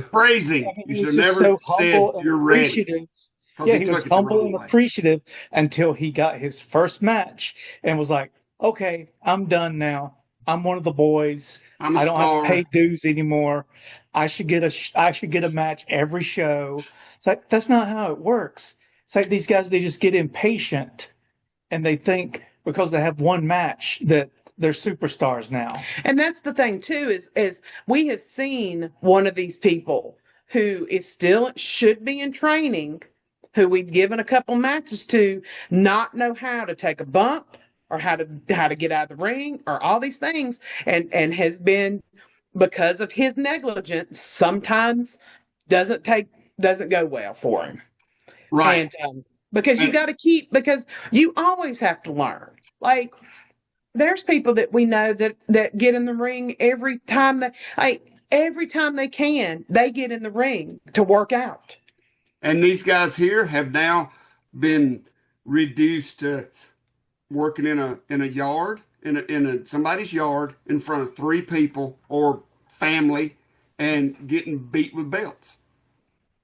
[SPEAKER 2] Phrasing.
[SPEAKER 7] I mean,
[SPEAKER 2] You
[SPEAKER 7] he
[SPEAKER 2] should
[SPEAKER 7] was
[SPEAKER 2] have
[SPEAKER 7] just
[SPEAKER 2] never
[SPEAKER 7] so
[SPEAKER 2] said
[SPEAKER 7] humble and
[SPEAKER 2] you're ready.
[SPEAKER 7] appreciative.
[SPEAKER 2] 'Cause
[SPEAKER 7] Yeah, he
[SPEAKER 2] took
[SPEAKER 7] was
[SPEAKER 2] it the
[SPEAKER 7] humble
[SPEAKER 2] wrong
[SPEAKER 7] and
[SPEAKER 2] way.
[SPEAKER 7] appreciative until he got his first match and was like, okay, I'm done now. I'm one of the boys.
[SPEAKER 2] I'm a
[SPEAKER 7] I don't have
[SPEAKER 2] star.
[SPEAKER 7] to pay dues anymore. I should get a match every show. It's like, that's not how it works. It's like these guys, they just get impatient and they think because they have one match that they're superstars now.
[SPEAKER 3] And that's the thing too, is we have seen one of these people who is still should be in training, who we've given a couple matches to, not know how to take a bump or how to get out of the ring or all these things, and has been, because of his negligence, sometimes doesn't go well for him.
[SPEAKER 2] Right.
[SPEAKER 3] And because you got to because you always have to learn. Like, there's people that we know that get in the ring every time they can, they get in the ring to work out.
[SPEAKER 2] And these guys here have now been reduced to working in a yard, in somebody's yard in front of 3 people or family, and getting beat with belts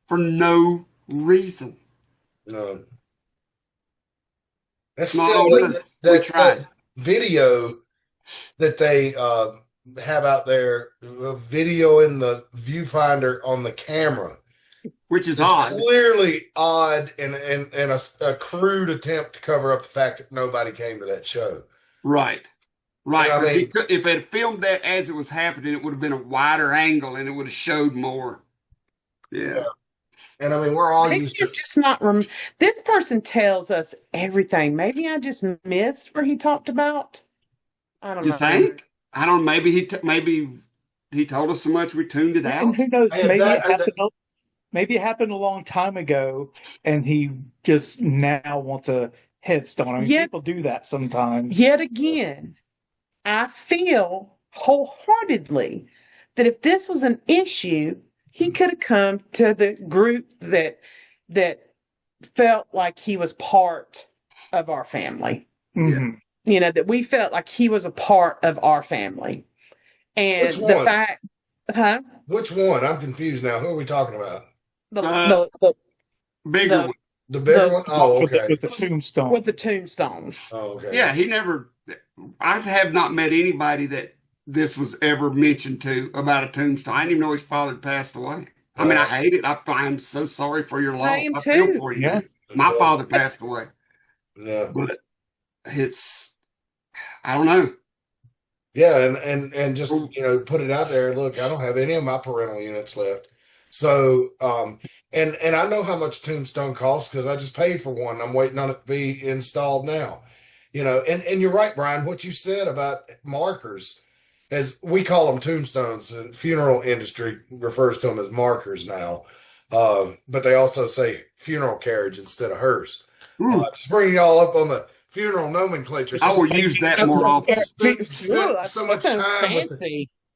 [SPEAKER 2] for no reason.
[SPEAKER 1] No. That's
[SPEAKER 2] Not
[SPEAKER 1] still
[SPEAKER 2] on us. We tried.
[SPEAKER 1] Video that they have out there, a video in the viewfinder on the camera,
[SPEAKER 2] which is
[SPEAKER 1] it's
[SPEAKER 2] odd.
[SPEAKER 1] Clearly odd and a crude attempt to cover up the fact that nobody came to that show.
[SPEAKER 2] Right. Right.
[SPEAKER 1] I mean,
[SPEAKER 2] if it had filmed that as it was happening, it would have been a wider angle and it would have showed more. Yeah.
[SPEAKER 1] And I mean, we're all
[SPEAKER 3] Maybe
[SPEAKER 1] used to
[SPEAKER 3] just not. This person tells us everything. Maybe I just missed where he talked about. I don't know.
[SPEAKER 2] You think? I don't know. Maybe he told us so much we tuned it out.
[SPEAKER 7] And who knows? Maybe it happened a long time ago, and he just now wants a headstone. I mean, people do that sometimes.
[SPEAKER 3] Yet again, I feel wholeheartedly that if this was an issue, he could have come to the group that felt like he was part of our family.
[SPEAKER 7] Mm-hmm.
[SPEAKER 3] That we felt like he was a part of our family. And
[SPEAKER 1] Which
[SPEAKER 3] the
[SPEAKER 1] one?
[SPEAKER 3] fact, huh?
[SPEAKER 1] Which one? I'm confused now. Who are we talking about?
[SPEAKER 3] The
[SPEAKER 2] bigger one.
[SPEAKER 1] The bigger one? Oh, okay.
[SPEAKER 7] With the tombstone.
[SPEAKER 3] With the tombstone.
[SPEAKER 1] Oh, okay.
[SPEAKER 2] Yeah, I have not met anybody that this was ever mentioned to about a tombstone. I didn't even know his father passed away. I mean, I hate it. I'm so sorry for your loss. I feel for you. Yeah. My father passed away.
[SPEAKER 1] Yeah.
[SPEAKER 2] But I don't know.
[SPEAKER 1] Yeah, and just put it out there. Look, I don't have any of my parental units left. So and I know how much tombstone costs because I just paid for one. I'm waiting on it to be installed now. And you're right, Brian, what you said about markers, as we call them tombstones, and funeral industry refers to them as markers now. But they also say funeral carriage instead of hearse. Just bringing y'all up on the funeral nomenclature.
[SPEAKER 2] I will use that more often.
[SPEAKER 1] Spent so much time with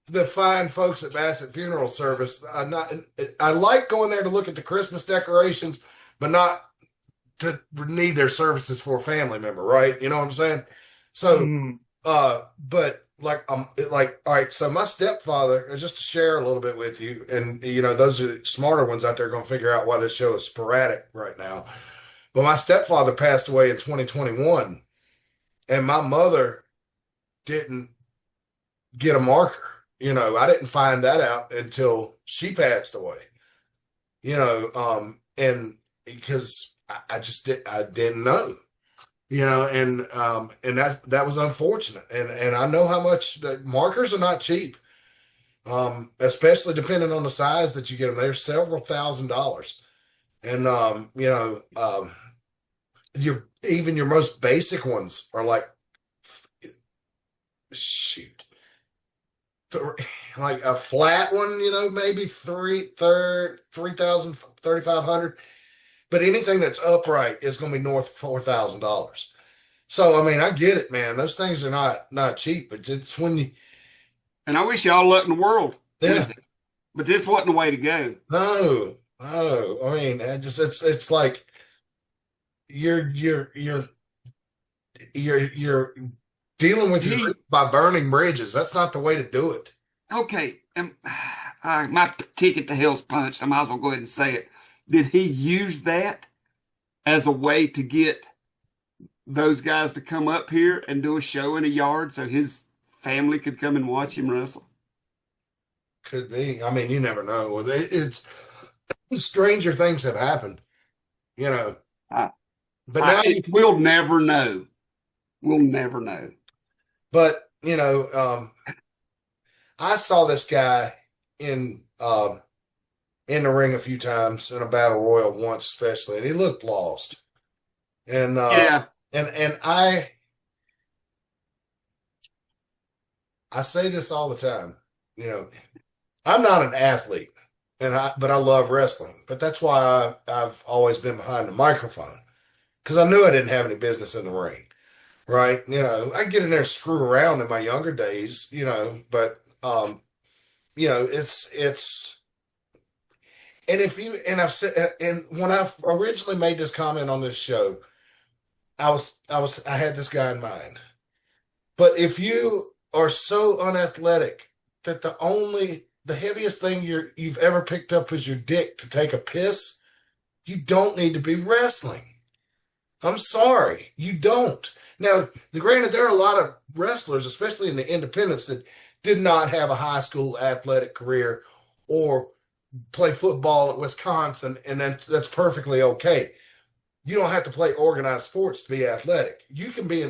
[SPEAKER 1] the fine folks at Bassett Funeral Service. I like going there to look at the Christmas decorations, but not to need their services for a family member, right? You know what I'm saying? So, but all right. So my stepfather, just to share a little bit with you, and those are smarter ones out there going to figure out why this show is sporadic right now. But my stepfather passed away in 2021, and my mother didn't get a marker. I didn't find that out until she passed away. And because I didn't know. And that was unfortunate. And I know how much the markers are not cheap. especially depending on the size that you get them. They're several $1,000s. And, even your most basic ones are like, shoot, like a flat one, maybe 3,000, 3,500. But anything that's upright is going to be north of $4,000. So, I mean, I get it, man. Those things are not cheap, but it's when you.
[SPEAKER 2] And I wish y'all luck in the world.
[SPEAKER 1] Yeah.
[SPEAKER 2] But this wasn't the way to go.
[SPEAKER 1] No. I mean, it's like you're dealing with your by burning bridges. That's not the way to do it.
[SPEAKER 2] Okay. My ticket to hell's punched. I might as well go ahead and say it. Did he use that as a way to get those guys to come up here and do a show in a yard so his family could come and watch him wrestle?
[SPEAKER 1] Could be. I mean, you never know. It's stranger things have happened, But now
[SPEAKER 2] we'll never know. We'll never know.
[SPEAKER 1] But I saw this guy in the ring a few times, in a battle royal once, especially, and he looked lost. And and I say this all the time, I'm not an athlete, but I love wrestling. But that's why I've always been behind the microphone, because I knew I didn't have any business in the ring, right? I get in there and screw around in my younger days, but it's. And I've said, and when I originally made this comment on this show, I had this guy in mind. But if you are so unathletic that the heaviest thing you've ever picked up is your dick to take a piss, you don't need to be wrestling. I'm sorry, you don't. Now, granted, there are a lot of wrestlers, especially in the independents, that did not have a high school athletic career or play football at Wisconsin, and that's perfectly okay. You don't have to play organized sports to be athletic. You can be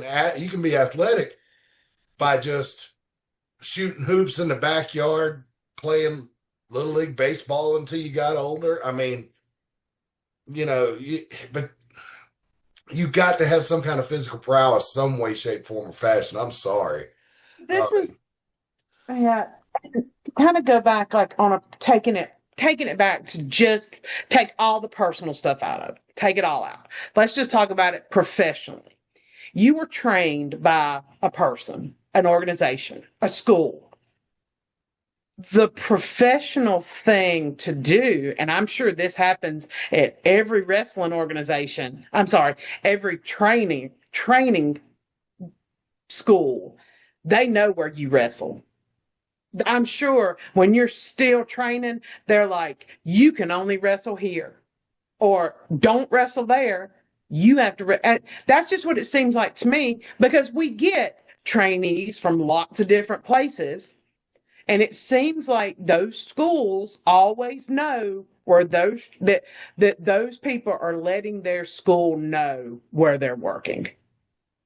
[SPEAKER 1] athletic by just shooting hoops in the backyard, playing little league baseball until you got older. I mean, but you got to have some kind of physical prowess, some way, shape, form, or fashion. I'm sorry.
[SPEAKER 3] This is, yeah, kind of go back like on taking it back to just take all the personal stuff out of it. Take it all out. Let's just talk about it professionally. You were trained by a person, an organization, a school. The professional thing to do, and I'm sure this happens at every wrestling organization. I'm sorry, every training school. They know where you wrestle. I'm sure when you're still training, they're like, you can only wrestle here, or don't wrestle there. You have to. That's just what it seems like to me, because we get trainees from lots of different places. And it seems like those schools always know where those people are letting their school know where they're working.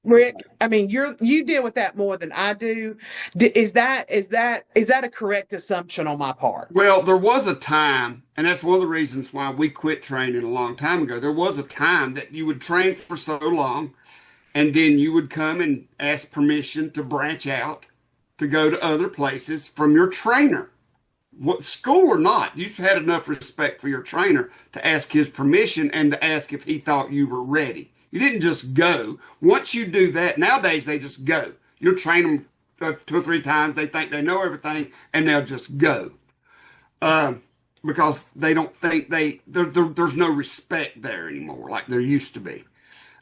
[SPEAKER 3] Rick, I mean, you deal with that more than I do. Is that a correct assumption on my part?
[SPEAKER 2] Well, there was a time, and that's one of the reasons why we quit training a long time ago. There was a time that you would train for so long, and then you would come and ask permission to branch out, to go to other places from your trainer. What, school or not, you had enough respect for your trainer to ask his permission and to ask if he thought you were ready. You didn't just go. Once you do that, nowadays they just go. You'll train them 2 or 3 times. They think they know everything, and they'll just go. Because they don't think there's no respect there anymore like there used to be.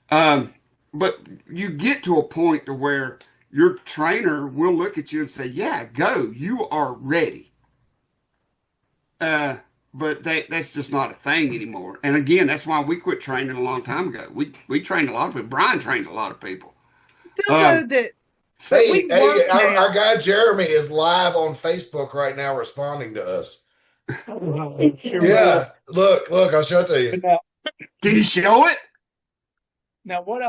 [SPEAKER 2] But you get to a point to where your trainer will look at you and say, yeah, go. You are ready. But that's just not a thing anymore. And again, that's why we quit training a long time ago. We trained a lot of people. Brian trained a lot of people.
[SPEAKER 3] That
[SPEAKER 1] hey, our guy Jeremy is live on Facebook right now responding to us. Yeah, look, I'll show it to you.
[SPEAKER 2] Can you show it?
[SPEAKER 7] Now, what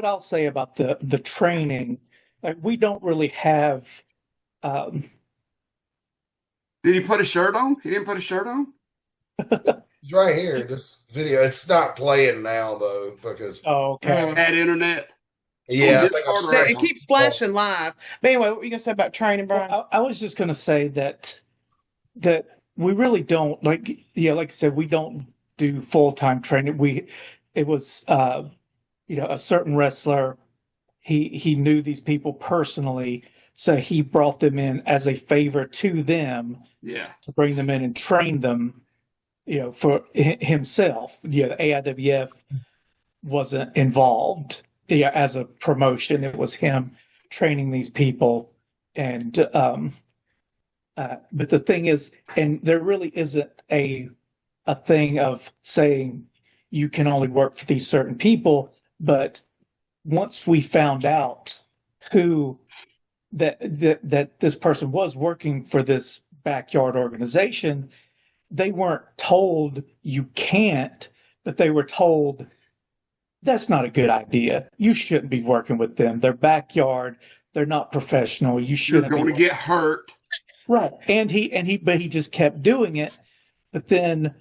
[SPEAKER 7] I'll say about the training, like, we don't really have
[SPEAKER 2] Did he put a shirt on? He didn't put a shirt on?
[SPEAKER 1] It's right here. This video. It's not playing now though because
[SPEAKER 7] Okay.
[SPEAKER 2] Bad internet.
[SPEAKER 1] yeah, I
[SPEAKER 2] On
[SPEAKER 1] think
[SPEAKER 2] Discord or
[SPEAKER 3] It
[SPEAKER 2] anything?
[SPEAKER 3] keeps flashing live. But anyway, what were you gonna say about training, Brian?
[SPEAKER 7] Well, I was just going to say that we really don't like I said, we don't do full-time training. It was a certain wrestler. He knew these people personally, so he brought them in as a favor to them
[SPEAKER 2] Yeah.
[SPEAKER 7] to bring them in and train them, for himself. The AIWF wasn't involved, as a promotion. It was him training these people. And but the thing is, and there really isn't a thing of saying you can only work for these certain people. But once we found out who that this person was working for this backyard organization, they weren't told you can't, but they were told that's not a good idea. You shouldn't be working with them. They're backyard. They're not professional. You
[SPEAKER 2] You're
[SPEAKER 7] shouldn't
[SPEAKER 2] going to
[SPEAKER 7] be
[SPEAKER 2] get hurt.
[SPEAKER 7] right. And he just kept doing it. But then,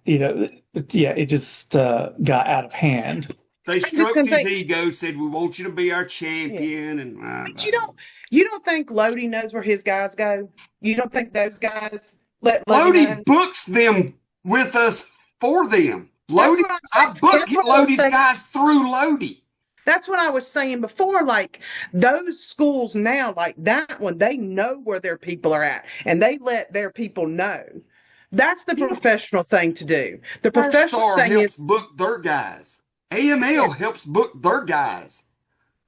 [SPEAKER 7] it just got out of hand.
[SPEAKER 2] They
[SPEAKER 3] just
[SPEAKER 2] stroked
[SPEAKER 3] gonna
[SPEAKER 2] his
[SPEAKER 3] say-
[SPEAKER 2] ego, said, "We want you to be our champion." And
[SPEAKER 3] But you don't think Lodi knows where his guys go? You don't think those guys let Lodi
[SPEAKER 2] Lodi
[SPEAKER 3] know?
[SPEAKER 2] books them with us for them. Lodi,
[SPEAKER 3] what I'm saying.
[SPEAKER 2] I book
[SPEAKER 3] That's what I was
[SPEAKER 2] Lodi's
[SPEAKER 3] saying.
[SPEAKER 2] guys through Lodi.
[SPEAKER 3] That's what I was saying before. Like those schools now, like that one, they know where their people are at, and they let their people know. That's the professional thing to do. The professional
[SPEAKER 2] Star
[SPEAKER 3] thing
[SPEAKER 2] helps
[SPEAKER 3] is
[SPEAKER 2] book their guys. AML helps book their guys.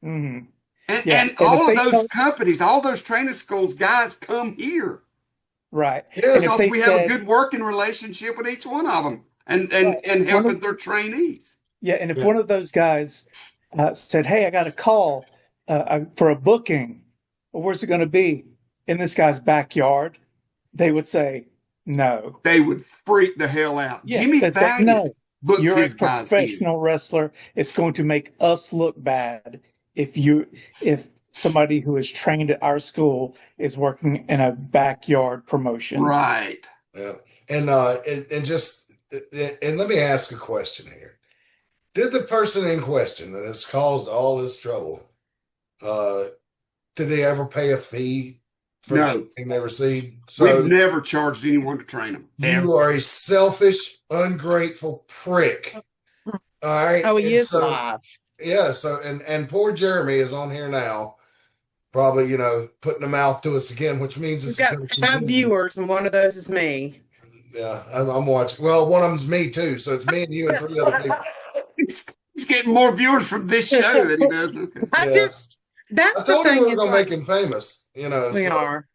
[SPEAKER 7] Mm-hmm.
[SPEAKER 2] And,
[SPEAKER 7] Yeah,
[SPEAKER 2] and
[SPEAKER 7] and
[SPEAKER 2] all
[SPEAKER 7] if
[SPEAKER 2] of
[SPEAKER 7] they
[SPEAKER 2] those companies, all those training schools, guys come here.
[SPEAKER 7] Right.
[SPEAKER 1] Yes.
[SPEAKER 7] And if
[SPEAKER 2] Because
[SPEAKER 7] they
[SPEAKER 2] we have a
[SPEAKER 7] said-
[SPEAKER 2] good working relationship with each one of them and
[SPEAKER 7] Right.
[SPEAKER 2] helping their trainees.
[SPEAKER 7] Yeah, and if one of those guys said, "Hey, I got a call for a booking, well, where's it going to be? In this guy's backyard," they would say, "No."
[SPEAKER 2] They would freak the hell out.
[SPEAKER 7] Yeah,
[SPEAKER 2] Jimmy
[SPEAKER 7] it's like,
[SPEAKER 2] Valiant
[SPEAKER 7] no,
[SPEAKER 2] books
[SPEAKER 7] you're
[SPEAKER 2] his
[SPEAKER 7] a
[SPEAKER 2] guys here.
[SPEAKER 7] professional wrestler. It's going to make us look bad if somebody who is trained at our school is working in a backyard promotion.
[SPEAKER 2] Right.
[SPEAKER 1] Yeah. And let me ask a question here. Did the person in question that has caused all this trouble, did they ever pay a fee for
[SPEAKER 2] No.
[SPEAKER 1] the training they received? So
[SPEAKER 2] We've never charged anyone to train them.
[SPEAKER 1] you are a selfish, ungrateful prick. All right.
[SPEAKER 3] oh, he
[SPEAKER 1] And
[SPEAKER 3] is
[SPEAKER 1] so,
[SPEAKER 3] live.
[SPEAKER 1] yeah. So and poor Jeremy is on here now, probably putting the mouth to us again, which means
[SPEAKER 3] We've
[SPEAKER 1] it's
[SPEAKER 3] got
[SPEAKER 1] gonna
[SPEAKER 3] 5
[SPEAKER 1] continue.
[SPEAKER 3] viewers, and one of those is me.
[SPEAKER 1] Yeah, I'm watching. Well, one of them's me too, so it's me and you and 3 other people.
[SPEAKER 2] He's getting more viewers from this show than he does. Okay.
[SPEAKER 3] That's
[SPEAKER 1] I
[SPEAKER 3] the
[SPEAKER 1] told him
[SPEAKER 3] thing.
[SPEAKER 1] we were
[SPEAKER 3] is
[SPEAKER 1] gonna
[SPEAKER 3] like,
[SPEAKER 1] make him famous.
[SPEAKER 3] we
[SPEAKER 1] so
[SPEAKER 3] are.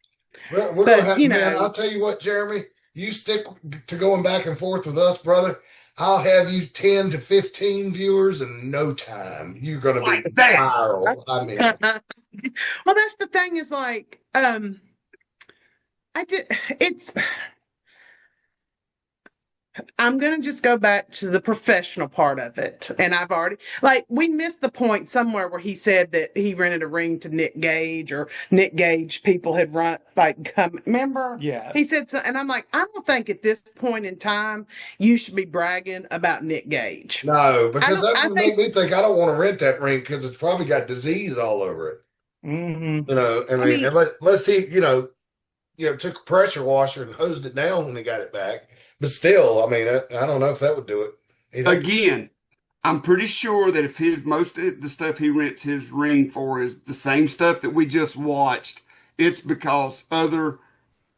[SPEAKER 1] We're
[SPEAKER 3] But,
[SPEAKER 1] gonna have,
[SPEAKER 3] you
[SPEAKER 1] man.
[SPEAKER 3] know-
[SPEAKER 1] I'll tell you what, Jeremy. You stick to going back and forth with us, brother. I'll have you 10 to 15 viewers in no time. You're gonna be
[SPEAKER 2] Like that.
[SPEAKER 1] viral. I mean,
[SPEAKER 3] Well, that's the thing is like, I'm going to just go back to the professional part of it. And I've already, like, we missed the point somewhere where he said that he rented a ring to Nick Gage, or Nick Gage people had remember?
[SPEAKER 7] Yeah.
[SPEAKER 3] He said so, and I'm like, I don't think at this point in time you should be bragging about Nick Gage.
[SPEAKER 1] no, because that
[SPEAKER 3] I
[SPEAKER 1] would
[SPEAKER 3] think-
[SPEAKER 1] make me think I don't want to rent that ring because it's probably got disease all over it.
[SPEAKER 7] Mm-hmm.
[SPEAKER 1] I mean, unless he, took a pressure washer and hosed it down when he got it back. But still, I mean, I don't know if that would do it.
[SPEAKER 2] Again, I'm pretty sure that if most of the stuff he rents his ring for is the same stuff that we just watched, it's because other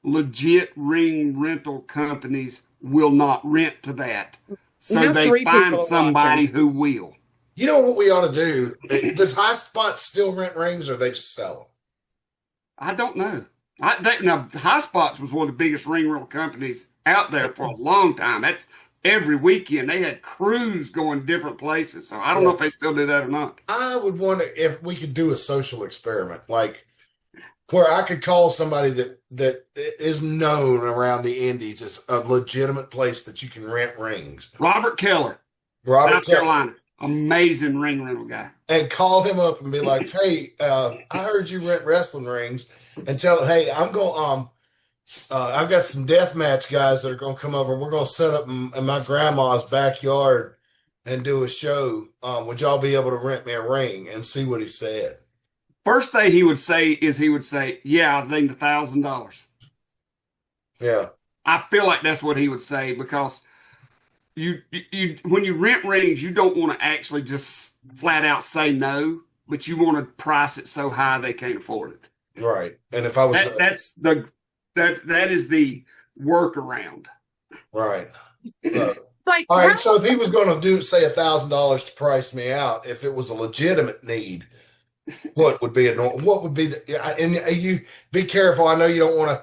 [SPEAKER 2] legit ring rental companies will not rent to that. So they
[SPEAKER 3] 3
[SPEAKER 2] find
[SPEAKER 3] people are
[SPEAKER 2] somebody
[SPEAKER 3] watching.
[SPEAKER 2] who will.
[SPEAKER 1] You know what we ought to do? Does High Spot still rent rings, or they just sell them?
[SPEAKER 2] I don't know. Now, High Spots was one of the biggest ring rental companies out there for a long time. That's every weekend. They had crews going different places. So I don't know if they still do that or not.
[SPEAKER 1] I would wonder if we could do a social experiment, like where I could call somebody that is known around the Indies as a legitimate place that you can rent rings.
[SPEAKER 2] Robert Keller, South Carolina. Amazing ring rental guy.
[SPEAKER 1] And call him up and be like, "Hey, I heard you rent wrestling rings," and tell him, "Hey, I'm going I've got some death match guys that are going to come over, and we're going to set up in my grandma's backyard and do a show. Would y'all be able to rent me a ring? And see what he said.
[SPEAKER 2] First thing he would say is yeah, I think $1,000.
[SPEAKER 1] Yeah.
[SPEAKER 2] I feel like that's what he would say, because you when you rent rings, you don't want to actually just flat out say no, but you want to price it so high they can't afford it.
[SPEAKER 1] Right. And if I was
[SPEAKER 2] that is the workaround.
[SPEAKER 1] Right.
[SPEAKER 3] Like,
[SPEAKER 1] all right. So if he was going to say $1,000 to price me out, if it was a legitimate need, what would be and you be careful. I know you don't want to.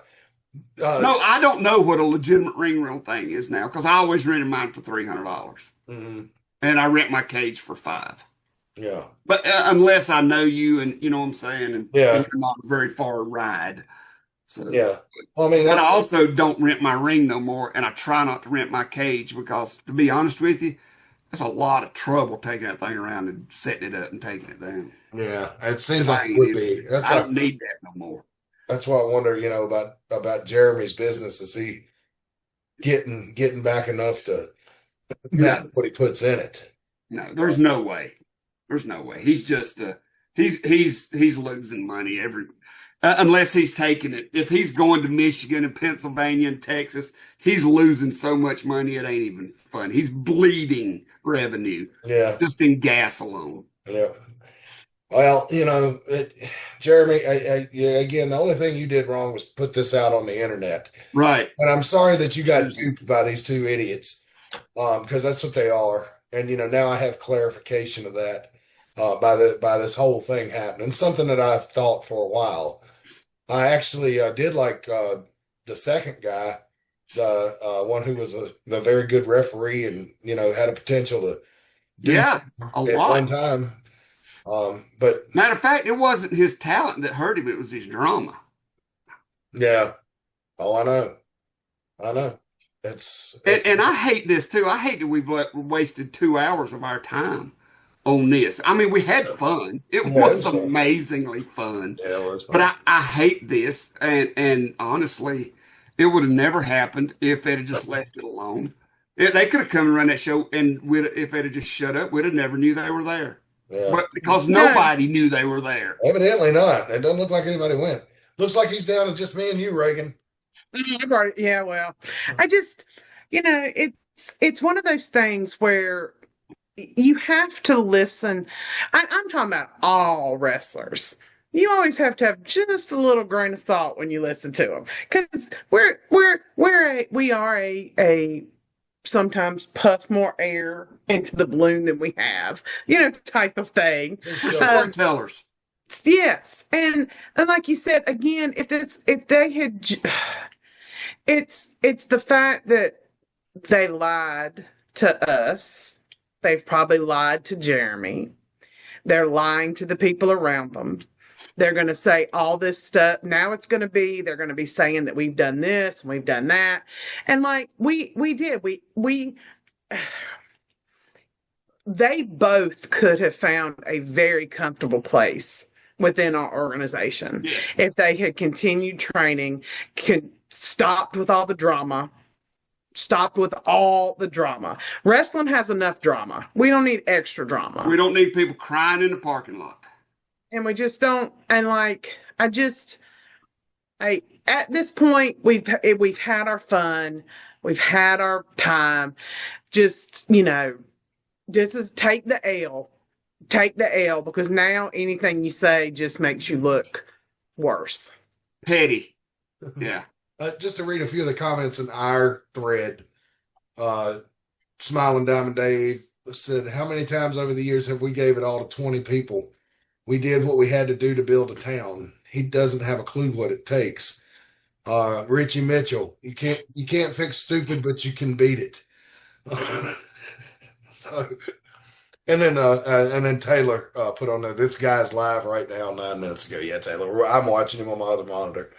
[SPEAKER 2] No, I don't know what a legitimate ring rental thing is now, because I always rented mine for $300, and I rent my cage for $5.
[SPEAKER 1] Yeah,
[SPEAKER 2] but unless I know you, and you know what I'm saying, and you're not a very far ride. So
[SPEAKER 1] yeah, well, I mean,
[SPEAKER 2] but I also don't rent my ring no more, and I try not to rent my cage, because, to be honest with you, that's a lot of trouble taking that thing around and setting it up and taking it down.
[SPEAKER 1] Yeah, it seems like it would be.
[SPEAKER 2] I don't need that no more.
[SPEAKER 1] That's why I wonder, about Jeremy's business. Is he getting back enough to match what he puts in it?
[SPEAKER 2] No, there's no way. There's no way. He's just he's losing money unless he's taking it. If he's going to Michigan and Pennsylvania and Texas, he's losing so much money it ain't even fun. He's bleeding revenue.
[SPEAKER 1] Yeah,
[SPEAKER 2] just in gas alone.
[SPEAKER 1] Yeah. Well, Jeremy, again, the only thing you did wrong was put this out on the internet.
[SPEAKER 2] Right.
[SPEAKER 1] And I'm sorry that you got duped by these two idiots, because that's what they are. And, now I have clarification of that by this whole thing happening. Something that I've thought for a while. I actually did like the second guy, the one who was a very good referee and, had a potential to do
[SPEAKER 2] a lot.
[SPEAKER 1] One time. But
[SPEAKER 2] matter of fact, it wasn't his talent that hurt him; it was his drama.
[SPEAKER 1] Yeah. Oh, I know.
[SPEAKER 2] And I hate this too. I hate that we've wasted 2 hours of our time on this. I mean, we had fun. It was amazingly fun.
[SPEAKER 1] Yeah, it was fun.
[SPEAKER 2] But I hate this, and honestly, it would have never happened if they'd have just left it alone. They could have come and run that show, and if they'd have just shut up, we'd have never knew they were there.
[SPEAKER 1] Yeah.
[SPEAKER 2] But because nobody knew they were there.
[SPEAKER 1] Evidently not. It doesn't look like anybody went. Looks like he's down to just me and you, Reagan.
[SPEAKER 3] Yeah, well, I just, it's one of those things where you have to listen. I'm talking about all wrestlers. You always have to have just a little grain of salt when you listen to them, because we are a sometimes puff more air into the balloon than we have, type of thing.
[SPEAKER 2] Storytellers.
[SPEAKER 3] Yes, and like you said, again, if they had, it's the fact that they lied to us. They've probably lied to Jeremy. They're lying to the people around them. They're going to say all this stuff. Now they're going to be saying that we've done this and we've done that. And like we did, they both could have found a very comfortable place within our organization.
[SPEAKER 2] Yes.
[SPEAKER 3] If they had continued training, stopped with all the drama. Wrestling has enough drama. We don't need extra drama.
[SPEAKER 2] We don't need people crying in the parking lot.
[SPEAKER 3] And we just don't. And at this point, we've had our fun. We've had our time. Just, just take the L. Take the L, because now anything you say just makes you look worse.
[SPEAKER 2] Petty. Yeah.
[SPEAKER 1] Just to read a few of the comments in our thread, Smiling Diamond Dave said, "How many times over the years have we gave it all to 20 people? We did what we had to do to build a town. He doesn't have a clue what it takes." Richie Mitchell, you can't fix stupid, but you can beat it. So, and then Taylor put on there, "This guy's live right now 9 minutes ago." Yeah, Taylor, I'm watching him on my other monitor.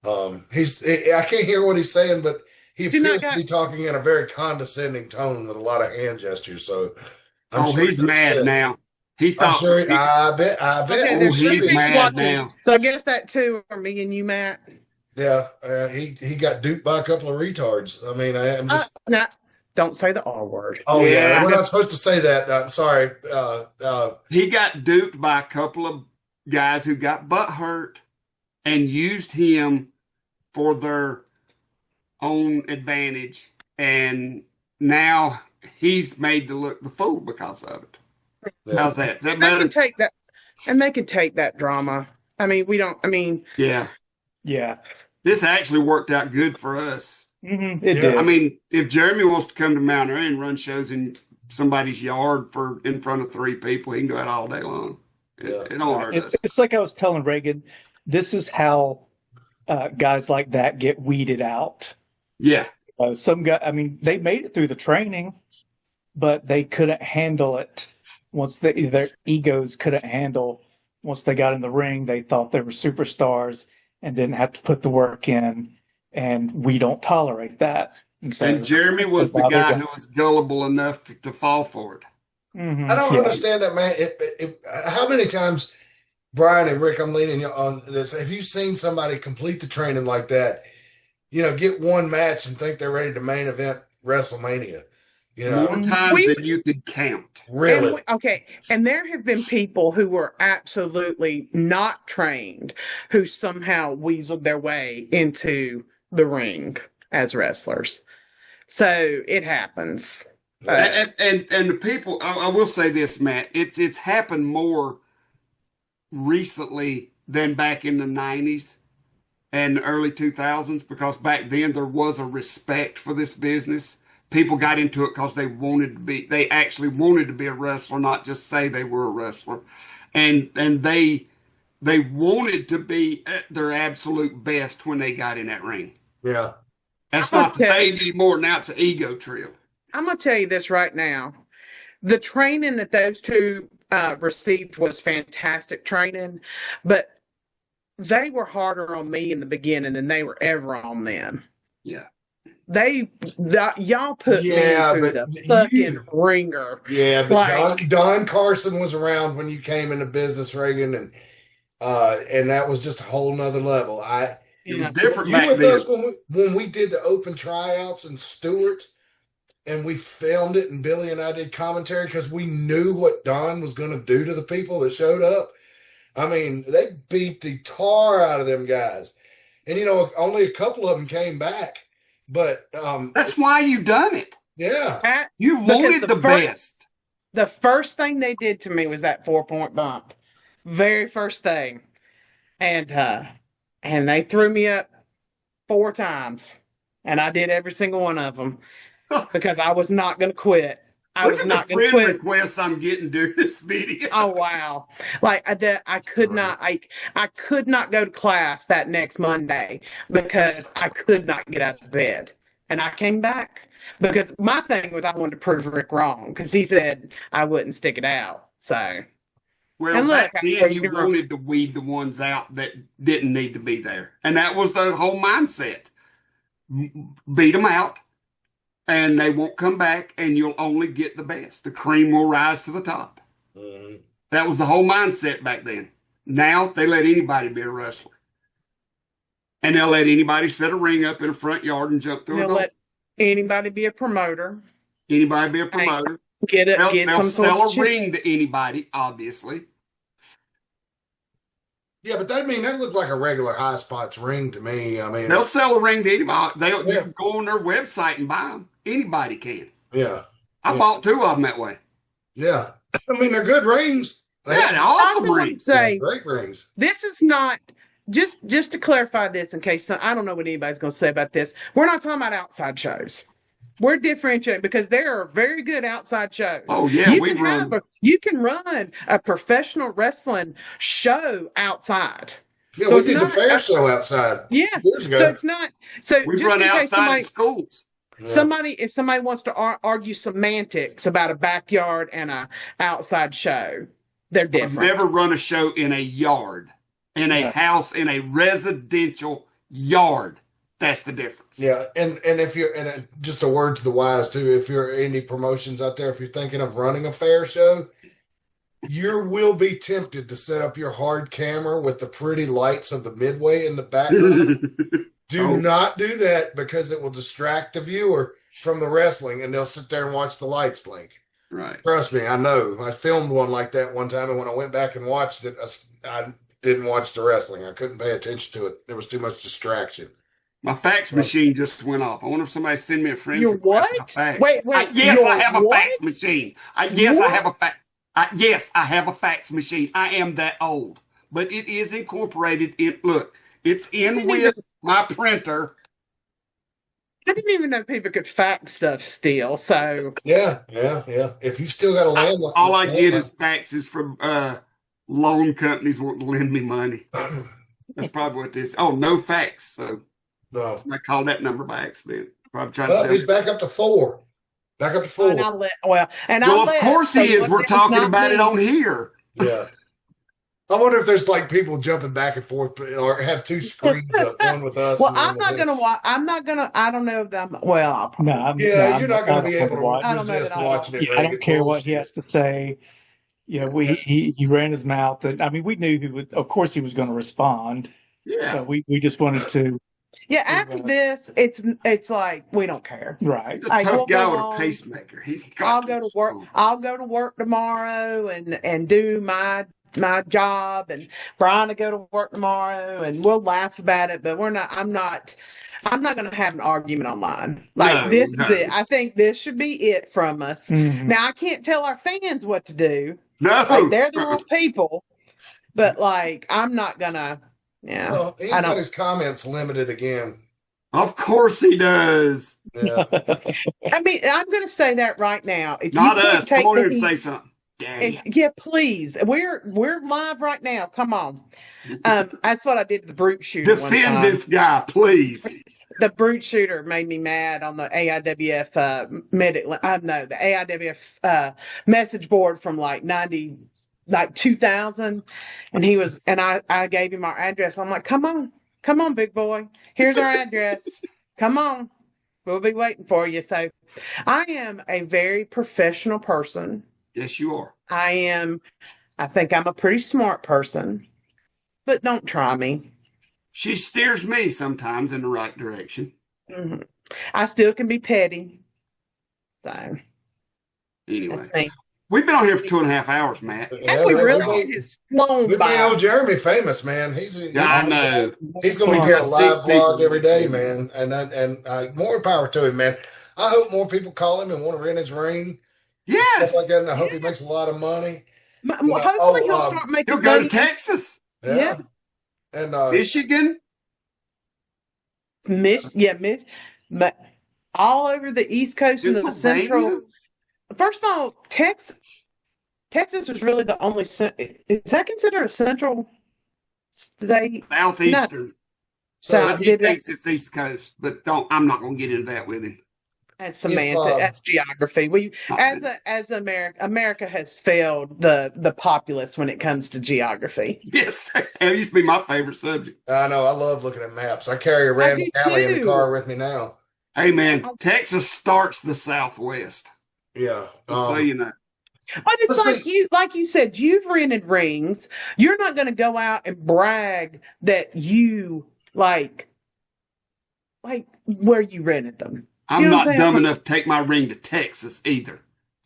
[SPEAKER 1] I can't hear what he's saying, but he appears to be talking in a very condescending tone with a lot of hand gestures. So I'm sure
[SPEAKER 2] he's mad now. He thought.
[SPEAKER 1] I bet.
[SPEAKER 3] Okay,
[SPEAKER 2] he's mad now.
[SPEAKER 3] So I guess that too are me and you, Matt.
[SPEAKER 1] Yeah, he got duped by a couple of retards. I mean, I'm just.
[SPEAKER 3] No, don't say the R word.
[SPEAKER 1] Oh yeah,
[SPEAKER 2] Yeah.
[SPEAKER 1] we're not supposed to say that. I'm sorry.
[SPEAKER 2] He got duped by a couple of guys who got butt hurt and used him for their own advantage, and now he's made to look the fool because of it.
[SPEAKER 1] Yeah.
[SPEAKER 2] How's that? Is that
[SPEAKER 3] They
[SPEAKER 2] better?
[SPEAKER 3] can take that, and they can take that drama. I mean, we don't. I mean,
[SPEAKER 2] Yeah.
[SPEAKER 7] Yeah.
[SPEAKER 2] This actually worked out good for us.
[SPEAKER 7] It
[SPEAKER 1] Yeah.
[SPEAKER 7] did.
[SPEAKER 2] I mean, if Jeremy wants to come to Mount Airy and run shows in somebody's yard in front of 3 people, he can do that all day long. It don't hurt us.
[SPEAKER 7] It's like I was telling Reagan, this is how guys like that get weeded out.
[SPEAKER 2] Yeah.
[SPEAKER 7] Some guy, I mean, they made it through the training, but they couldn't handle it once their egos couldn't handle. Once they got in the ring, they thought they were superstars and didn't have to put the work in. And we don't tolerate that.
[SPEAKER 2] And Jeremy was the guy who was gullible enough to fall for it.
[SPEAKER 7] Mm-hmm.
[SPEAKER 1] I don't understand that, man. How many times, Brian and Rick, I'm leaning on this. Have you seen somebody complete the training like that? Get one match and think they're ready to main event WrestleMania.
[SPEAKER 2] More times than you could count.
[SPEAKER 1] Really?
[SPEAKER 3] And there have been people who were absolutely not trained who somehow weaseled their way into the ring as wrestlers. So it happens.
[SPEAKER 2] And the people, I will say this, Matt, it's happened more recently than back in the 90s and the early 2000s, because back then there was a respect for this business. People got into it because they actually wanted to be a wrestler, not just say they were a wrestler. And they wanted to be at their absolute best when they got in that ring.
[SPEAKER 1] Yeah.
[SPEAKER 2] That's not the thing anymore. Now it's an ego trip.
[SPEAKER 3] I'm going to tell you this right now. The training that those two received was fantastic training, but they were harder on me in the beginning than they were ever on them.
[SPEAKER 2] Yeah.
[SPEAKER 3] Y'all put me through the fucking ringer.
[SPEAKER 1] Yeah, but Don Carson was around when you came into business, Reagan, and that was just a whole nother level.
[SPEAKER 2] It was different
[SPEAKER 1] You
[SPEAKER 2] back
[SPEAKER 1] with
[SPEAKER 2] then.
[SPEAKER 1] us when we did the open tryouts in Stewart, and we filmed it, and Billy and I did commentary because we knew what Don was going to do to the people that showed up. I mean, they beat the tar out of them guys, and only a couple of them came back. But
[SPEAKER 2] that's why you done it.
[SPEAKER 1] Yeah,
[SPEAKER 2] you wanted the best.
[SPEAKER 3] The first thing they did to me was that 4-point bump, very first thing, and they threw me up 4 times, and I did every single one of them because I was not going to quit.
[SPEAKER 2] Look at the friend requests I'm getting during this video.
[SPEAKER 3] Oh wow! Like I could not. I could not go to class that next Monday because I could not get out of bed, and I came back because my thing was I wanted to prove Rick wrong because he said I wouldn't stick it out. So,
[SPEAKER 2] well,
[SPEAKER 3] and
[SPEAKER 2] back then you wanted to weed the ones out that didn't need to be there, and that was the whole mindset: beat them out. And they won't come back, and you'll only get the best. The cream will rise to the top.
[SPEAKER 1] Mm-hmm.
[SPEAKER 2] That was the whole mindset back then. Now they let anybody be a wrestler. And they'll let anybody set a ring up in a front yard and jump through
[SPEAKER 3] they'll
[SPEAKER 2] a door.
[SPEAKER 3] let anybody be a promoter.
[SPEAKER 2] Anybody be a promoter. They'll sell a ring to anybody, obviously.
[SPEAKER 1] Yeah, but that looked like a regular High Spots ring to me. I mean,
[SPEAKER 2] they'll sell a ring to anybody. You can go on their website and buy them. Anybody can.
[SPEAKER 1] Yeah.
[SPEAKER 2] I bought 2 of them that way.
[SPEAKER 1] Yeah. I mean, they're good rings.
[SPEAKER 2] They're awesome rings.
[SPEAKER 1] Great rings.
[SPEAKER 3] This is not just to clarify this in case I don't know what anybody's going to say about this. We're not talking about outside shows. We're differentiating because there are very good outside shows.
[SPEAKER 2] Oh yeah,
[SPEAKER 3] you can run a professional wrestling show outside.
[SPEAKER 1] Yeah, we did the fair show outside.
[SPEAKER 3] Yeah,
[SPEAKER 1] years ago.
[SPEAKER 3] So it's not. So
[SPEAKER 2] we run outside schools.
[SPEAKER 3] If somebody wants to argue semantics about a backyard and a outside show, they're different.
[SPEAKER 2] I've never run a show in a yard, in a house, in a residential yard. That's the difference.
[SPEAKER 1] Yeah, and if you're just a word to the wise too, if you're indie promotions out there, if you're thinking of running a fair show, You will be tempted to set up your hard camera with the pretty lights of the midway in the background. Do not do that because it will distract the viewer from the wrestling and they'll sit there and watch the lights blink.
[SPEAKER 2] Right.
[SPEAKER 1] Trust me, I know. I filmed one like that one time, and when I went back and watched it, I didn't watch the wrestling. I couldn't pay attention to it. There was too much distraction.
[SPEAKER 2] My fax machine just went off. I wonder if somebody send me a friend
[SPEAKER 3] Your
[SPEAKER 2] request
[SPEAKER 3] what?
[SPEAKER 2] for fax.
[SPEAKER 3] Wait,
[SPEAKER 2] Yes,
[SPEAKER 3] your
[SPEAKER 2] I have a
[SPEAKER 3] what?
[SPEAKER 2] fax machine. Yes, I have a fax. Yes, I have a fax machine. I am that old, but it is incorporated in. Look, it's in with my printer.
[SPEAKER 3] I didn't even know people could fax stuff still. So
[SPEAKER 1] Yeah. If you still got a landline,
[SPEAKER 2] All I get is faxes from loan companies wanting to lend me money. That's probably what this. Oh, no fax. So
[SPEAKER 1] no.
[SPEAKER 2] I called that number by accident. Probably trying to sell.
[SPEAKER 1] He's back up to 4. Back up to 4.
[SPEAKER 2] Well, of course he is. We're talking about it on here.
[SPEAKER 1] Yeah. I wonder if there's like people jumping back and forth or have 2 screens up, one with us.
[SPEAKER 3] Well, I'm not going to watch. I don't know if I'm. Well, I'll probably.
[SPEAKER 1] You're not going to be able to
[SPEAKER 7] watch.
[SPEAKER 1] resist watching it.
[SPEAKER 7] I don't care what he has to say. You know, he ran his mouth. I mean, we knew he would. Of course, he was going to respond.
[SPEAKER 2] Yeah.
[SPEAKER 7] But we just wanted to.
[SPEAKER 3] Yeah. After this, it's like we don't care.
[SPEAKER 7] Right.
[SPEAKER 2] He's a tough guy with a pacemaker.
[SPEAKER 3] I'll go to work. I'll go to work tomorrow and do my job, and Brian will go to work tomorrow, and we'll laugh about it. But I'm not going to have an argument online. This is it. I think this should be it from us.
[SPEAKER 7] Mm-hmm.
[SPEAKER 3] Now I can't tell our fans what to do.
[SPEAKER 2] No,
[SPEAKER 3] they're the little people. But I'm not gonna. Yeah.
[SPEAKER 1] Well, he's got his comments limited again.
[SPEAKER 2] Of course he does.
[SPEAKER 1] Yeah.
[SPEAKER 3] I mean, I'm going to say that right now. If
[SPEAKER 2] Not
[SPEAKER 3] you can't
[SPEAKER 2] us. Come
[SPEAKER 3] take
[SPEAKER 2] on
[SPEAKER 3] the
[SPEAKER 2] here and
[SPEAKER 3] heat-
[SPEAKER 2] say something.
[SPEAKER 3] Yeah, please. We're live right now. Come on. That's what I did to the brute shooter.
[SPEAKER 2] Defend this guy, please.
[SPEAKER 3] The brute shooter made me mad on the AIWF the AIWF message board from like 2000, and I gave him our address. I'm like, come on, big boy. Here's our address. Come on. We'll be waiting for you. So I am a very professional person.
[SPEAKER 2] Yes, you are.
[SPEAKER 3] I think I'm a pretty smart person, but don't try me.
[SPEAKER 2] She steers me sometimes in the right direction.
[SPEAKER 3] Mm-hmm. I still can be petty. So
[SPEAKER 2] anyway, we've been on here for 2.5 hours, Matt.
[SPEAKER 3] And we really has flown by.
[SPEAKER 1] You know, Jeremy famous, man.
[SPEAKER 2] I know.
[SPEAKER 1] He's going to be doing a live blog every day, man. And more power to him, man. I hope more people call him and want to rent his ring.
[SPEAKER 2] Yes.
[SPEAKER 1] Stuff like that, and I hope he makes a lot of money.
[SPEAKER 3] Hopefully he'll start making
[SPEAKER 2] He'll go
[SPEAKER 3] money.
[SPEAKER 2] to Texas.
[SPEAKER 3] Yeah.
[SPEAKER 1] And
[SPEAKER 2] Michigan.
[SPEAKER 3] But all over the East Coast and the Central. First of all, Texas was really the only. Is that considered a central state?
[SPEAKER 2] Southeastern.
[SPEAKER 3] No.
[SPEAKER 2] So he thinks it's East Coast, but I'm not going to get into that with him.
[SPEAKER 3] That's semantics. That's geography. America has failed the populace when it comes to geography.
[SPEAKER 2] Yes, it used to be my favorite subject.
[SPEAKER 1] I know. I love looking at maps. I carry a random alley in the car with me now.
[SPEAKER 2] Hey, man, Texas starts the Southwest.
[SPEAKER 1] Yeah.
[SPEAKER 2] So you know.
[SPEAKER 3] But it's like you said, you've rented rings. You're not going to go out and brag that you like where you rented them.
[SPEAKER 2] I'm not dumb enough to take my ring to Texas either,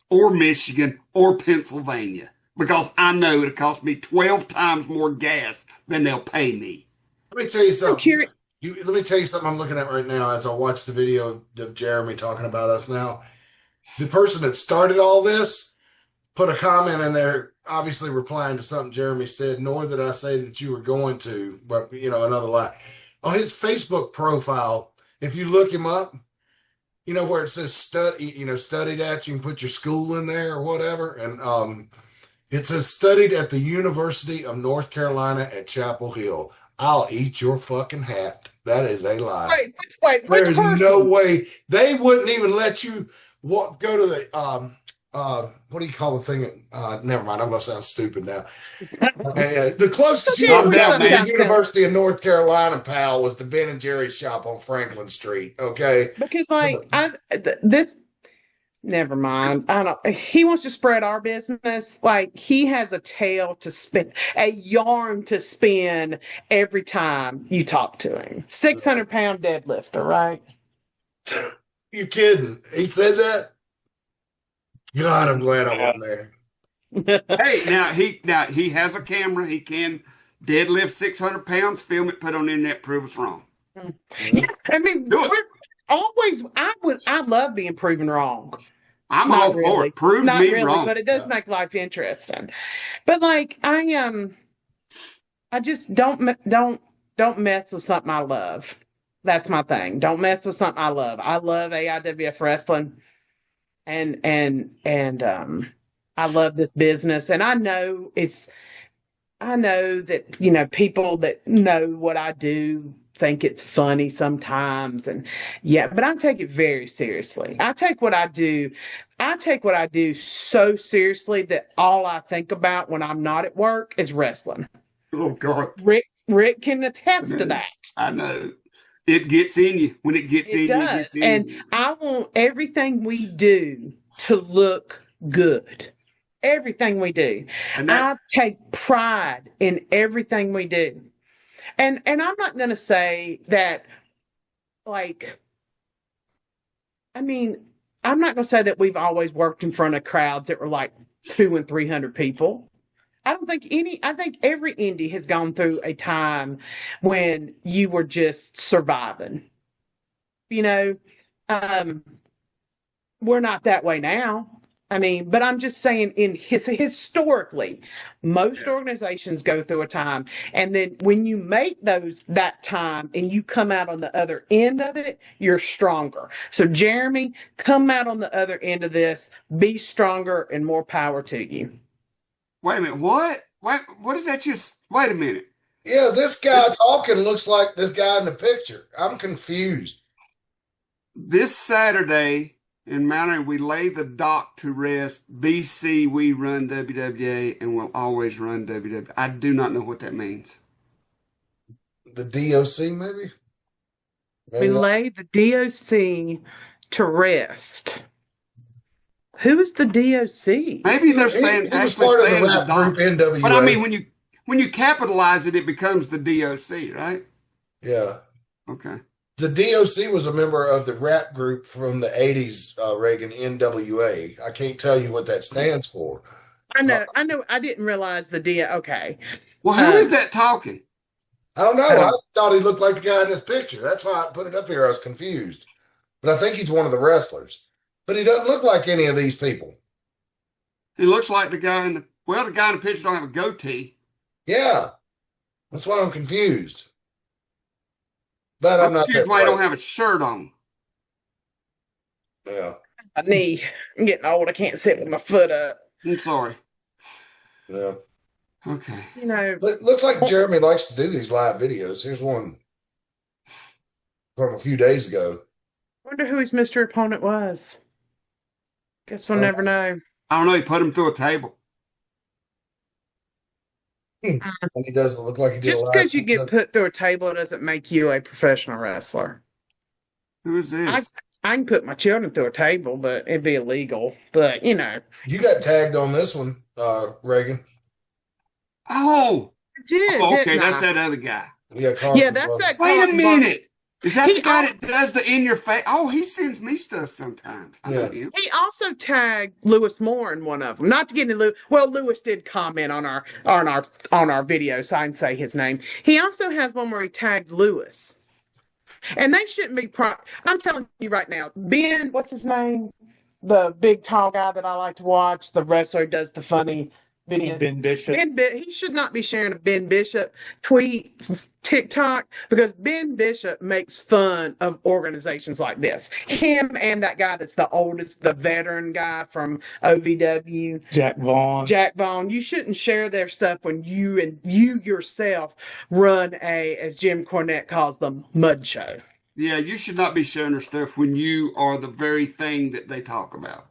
[SPEAKER 2] or Michigan, or Pennsylvania, because I know it'll cost me 12 times more gas than they'll pay me.
[SPEAKER 1] Let me tell you something. Let me tell you something I'm looking at right now as I watch the video of Jeremy talking about us now. The person that started all this put a comment in there, obviously replying to something Jeremy said, nor did I say that you were going to, but, another lie. On his Facebook profile, if you look him up, where it says studied at, you can put your school in there or whatever. And it says studied at the University of North Carolina at Chapel Hill. I'll eat your fucking hat. That is a lie.
[SPEAKER 3] Wait.
[SPEAKER 1] There's no way. They wouldn't even let you go to the, what do you call the thing? Never mind. I'm going to sound stupid now. The closest you ever got to the University of North Carolina, pal, was the Ben and Jerry's shop on Franklin Street. Okay.
[SPEAKER 3] Because Never mind. I don't. He wants to spread our business. Like he has a tale to spin, a yarn to spin every time you talk to him. 600-pound deadlifter, right?
[SPEAKER 1] You kidding? He said that? God, I'm glad I wasn't there.
[SPEAKER 2] Hey, now he has a camera. He can deadlift 600 pounds, film it, put it on the internet, prove us wrong.
[SPEAKER 3] Yeah, I mean,
[SPEAKER 2] Do it.
[SPEAKER 3] we're always. I love being proven wrong.
[SPEAKER 2] I'm
[SPEAKER 3] Not
[SPEAKER 2] all for
[SPEAKER 3] really.
[SPEAKER 2] it. Prove
[SPEAKER 3] Not
[SPEAKER 2] me
[SPEAKER 3] really,
[SPEAKER 2] wrong.
[SPEAKER 3] but it does make life interesting. But like I just don't mess with something I love. That's my thing. Don't mess with something I love. I love AIWF wrestling, and I love this business, and I know that people that know what I do think it's funny sometimes, and yeah, but I take it very seriously. I take what I do so seriously that all I think about when I'm not at work is wrestling.
[SPEAKER 2] Oh God,
[SPEAKER 3] Rick can attest to that.
[SPEAKER 2] I know. It gets in you. When it gets in you, it gets in
[SPEAKER 3] And
[SPEAKER 2] you.
[SPEAKER 3] I want everything we do to look good. Everything we do. I take pride in everything we do. And I'm not going to say that, like, I mean, I'm not going to say that we've always worked in front of crowds that were like 200 and 300 people. I think every indie has gone through a time when you were just surviving. We're not that way now. I mean, but I'm just saying historically, most organizations go through a time, and then when you make that time and you come out on the other end of it, you're stronger. So Jeremy, come out on the other end of this, be stronger, and more power to you.
[SPEAKER 2] Wait a minute. What? What is that? Wait a minute.
[SPEAKER 1] Yeah, this guy talking looks like this guy in the picture. I'm confused.
[SPEAKER 2] This Saturday in Mount Airy, we lay the dock to rest. BC, we run WWA and will always run WWA. I do not know what that means.
[SPEAKER 1] The DOC, maybe?
[SPEAKER 3] We lay the DOC to rest. Who is the DOC?
[SPEAKER 2] Maybe they're saying
[SPEAKER 1] he was part of the rap group NWA.
[SPEAKER 2] But I mean, when you capitalize it, it becomes the DOC, right?
[SPEAKER 1] Yeah.
[SPEAKER 2] Okay.
[SPEAKER 1] The DOC was a member of the rap group from the 80s, Reagan, NWA. I can't tell you what that stands for.
[SPEAKER 3] I know. I didn't realize the DO. Okay.
[SPEAKER 2] Well, who is that talking?
[SPEAKER 1] I don't know. I thought he looked like the guy in this picture. That's why I put it up here. I was confused. But I think he's one of the wrestlers. But he doesn't look like any of these people.
[SPEAKER 2] He looks like the guy in the picture don't have a goatee.
[SPEAKER 1] Yeah. That's why I'm confused. But I'm not
[SPEAKER 2] confused why he don't have a shirt on.
[SPEAKER 1] Yeah.
[SPEAKER 3] My knee. I'm getting old. I can't sit with my foot up.
[SPEAKER 2] I'm sorry.
[SPEAKER 1] Yeah.
[SPEAKER 2] Okay.
[SPEAKER 1] But it looks like Jeremy likes to do these live videos. Here's one from a few days ago.
[SPEAKER 3] I wonder who his mystery opponent was. Guess we'll never know.
[SPEAKER 2] I don't know. He put him through a table.
[SPEAKER 1] And he doesn't look like he did.
[SPEAKER 3] Just because you get put through a table doesn't make you a professional wrestler.
[SPEAKER 2] Who is this?
[SPEAKER 3] I can put my children through a table, but it'd be illegal. But
[SPEAKER 1] You got tagged on this one, Reagan.
[SPEAKER 2] Oh.
[SPEAKER 3] I did.
[SPEAKER 2] Okay, that's that other guy.
[SPEAKER 1] Yeah,
[SPEAKER 3] that's that.
[SPEAKER 2] Wait a minute. Is that the guy that does the in your face? Oh, he sends me stuff sometimes. I know him.
[SPEAKER 3] He also tagged Lewis Moore in one of them. Not to get into Lewis. Well, Lewis did comment on our video, so I can say his name. He also has one where he tagged Lewis, and they shouldn't be. I'm telling you right now, Ben. What's his name? The big tall guy that I like to watch. The wrestler does the funny videos.
[SPEAKER 7] Ben Bishop.
[SPEAKER 3] He should not be sharing a Ben Bishop tweet, TikTok, because Ben Bishop makes fun of organizations like this. Him and that guy that's the oldest, the veteran guy from OVW.
[SPEAKER 7] Jack Vaughn.
[SPEAKER 3] You shouldn't share their stuff when you yourself run as Jim Cornette calls them, mud show.
[SPEAKER 2] Yeah, you should not be sharing their stuff when you are the very thing that they talk about.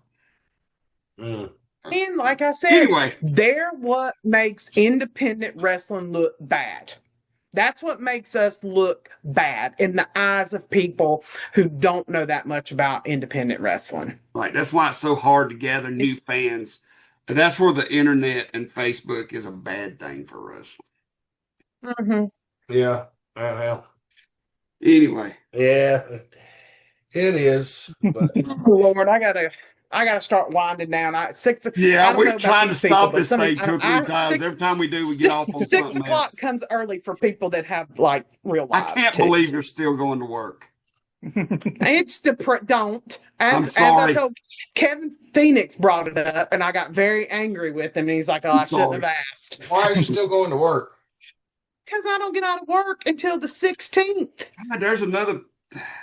[SPEAKER 3] And like I said,
[SPEAKER 2] anyway,
[SPEAKER 3] they're what makes independent wrestling look bad. That's what makes us look bad in the eyes of people who don't know that much about independent wrestling.
[SPEAKER 2] Right. That's why it's so hard to gather new fans. And that's where the internet and Facebook is a bad thing for wrestling.
[SPEAKER 3] Mm-hmm.
[SPEAKER 1] Yeah. Well.
[SPEAKER 2] Anyway.
[SPEAKER 1] Yeah. It is. But
[SPEAKER 3] Lord, I gotta start winding down.
[SPEAKER 2] We're trying to stop this thing 2 or 3 times.
[SPEAKER 3] 6,
[SPEAKER 2] Every time we do, we get off on
[SPEAKER 3] 6
[SPEAKER 2] something
[SPEAKER 3] o'clock
[SPEAKER 2] else.
[SPEAKER 3] comes early for people that have like real
[SPEAKER 2] I
[SPEAKER 3] lives.
[SPEAKER 2] can't believe you're still going to work.
[SPEAKER 3] It's don't.
[SPEAKER 2] I'm
[SPEAKER 3] As
[SPEAKER 2] sorry.
[SPEAKER 3] I told Kevin Phoenix brought it up, and I got very angry with him. And he's like, "Oh, I shouldn't have asked."
[SPEAKER 1] why are you still going to work?
[SPEAKER 3] Because I don't get out of work until the 16th.
[SPEAKER 2] There's another.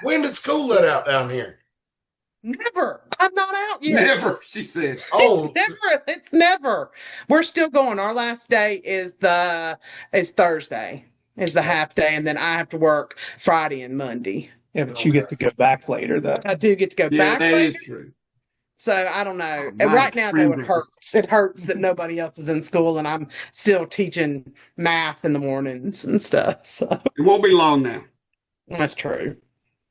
[SPEAKER 1] When did school let out down here?
[SPEAKER 3] Never. I'm not out yet.
[SPEAKER 2] Never, she said.
[SPEAKER 1] Oh,
[SPEAKER 3] Never. It's never. We're still going. Our last day is Thursday. Is the half day, and then I have to work Friday and Monday.
[SPEAKER 7] Yeah, but you get to go back later, though.
[SPEAKER 3] I do get to go
[SPEAKER 2] Yeah,
[SPEAKER 3] back
[SPEAKER 2] that
[SPEAKER 3] later.
[SPEAKER 2] is true.
[SPEAKER 3] So I don't know.
[SPEAKER 2] Oh,
[SPEAKER 3] Right now, though, it
[SPEAKER 2] my
[SPEAKER 3] hurts. It hurts that nobody else is in school, and I'm still teaching math in the mornings and stuff. So
[SPEAKER 2] It won't be long now.
[SPEAKER 3] that's true.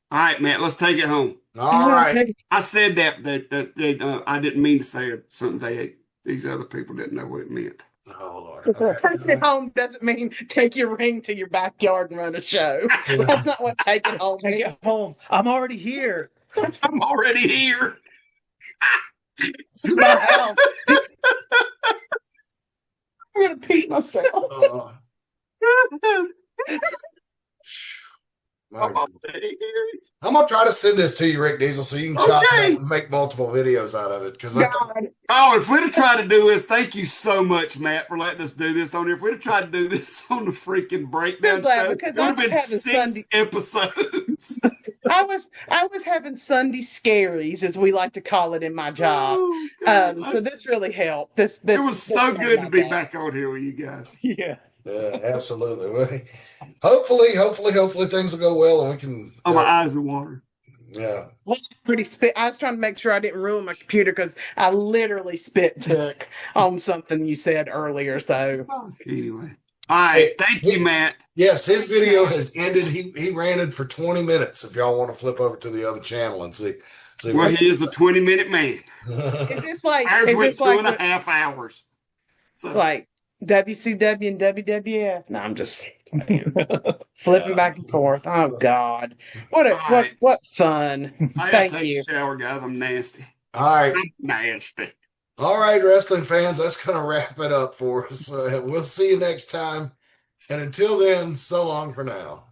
[SPEAKER 2] All right, Matt, let's take it home.
[SPEAKER 1] all right.
[SPEAKER 2] I said that I didn't mean to say something. These other people didn't know what it meant.
[SPEAKER 1] Oh, Lord. Okay.
[SPEAKER 3] Take it home doesn't mean take your ring to your backyard and run a show. That's not what take it home
[SPEAKER 7] Take
[SPEAKER 3] means.
[SPEAKER 7] it home. I'm already here.
[SPEAKER 2] I'm already here.
[SPEAKER 3] This is my house. I'm gonna pee myself.
[SPEAKER 1] My I'm gonna try to send this to you, Rick Diesel, so you can chop it up and make multiple videos out of it. Because
[SPEAKER 2] if we'd have tried to do this, thank you so much, Matt, for letting us do this on here. If we'd have tried to do this on the freaking breakdown show, it would have been 6 episodes.
[SPEAKER 3] I was having Sunday scaries, as we like to call it in my job. So this really helped. This
[SPEAKER 2] it was so good to be back on here with you guys.
[SPEAKER 7] Yeah.
[SPEAKER 1] Absolutely. Hopefully things will go well and we can.
[SPEAKER 2] Oh, my eyes are watering.
[SPEAKER 1] Yeah.
[SPEAKER 3] I was trying to make sure I didn't ruin my computer because I literally spit took on something you said earlier. So
[SPEAKER 2] anyway, all right. Thank you, Matt.
[SPEAKER 1] Yes, his video has ended. He ranted for 20 minutes. If y'all want to flip over to the other channel and see.
[SPEAKER 2] Well, he is a 20-minute man.
[SPEAKER 3] Is this like
[SPEAKER 2] ours went 2.5 hours?
[SPEAKER 3] So like WCW and WWF. No, I'm just flipping back and forth. Oh God, what fun!
[SPEAKER 2] I
[SPEAKER 3] Thank
[SPEAKER 2] take
[SPEAKER 3] you.
[SPEAKER 2] A shower, guys. I'm nasty.
[SPEAKER 1] All right,
[SPEAKER 2] I'm nasty.
[SPEAKER 1] All right, wrestling fans. That's gonna wrap it up for us. We'll see you next time, and until then, so long for now.